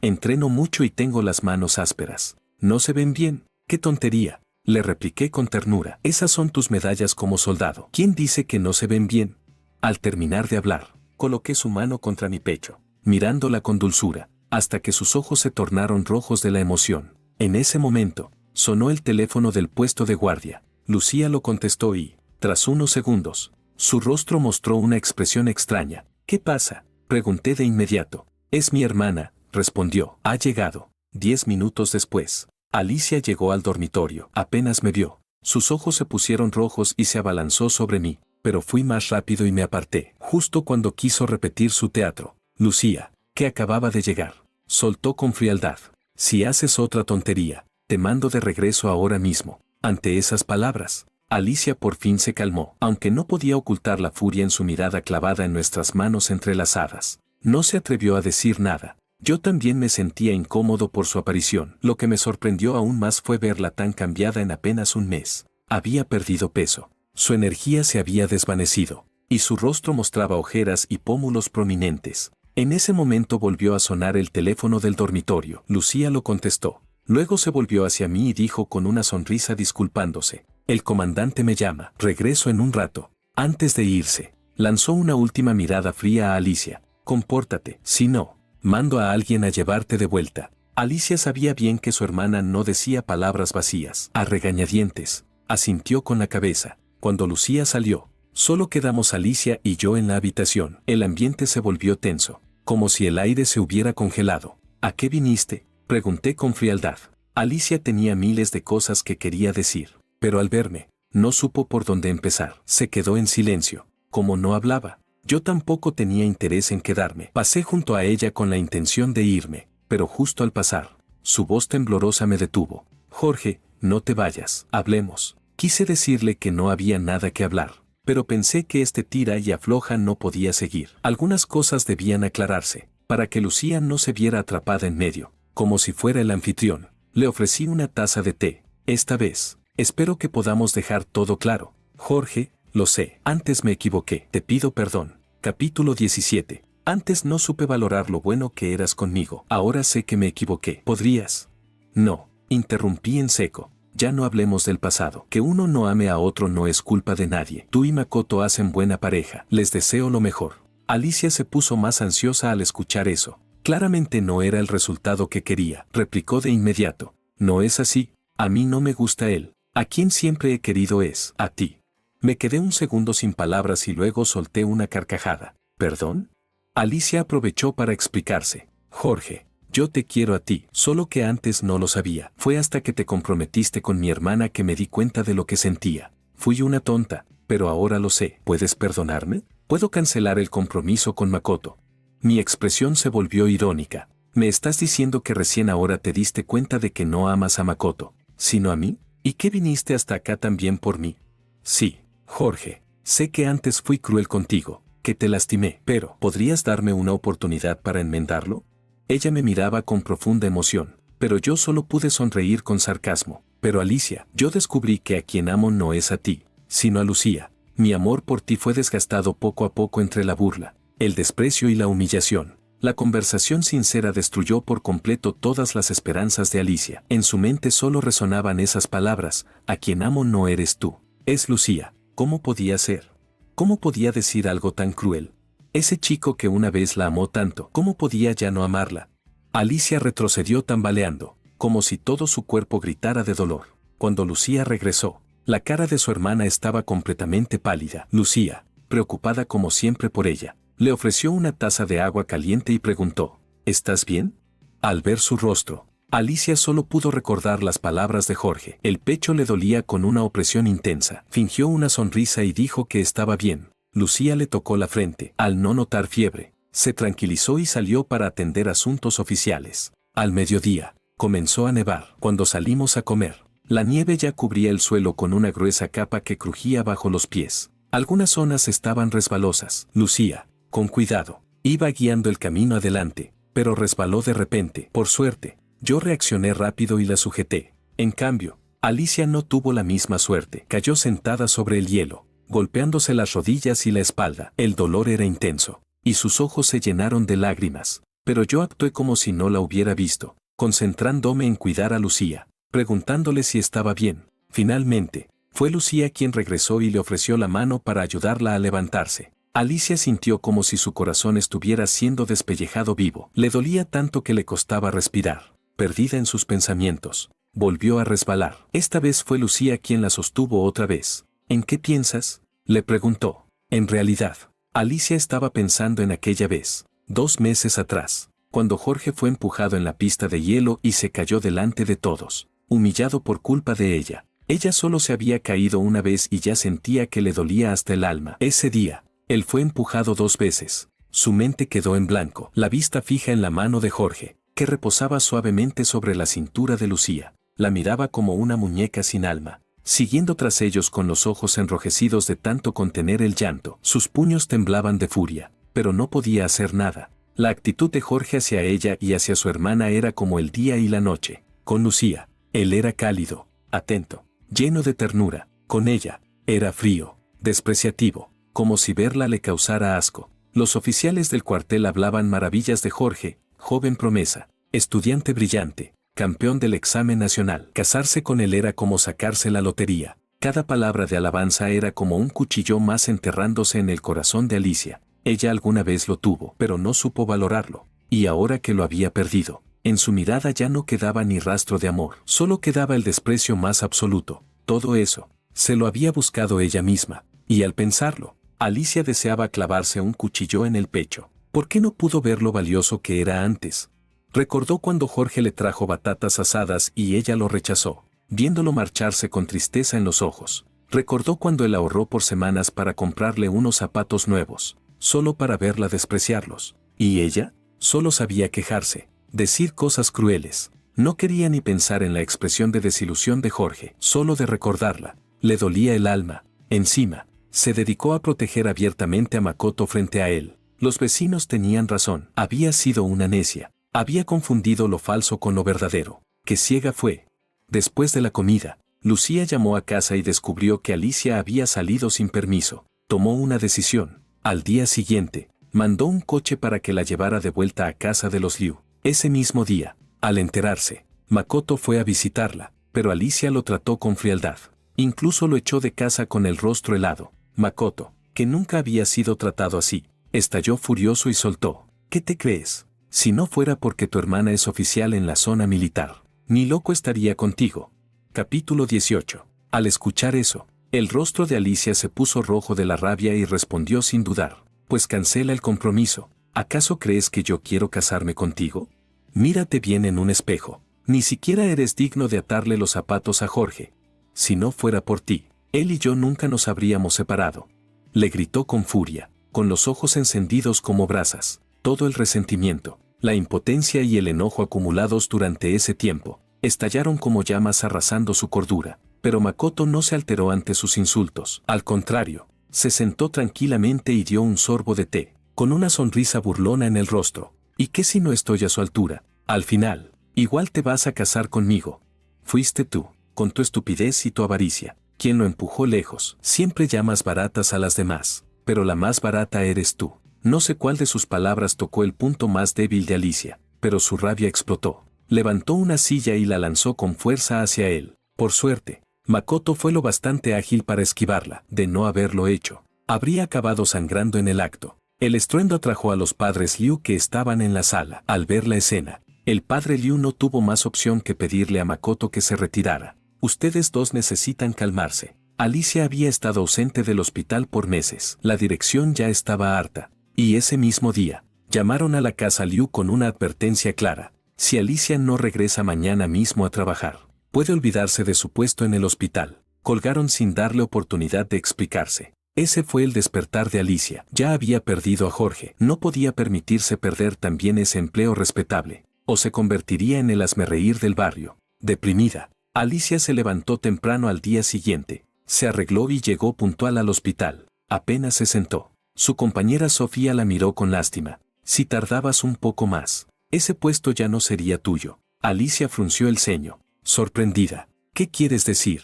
Entreno mucho y tengo las manos ásperas. ¿No se ven bien? ¡Qué tontería!, le repliqué con ternura. Esas son tus medallas como soldado. ¿Quién dice que no se ven bien? Al terminar de hablar, coloqué su mano contra mi pecho, mirándola con dulzura, hasta que sus ojos se tornaron rojos de la emoción. En ese momento, sonó el teléfono del puesto de guardia. Lucía lo contestó y, tras unos segundos, su rostro mostró una expresión extraña. ¿Qué pasa?, pregunté de inmediato. Es mi hermana, respondió. Ha llegado. 10 minutos después, Alicia llegó al dormitorio. Apenas me vio, sus ojos se pusieron rojos y se abalanzó sobre mí, pero fui más rápido y me aparté. Justo cuando quiso repetir su teatro, Lucía, que acababa de llegar, soltó con frialdad. Si haces otra tontería, te mando de regreso ahora mismo. Ante esas palabras, Alicia por fin se calmó, aunque no podía ocultar la furia en su mirada clavada en nuestras manos entrelazadas. No se atrevió a decir nada. Yo también me sentía incómodo por su aparición. Lo que me sorprendió aún más fue verla tan cambiada en apenas un mes. Había perdido peso. Su energía se había desvanecido, y su rostro mostraba ojeras y pómulos prominentes. En ese momento volvió a sonar el teléfono del dormitorio. Lucía lo contestó. Luego se volvió hacia mí y dijo con una sonrisa disculpándose: «El comandante me llama. Regreso en un rato». Antes de irse, lanzó una última mirada fría a Alicia. «Compórtate, si no, mando a alguien a llevarte de vuelta». Alicia sabía bien que su hermana no decía palabras vacías. A regañadientes, asintió con la cabeza. Cuando Lucía salió, solo quedamos Alicia y yo en la habitación. El ambiente se volvió tenso, como si el aire se hubiera congelado. «¿A qué viniste?», pregunté con frialdad. Alicia tenía miles de cosas que quería decir, pero al verme, no supo por dónde empezar. Se quedó en silencio. Como no hablaba, yo tampoco tenía interés en quedarme. Pasé junto a ella con la intención de irme, pero justo al pasar, su voz temblorosa me detuvo. «Jorge, no te vayas, hablemos». Quise decirle que no había nada que hablar, pero pensé que este tira y afloja no podía seguir. Algunas cosas debían aclararse, para que Lucía no se viera atrapada en medio. Como si fuera el anfitrión, le ofrecí una taza de té. «Esta vez, espero que podamos dejar todo claro». «Jorge, lo sé, antes me equivoqué, te pido perdón». Capítulo 17. Antes no supe valorar lo bueno que eras conmigo. Ahora sé que me equivoqué. ¿Podrías? No, interrumpí en seco. Ya no hablemos del pasado. Que uno no ame a otro no es culpa de nadie. Tú y Makoto hacen buena pareja. Les deseo lo mejor. Alicia se puso más ansiosa al escuchar eso. Claramente no era el resultado que quería. Replicó de inmediato. «No es así. A mí no me gusta él. A quien siempre he querido es a ti». Me quedé un segundo sin palabras y luego solté una carcajada. «¿Perdón?». Alicia aprovechó para explicarse. «Jorge, yo te quiero a ti, solo que antes no lo sabía. Fue hasta que te comprometiste con mi hermana que me di cuenta de lo que sentía. Fui una tonta, pero ahora lo sé. ¿Puedes perdonarme? Puedo cancelar el compromiso con Makoto». Mi expresión se volvió irónica. «¿Me estás diciendo que recién ahora te diste cuenta de que no amas a Makoto, sino a mí? ¿Y que viniste hasta acá también por mí?». «Sí, Jorge, sé que antes fui cruel contigo, que te lastimé, pero ¿podrías darme una oportunidad para enmendarlo?». Ella me miraba con profunda emoción, pero yo solo pude sonreír con sarcasmo. «Pero Alicia, yo descubrí que a quien amo no es a ti, sino a Lucía. Mi amor por ti fue desgastado poco a poco entre la burla, el desprecio y la humillación». La conversación sincera destruyó por completo todas las esperanzas de Alicia. En su mente solo resonaban esas palabras: «A quien amo no eres tú, es Lucía». ¿Cómo podía ser? ¿Cómo podía decir algo tan cruel? Ese chico que una vez la amó tanto, ¿cómo podía ya no amarla? Alicia retrocedió tambaleando, como si todo su cuerpo gritara de dolor. Cuando Lucía regresó, la cara de su hermana estaba completamente pálida. Lucía, preocupada como siempre por ella, le ofreció una taza de agua caliente y preguntó: «¿Estás bien?». Al ver su rostro, Alicia solo pudo recordar las palabras de Jorge. El pecho le dolía con una opresión intensa. Fingió una sonrisa y dijo que estaba bien. Lucía le tocó la frente. Al no notar fiebre, se tranquilizó y salió para atender asuntos oficiales. Al mediodía, comenzó a nevar. Cuando salimos a comer, la nieve ya cubría el suelo con una gruesa capa que crujía bajo los pies. Algunas zonas estaban resbalosas. Lucía, con cuidado, iba guiando el camino adelante, pero resbaló de repente. Por suerte, yo reaccioné rápido y la sujeté. En cambio, Alicia no tuvo la misma suerte. Cayó sentada sobre el hielo, golpeándose las rodillas y la espalda. El dolor era intenso, y sus ojos se llenaron de lágrimas. Pero yo actué como si no la hubiera visto, concentrándome en cuidar a Lucía, preguntándole si estaba bien. Finalmente, fue Lucía quien regresó y le ofreció la mano para ayudarla a levantarse. Alicia sintió como si su corazón estuviera siendo despellejado vivo. Le dolía tanto que le costaba respirar. Perdida en sus pensamientos, volvió a resbalar. Esta vez fue Lucía quien la sostuvo otra vez. «¿En qué piensas?», le preguntó. En realidad, Alicia estaba pensando en aquella vez, 2 meses atrás, cuando Jorge fue empujado en la pista de hielo y se cayó delante de todos, humillado por culpa de ella. Ella solo se había caído una vez y ya sentía que le dolía hasta el alma. Ese día, él fue empujado 2 veces. Su mente quedó en blanco, la vista fija en la mano de Jorge, que reposaba suavemente sobre la cintura de Lucía. La miraba como una muñeca sin alma, siguiendo tras ellos con los ojos enrojecidos de tanto contener el llanto. Sus puños temblaban de furia, pero no podía hacer nada. La actitud de Jorge hacia ella y hacia su hermana era como el día y la noche. Con Lucía, él era cálido, atento, lleno de ternura. Con ella, Era frío, despreciativo, como si verla le causara asco. Los oficiales del cuartel hablaban maravillas de Jorge, joven promesa, estudiante brillante, campeón del examen nacional. Casarse con él era como sacarse la lotería. Cada palabra de alabanza era como un cuchillo más enterrándose en el corazón de Alicia. Ella alguna vez lo tuvo, pero no supo valorarlo. Y ahora que lo había perdido, en su mirada ya no quedaba ni rastro de amor. Solo quedaba el desprecio más absoluto. Todo eso, se lo había buscado ella misma. Y al pensarlo, Alicia deseaba clavarse un cuchillo en el pecho. ¿Por qué no pudo ver lo valioso que era antes? Recordó cuando Jorge le trajo batatas asadas y ella lo rechazó, viéndolo marcharse con tristeza en los ojos. Recordó cuando él ahorró por semanas para comprarle unos zapatos nuevos, solo para verla despreciarlos. Y ella, solo sabía quejarse, decir cosas crueles. No quería ni pensar en la expresión de desilusión de Jorge, solo de recordarla. Le dolía el alma. Encima, se dedicó a proteger abiertamente a Makoto frente a él. Los vecinos tenían razón. Había sido una necia. Había confundido lo falso con lo verdadero. Qué ciega fue. Después de la comida, Lucía llamó a casa y descubrió que Alicia había salido sin permiso. Tomó una decisión. Al día siguiente, mandó un coche para que la llevara de vuelta a casa de los Liu. Ese mismo día, al enterarse, Makoto fue a visitarla, pero Alicia lo trató con frialdad. Incluso lo echó de casa con el rostro helado. Makoto, que nunca había sido tratado así, estalló furioso y soltó: ¿qué te crees? Si no fuera porque tu hermana es oficial en la zona militar, ni loco estaría contigo. Capítulo 18. Al escuchar eso, el rostro de Alicia se puso rojo de la rabia y respondió sin dudar: pues cancela el compromiso. ¿Acaso crees que yo quiero casarme contigo? Mírate bien en un espejo. Ni siquiera eres digno de atarle los zapatos a Jorge. Si no fuera por ti, él y yo nunca nos habríamos separado. Le gritó con furia, con los ojos encendidos como brasas. Todo el resentimiento, la impotencia y el enojo acumulados durante ese tiempo, estallaron como llamas arrasando su cordura. Pero Makoto no se alteró ante sus insultos. Al contrario, se sentó tranquilamente y dio un sorbo de té, con una sonrisa burlona en el rostro. ¿Y qué si no estoy a su altura? Al final, igual te vas a casar conmigo. Fuiste tú, con tu estupidez y tu avaricia, quien lo empujó lejos. Siempre llamas baratas a las demás, pero la más barata eres tú. No sé cuál de sus palabras tocó el punto más débil de Alicia, pero su rabia explotó. Levantó una silla y la lanzó con fuerza hacia él. Por suerte, Makoto fue lo bastante ágil para esquivarla. De no haberlo hecho, habría acabado sangrando en el acto. El estruendo atrajo a los padres Liu que estaban en la sala. Al ver la escena, el padre Liu no tuvo más opción que pedirle a Makoto que se retirara. Ustedes dos necesitan calmarse. Alicia había estado ausente del hospital por meses. La dirección ya estaba harta. Y ese mismo día, llamaron a la casa Liu con una advertencia clara: si Alicia no regresa mañana mismo a trabajar, puede olvidarse de su puesto en el hospital. Colgaron sin darle oportunidad de explicarse. Ese fue el despertar de Alicia. Ya había perdido a Jorge. No podía permitirse perder también ese empleo respetable, o se convertiría en el hazmerreír del barrio. Deprimida, Alicia se levantó temprano al día siguiente, se arregló y llegó puntual al hospital. Apenas se sentó, su compañera Sofía la miró con lástima. Si tardabas un poco más, ese puesto ya no sería tuyo. Alicia frunció el ceño, sorprendida. ¿Qué quieres decir?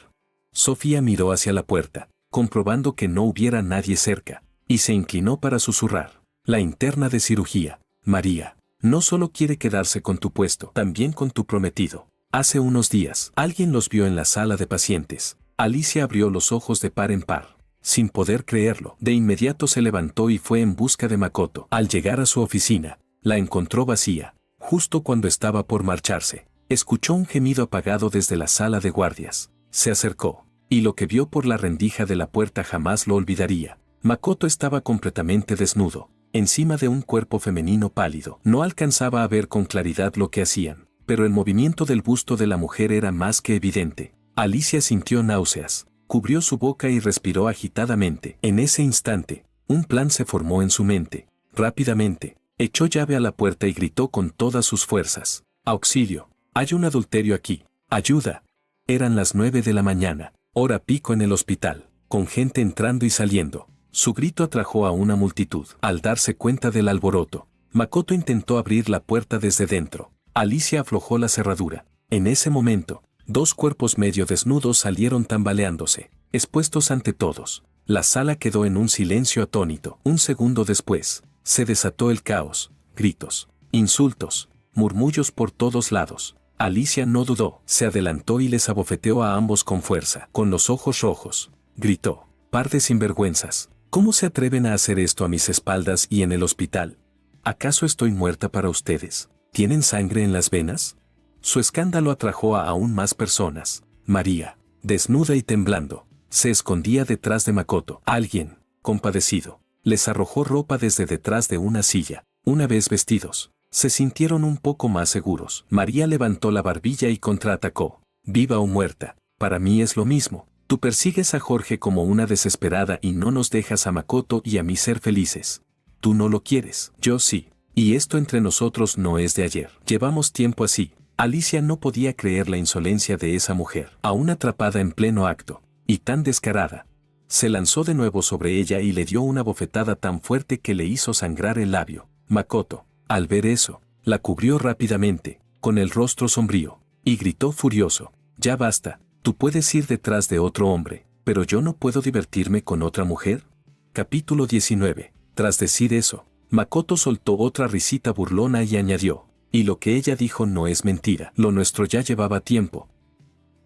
Sofía miró hacia la puerta, comprobando que no hubiera nadie cerca, y se inclinó para susurrar: la interna de cirugía, María, no solo quiere quedarse con tu puesto, también con tu prometido. Hace unos días, alguien los vio en la sala de pacientes. Alicia abrió los ojos de par en par, sin poder creerlo. De inmediato se levantó y fue en busca de Makoto. Al llegar a su oficina, la encontró vacía. Justo cuando estaba por marcharse, escuchó un gemido apagado desde la sala de guardias. Se acercó, y lo que vio por la rendija de la puerta jamás lo olvidaría. Makoto estaba completamente desnudo, encima de un cuerpo femenino pálido. No alcanzaba a ver con claridad lo que hacían, pero el movimiento del busto de la mujer era más que evidente. Alicia sintió náuseas, cubrió su boca y respiró agitadamente. En ese instante, un plan se formó en su mente. Rápidamente, echó llave a la puerta y gritó con todas sus fuerzas: ¡auxilio! Hay un adulterio aquí. ¡Ayuda! Eran las 9 de la mañana, hora pico en el hospital, con gente entrando y saliendo. Su grito atrajo a una multitud. Al darse cuenta del alboroto, Makoto intentó abrir la puerta desde dentro. Alicia aflojó la cerradura. En ese momento, 2 cuerpos medio desnudos salieron tambaleándose, expuestos ante todos. La sala quedó en un silencio atónito. Un segundo después, se desató el caos, gritos, insultos, murmullos por todos lados. Alicia no dudó, se adelantó y les abofeteó a ambos con fuerza. Con los ojos rojos, gritó: «Par de sinvergüenzas, ¿cómo se atreven a hacer esto a mis espaldas y en el hospital? ¿Acaso estoy muerta para ustedes? ¿Tienen sangre en las venas?». Su escándalo atrajo a aún más personas. María, desnuda y temblando, se escondía detrás de Makoto. Alguien, compadecido, les arrojó ropa desde detrás de una silla. Una vez vestidos, se sintieron un poco más seguros. María levantó la barbilla y contraatacó: «Viva o muerta, para mí es lo mismo. Tú persigues a Jorge como una desesperada y no nos dejas a Makoto y a mí ser felices. Tú no lo quieres, yo sí. Y esto entre nosotros no es de ayer. Llevamos tiempo así». Alicia no podía creer la insolencia de esa mujer, aún atrapada en pleno acto, y tan descarada. Se lanzó de nuevo sobre ella y le dio una bofetada tan fuerte que le hizo sangrar el labio. Makoto, al ver eso, la cubrió rápidamente, con el rostro sombrío, y gritó furioso: «Ya basta, tú puedes ir detrás de otro hombre, pero yo no puedo divertirme con otra mujer». Capítulo 19. Tras decir eso, Makoto soltó otra risita burlona y añadió: «Y lo que ella dijo no es mentira. Lo nuestro ya llevaba tiempo.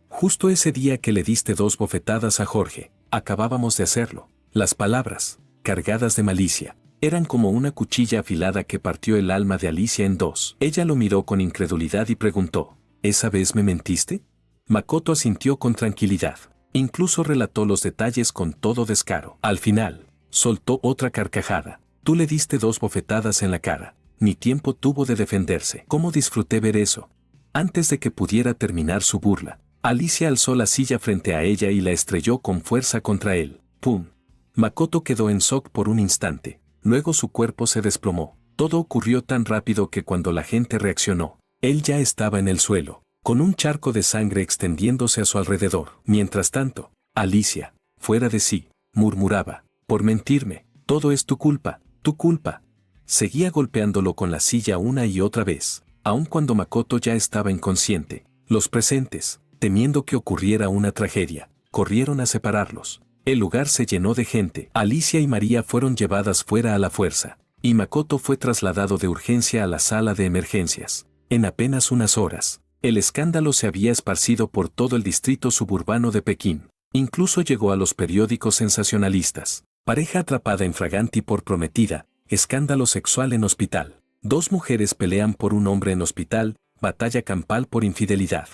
Justo ese día que le diste 2 bofetadas a Jorge, acabábamos de hacerlo». Las palabras, cargadas de malicia, eran como una cuchilla afilada que partió el alma de Alicia en 2. Ella lo miró con incredulidad y preguntó: «¿Esa vez me mentiste?». Makoto asintió con tranquilidad. Incluso relató los detalles con todo descaro. Al final, soltó otra carcajada. «Tú le diste 2 bofetadas en la cara. Ni tiempo tuvo de defenderse». «¿Cómo disfruté ver eso?». Antes de que pudiera terminar su burla, Alicia alzó la silla frente a ella y la estrelló con fuerza contra él. ¡Pum! Makoto quedó en shock por un instante. Luego su cuerpo se desplomó. Todo ocurrió tan rápido que cuando la gente reaccionó, él ya estaba en el suelo, con un charco de sangre extendiéndose a su alrededor. Mientras tanto, Alicia, fuera de sí, murmuraba: «Por mentirme, todo es tu culpa, tu culpa». Seguía golpeándolo con la silla una y otra vez, aun cuando Makoto ya estaba inconsciente. Los presentes, temiendo que ocurriera una tragedia, corrieron a separarlos. El lugar se llenó de gente. Alicia y María fueron llevadas fuera a la fuerza, y Makoto fue trasladado de urgencia a la sala de emergencias. En apenas unas horas, el escándalo se había esparcido por todo el distrito suburbano de Pekín. Incluso llegó a los periódicos sensacionalistas. Pareja atrapada en fraganti por prometida. Escándalo sexual en hospital. 2 mujeres pelean por un hombre en hospital. Batalla campal por infidelidad.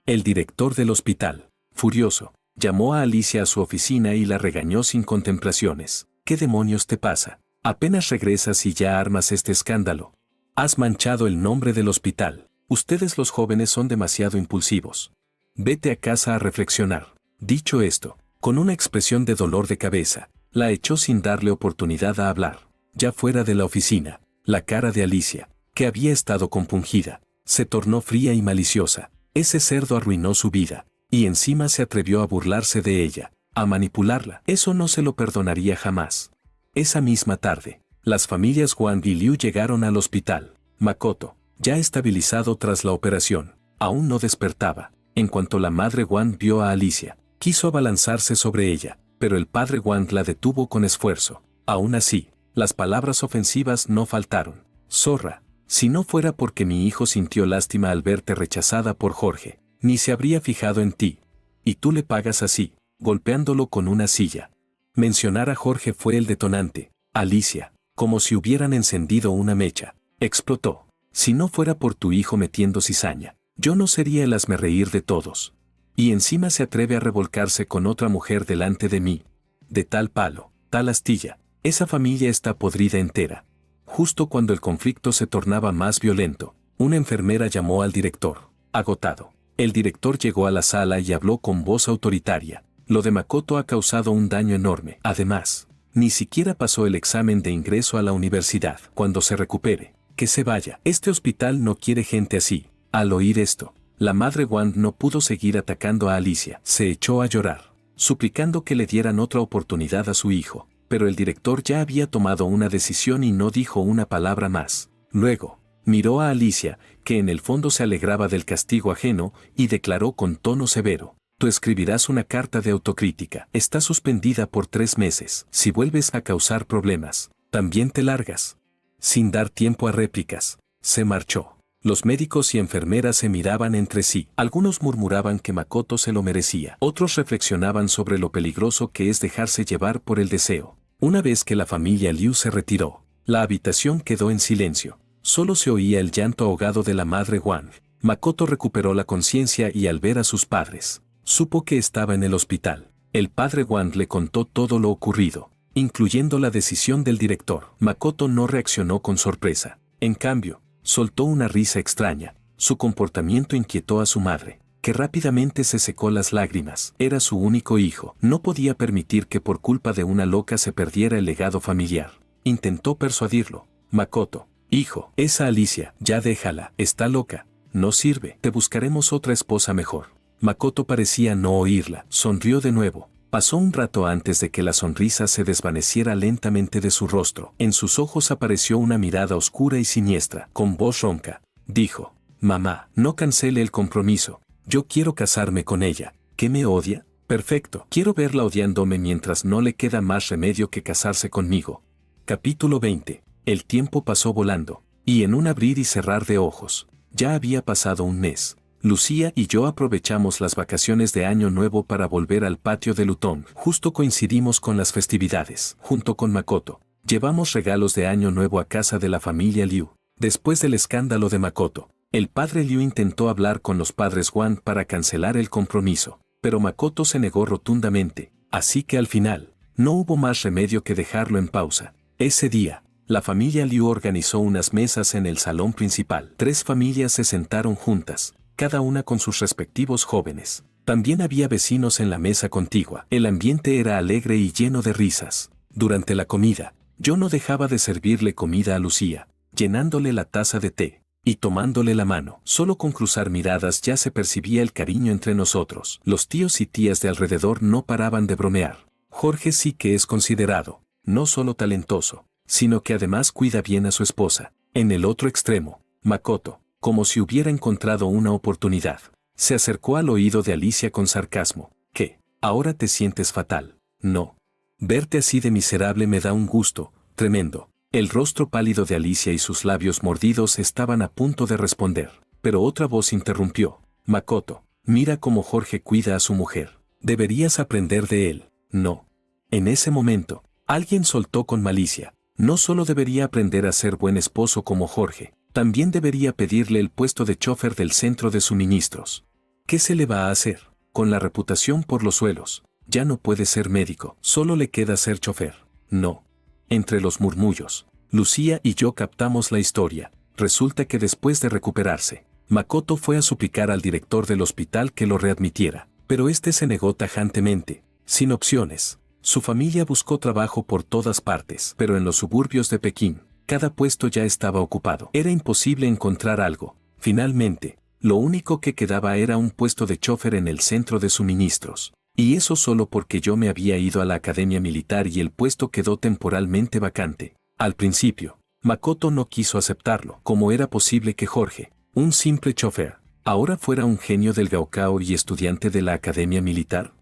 El director del hospital, furioso, llamó a Alicia a su oficina y la regañó sin contemplaciones. «¿Qué demonios te pasa? Apenas regresas y ya armas este escándalo. Has manchado el nombre del hospital. Ustedes los jóvenes son demasiado impulsivos. Vete a casa a reflexionar». Dicho esto, con una expresión de dolor de cabeza, la echó sin darle oportunidad a hablar. Ya fuera de la oficina, la cara de Alicia, que había estado compungida, se tornó fría y maliciosa. Ese cerdo arruinó su vida, y encima se atrevió a burlarse de ella, a manipularla. Eso no se lo perdonaría jamás. Esa misma tarde, las familias Wang y Liu llegaron al hospital. Makoto, ya estabilizado tras la operación, aún no despertaba. En cuanto la madre Wang vio a Alicia, quiso abalanzarse sobre ella, pero el padre Wang la detuvo con esfuerzo. Aún así, las palabras ofensivas no faltaron. «Zorra, si no fuera porque mi hijo sintió lástima al verte rechazada por Jorge, ni se habría fijado en ti. Y tú le pagas así», golpeándolo con una silla. Mencionar a Jorge fue el detonante. Alicia, como si hubieran encendido una mecha, explotó. «Si no fuera por tu hijo metiendo cizaña, yo no sería el hazmerreír de todos. Y encima se atreve a revolcarse con otra mujer delante de mí. De tal palo, tal astilla, esa familia está podrida entera». Justo cuando el conflicto se tornaba más violento, una enfermera llamó al director. Agotado, el director llegó a la sala y habló con voz autoritaria. «Lo de Makoto ha causado un daño enorme. Además, ni siquiera pasó el examen de ingreso a la universidad. Cuando se recupere, que se vaya. Este hospital no quiere gente así». Al oír esto, la madre Wang no pudo seguir atacando a Alicia. Se echó a llorar, suplicando que le dieran otra oportunidad a su hijo. Pero el director ya había tomado una decisión y no dijo una palabra más. Luego, Miró a Alicia, que en el fondo se alegraba del castigo ajeno, y declaró con tono severo: tú escribirás una carta de autocrítica. Está suspendida por 3 meses. Si vuelves a causar problemas, también te largas. Sin dar tiempo a réplicas, se marchó. Los médicos y enfermeras se miraban entre sí. Algunos murmuraban que Makoto se lo merecía. Otros reflexionaban sobre lo peligroso que es dejarse llevar por el deseo. Una vez que la familia Liu se retiró, la habitación quedó en silencio. Solo se oía el llanto ahogado de la madre Wang. Makoto recuperó la conciencia y al ver a sus padres, supo que estaba en el hospital. El padre Wang le contó todo lo ocurrido, incluyendo la decisión del director. Makoto no reaccionó con sorpresa. En cambio, soltó una risa extraña. Su comportamiento inquietó a su madre, que rápidamente se secó las lágrimas. Era su único hijo. No podía permitir que por culpa de una loca se perdiera el legado familiar. Intentó persuadirlo. Makoto, hijo, esa Alicia, ya déjala, está loca. No sirve, te buscaremos otra esposa mejor. Makoto parecía no oírla. Sonrió de nuevo. Pasó un rato antes de que la sonrisa se desvaneciera lentamente de su rostro. En sus ojos apareció una mirada oscura y siniestra. Con voz ronca, dijo: mamá, no cancele el compromiso. Yo quiero casarme con ella. ¿Qué me odia? Perfecto. Quiero verla odiándome mientras no le queda más remedio que casarse conmigo. Capítulo 20. El tiempo pasó volando, y en un abrir y cerrar de ojos, ya había pasado un mes. Lucía y yo aprovechamos las vacaciones de Año Nuevo para volver al patio de Lutón. Justo coincidimos con las festividades. Junto con Makoto, llevamos regalos de Año Nuevo a casa de la familia Liu. Después del escándalo de Makoto, el padre Liu intentó hablar con los padres Wang para cancelar el compromiso, pero Makoto se negó rotundamente, así que al final, no hubo más remedio que dejarlo en pausa. Ese día, la familia Liu organizó unas mesas en el salón principal. 3 familias se sentaron juntas, cada una con sus respectivos jóvenes. También había vecinos en la mesa contigua. El ambiente era alegre y lleno de risas. Durante la comida, yo no dejaba de servirle comida a Lucía, llenándole la taza de té y tomándole la mano. Solo con cruzar miradas ya se percibía el cariño entre nosotros. Los tíos y tías de alrededor no paraban de bromear. Jorge sí que es considerado, no solo talentoso, sino que además cuida bien a su esposa. En el otro extremo, Makoto, como si hubiera encontrado una oportunidad, se acercó al oído de Alicia con sarcasmo. ¿Qué? ¿Ahora te sientes fatal? No. Verte así de miserable me da un gusto tremendo. El rostro pálido de Alicia y sus labios mordidos estaban a punto de responder, pero otra voz interrumpió. Makoto, mira cómo Jorge cuida a su mujer. Deberías aprender de él. No. En ese momento, alguien soltó con malicia. No solo debería aprender a ser buen esposo como Jorge, también debería pedirle el puesto de chofer del centro de suministros. ¿Qué se le va a hacer? Con la reputación por los suelos, ya no puede ser médico, solo le queda ser chofer. No. Entre los murmullos, Lucía y yo captamos la historia. Resulta que después de recuperarse, Makoto fue a suplicar al director del hospital que lo readmitiera, pero este se negó tajantemente, sin opciones. Su familia buscó trabajo por todas partes, pero en los suburbios de Pekín, cada puesto ya estaba ocupado. Era imposible encontrar algo. Finalmente, lo único que quedaba era un puesto de chofer en el centro de suministros. Y eso solo porque yo me había ido a la academia militar y el puesto quedó temporalmente vacante. Al principio, Makoto no quiso aceptarlo. ¿Cómo era posible que Jorge, un simple chofer, ahora fuera un genio del Gaokao y estudiante de la academia militar?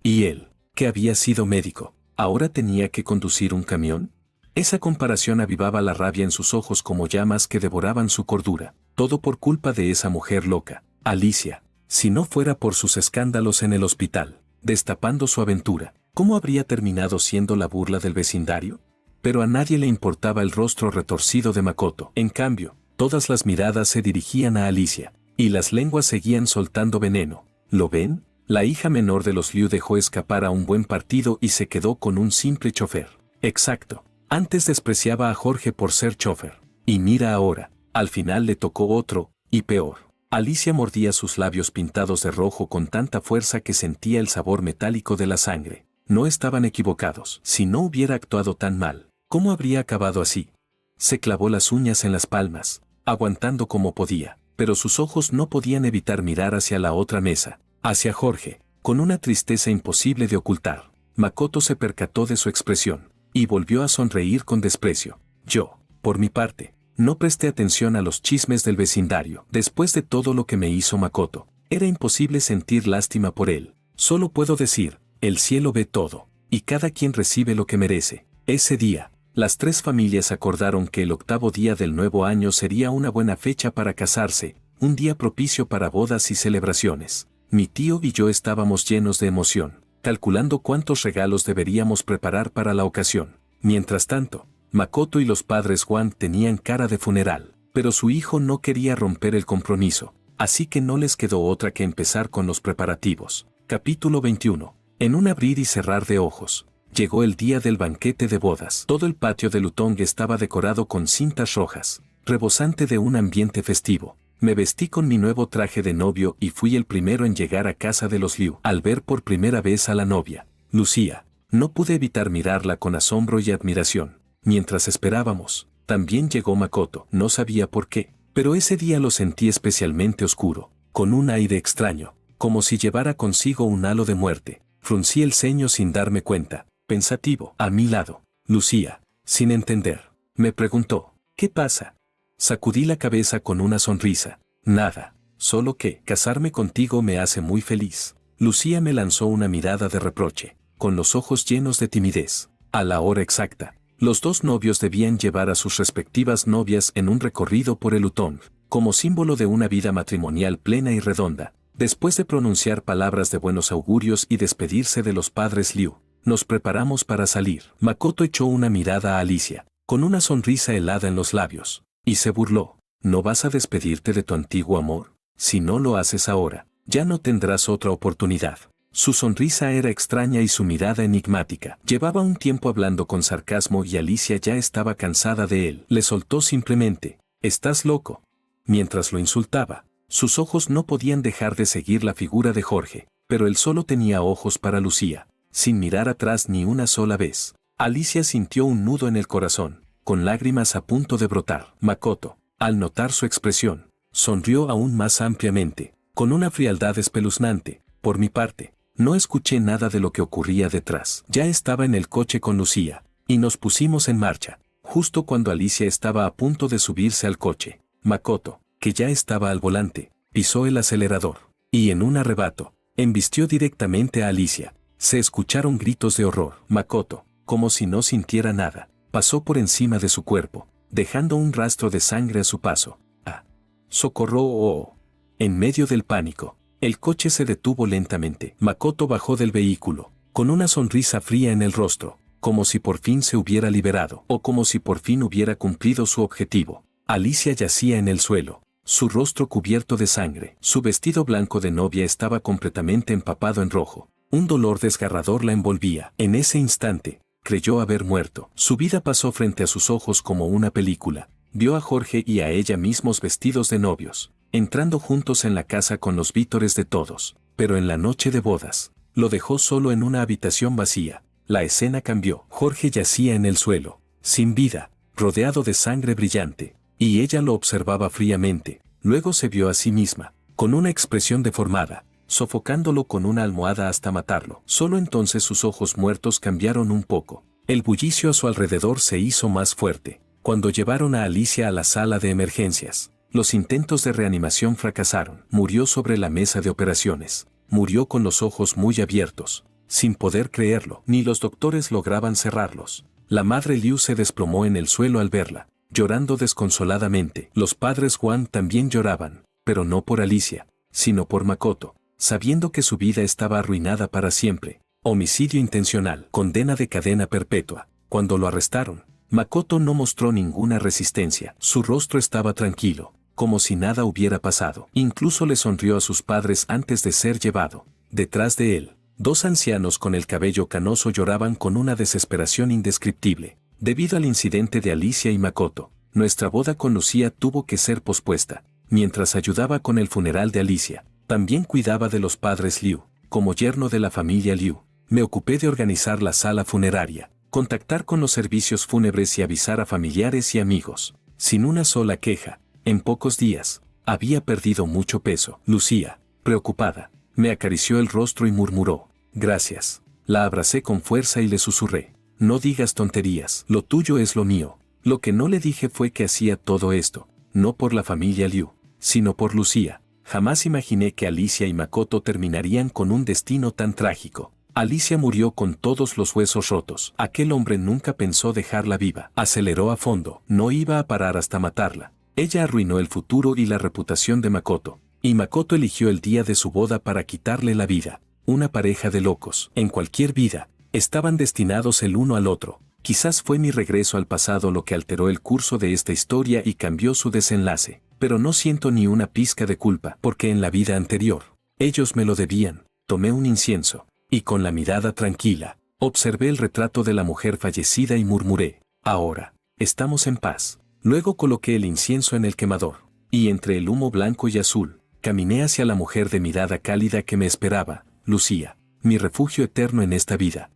¿Y él, que había sido médico, ahora tenía que conducir un camión? Esa comparación avivaba la rabia en sus ojos como llamas que devoraban su cordura. Todo por culpa de esa mujer loca, Alicia. Si no fuera por sus escándalos en el hospital, destapando su aventura, ¿cómo habría terminado siendo la burla del vecindario? Pero a nadie le importaba el rostro retorcido de Makoto. En cambio, todas las miradas se dirigían a Alicia, y las lenguas seguían soltando veneno. ¿Lo ven? La hija menor de los Liu dejó escapar a un buen partido y se quedó con un simple chofer. Exacto. Antes despreciaba a Jorge por ser chofer. Y mira ahora, al final le tocó otro, y peor. Alicia mordía sus labios pintados de rojo con tanta fuerza que sentía el sabor metálico de la sangre. No estaban equivocados. Si no hubiera actuado tan mal, ¿cómo habría acabado así? Se clavó las uñas en las palmas, aguantando como podía, pero sus ojos no podían evitar mirar hacia la otra mesa, hacia Jorge, con una tristeza imposible de ocultar. Makoto se percató de su expresión y volvió a sonreír con desprecio. Yo, por mi parte, No presté atención a los chismes del vecindario. Después de todo lo que me hizo Makoto, era imposible sentir lástima por él. Solo puedo decir, el cielo ve todo, y cada quien recibe lo que merece. Ese día, las tres familias acordaron que el octavo día del nuevo año sería una buena fecha para casarse, un día propicio para bodas y celebraciones. Mi tío y yo estábamos llenos de emoción, calculando cuántos regalos deberíamos preparar para la ocasión. Mientras tanto, Makoto y los padres Juan tenían cara de funeral, pero su hijo no quería romper el compromiso, así que no les quedó otra que empezar con los preparativos. Capítulo 21. En un abrir y cerrar de ojos, llegó el día del banquete de bodas. Todo el patio de Lutong estaba decorado con cintas rojas, rebosante de un ambiente festivo. Me vestí con mi nuevo traje de novio y fui el primero en llegar a casa de los Liu. Al ver por primera vez a la novia, Lucía, no pude evitar mirarla con asombro y admiración. Mientras esperábamos, también llegó Makoto. No sabía por qué, pero ese día lo sentí especialmente oscuro, con un aire extraño, como si llevara consigo un halo de muerte. Fruncí el ceño sin darme cuenta, pensativo. A mi lado, Lucía, sin entender, me preguntó, ¿qué pasa? Sacudí la cabeza con una sonrisa. Nada, solo que casarme contigo me hace muy feliz. Lucía me lanzó una mirada de reproche, con los ojos llenos de timidez. A la hora exacta, los dos novios debían llevar a sus respectivas novias en un recorrido por el Lutong, como símbolo de una vida matrimonial plena y redonda. Después de pronunciar palabras de buenos augurios y despedirse de los padres Liu, nos preparamos para salir. Makoto echó una mirada a Alicia, con una sonrisa helada en los labios, y se burló. ¿No vas a despedirte de tu antiguo amor? Si no lo haces ahora, ya no tendrás otra oportunidad. Su sonrisa era extraña y su mirada enigmática. Llevaba un tiempo hablando con sarcasmo y Alicia ya estaba cansada de él. Le soltó simplemente, «¿Estás loco?». Mientras lo insultaba, sus ojos no podían dejar de seguir la figura de Jorge, pero él solo tenía ojos para Lucía, sin mirar atrás ni una sola vez. Alicia sintió un nudo en el corazón, con lágrimas a punto de brotar. Makoto, al notar su expresión, sonrió aún más ampliamente, con una frialdad espeluznante. Por mi parte, no escuché nada de lo que ocurría detrás. Ya estaba en el coche con Lucía, y nos pusimos en marcha, justo cuando Alicia estaba a punto de subirse al coche. Makoto, que ya estaba al volante, pisó el acelerador, y en un arrebato, embistió directamente a Alicia. Se escucharon gritos de horror. Makoto, como si no sintiera nada, pasó por encima de su cuerpo, dejando un rastro de sangre a su paso. ¡Ah! ¡Socorro! Oh. En medio del pánico, el coche se detuvo lentamente. Makoto bajó del vehículo, con una sonrisa fría en el rostro, como si por fin se hubiera liberado, o como si por fin hubiera cumplido su objetivo. Alicia yacía en el suelo, su rostro cubierto de sangre. Su vestido blanco de novia estaba completamente empapado en rojo. Un dolor desgarrador la envolvía. En ese instante, creyó haber muerto. Su vida pasó frente a sus ojos como una película. Vio a Jorge y a ella mismos vestidos de novios, entrando juntos en la casa con los vítores de todos. Pero en la noche de bodas, lo dejó solo en una habitación vacía. La escena cambió. Jorge yacía en el suelo, sin vida, rodeado de sangre brillante, y ella lo observaba fríamente. Luego se vio a sí misma, con una expresión deformada, sofocándolo con una almohada hasta matarlo. Solo entonces sus ojos muertos cambiaron un poco. El bullicio a su alrededor se hizo más fuerte. Cuando llevaron a Alicia a la sala de emergencias, los intentos de reanimación fracasaron. Murió sobre la mesa de operaciones. Murió con los ojos muy abiertos, sin poder creerlo. Ni los doctores lograban cerrarlos. La madre Liu se desplomó en el suelo al verla, llorando desconsoladamente. Los padres Juan también lloraban, pero no por Alicia, sino por Makoto, sabiendo que su vida estaba arruinada para siempre. Homicidio intencional, condena de cadena perpetua. Cuando lo arrestaron, Makoto no mostró ninguna resistencia. Su rostro estaba tranquilo, como si nada hubiera pasado. Incluso le sonrió a sus padres antes de ser llevado. Detrás de él, dos ancianos con el cabello canoso lloraban con una desesperación indescriptible. Debido al incidente de Alicia y Makoto, nuestra boda con Lucía tuvo que ser pospuesta. Mientras ayudaba con el funeral de Alicia, también cuidaba de los padres Liu. Como yerno de la familia Liu, me ocupé de organizar la sala funeraria, contactar con los servicios fúnebres y avisar a familiares y amigos. Sin una sola queja, en pocos días, había perdido mucho peso. Lucía, preocupada, me acarició el rostro y murmuró, «Gracias». La abracé con fuerza y le susurré, «No digas tonterías, lo tuyo es lo mío, Lo que no le dije fue que hacía todo esto, no por la familia Liu, sino por Lucía. Jamás imaginé que Alicia y Makoto terminarían con un destino tan trágico. Alicia murió con todos los huesos rotos. Aquel hombre nunca pensó dejarla viva. Aceleró a fondo. No iba a parar hasta matarla. Ella arruinó el futuro y la reputación de Makoto. Y Makoto eligió el día de su boda para quitarle la vida. Una pareja de locos. En cualquier vida, estaban destinados el uno al otro. Quizás fue mi regreso al pasado lo que alteró el curso de esta historia y cambió su desenlace. Pero no siento ni una pizca de culpa, porque en la vida anterior, ellos me lo debían. Tomé un incienso, y con la mirada tranquila, observé el retrato de la mujer fallecida y murmuré, ahora, estamos en paz. Luego coloqué el incienso en el quemador, y entre el humo blanco y azul, caminé hacia la mujer de mirada cálida que me esperaba, Lucía, mi refugio eterno en esta vida.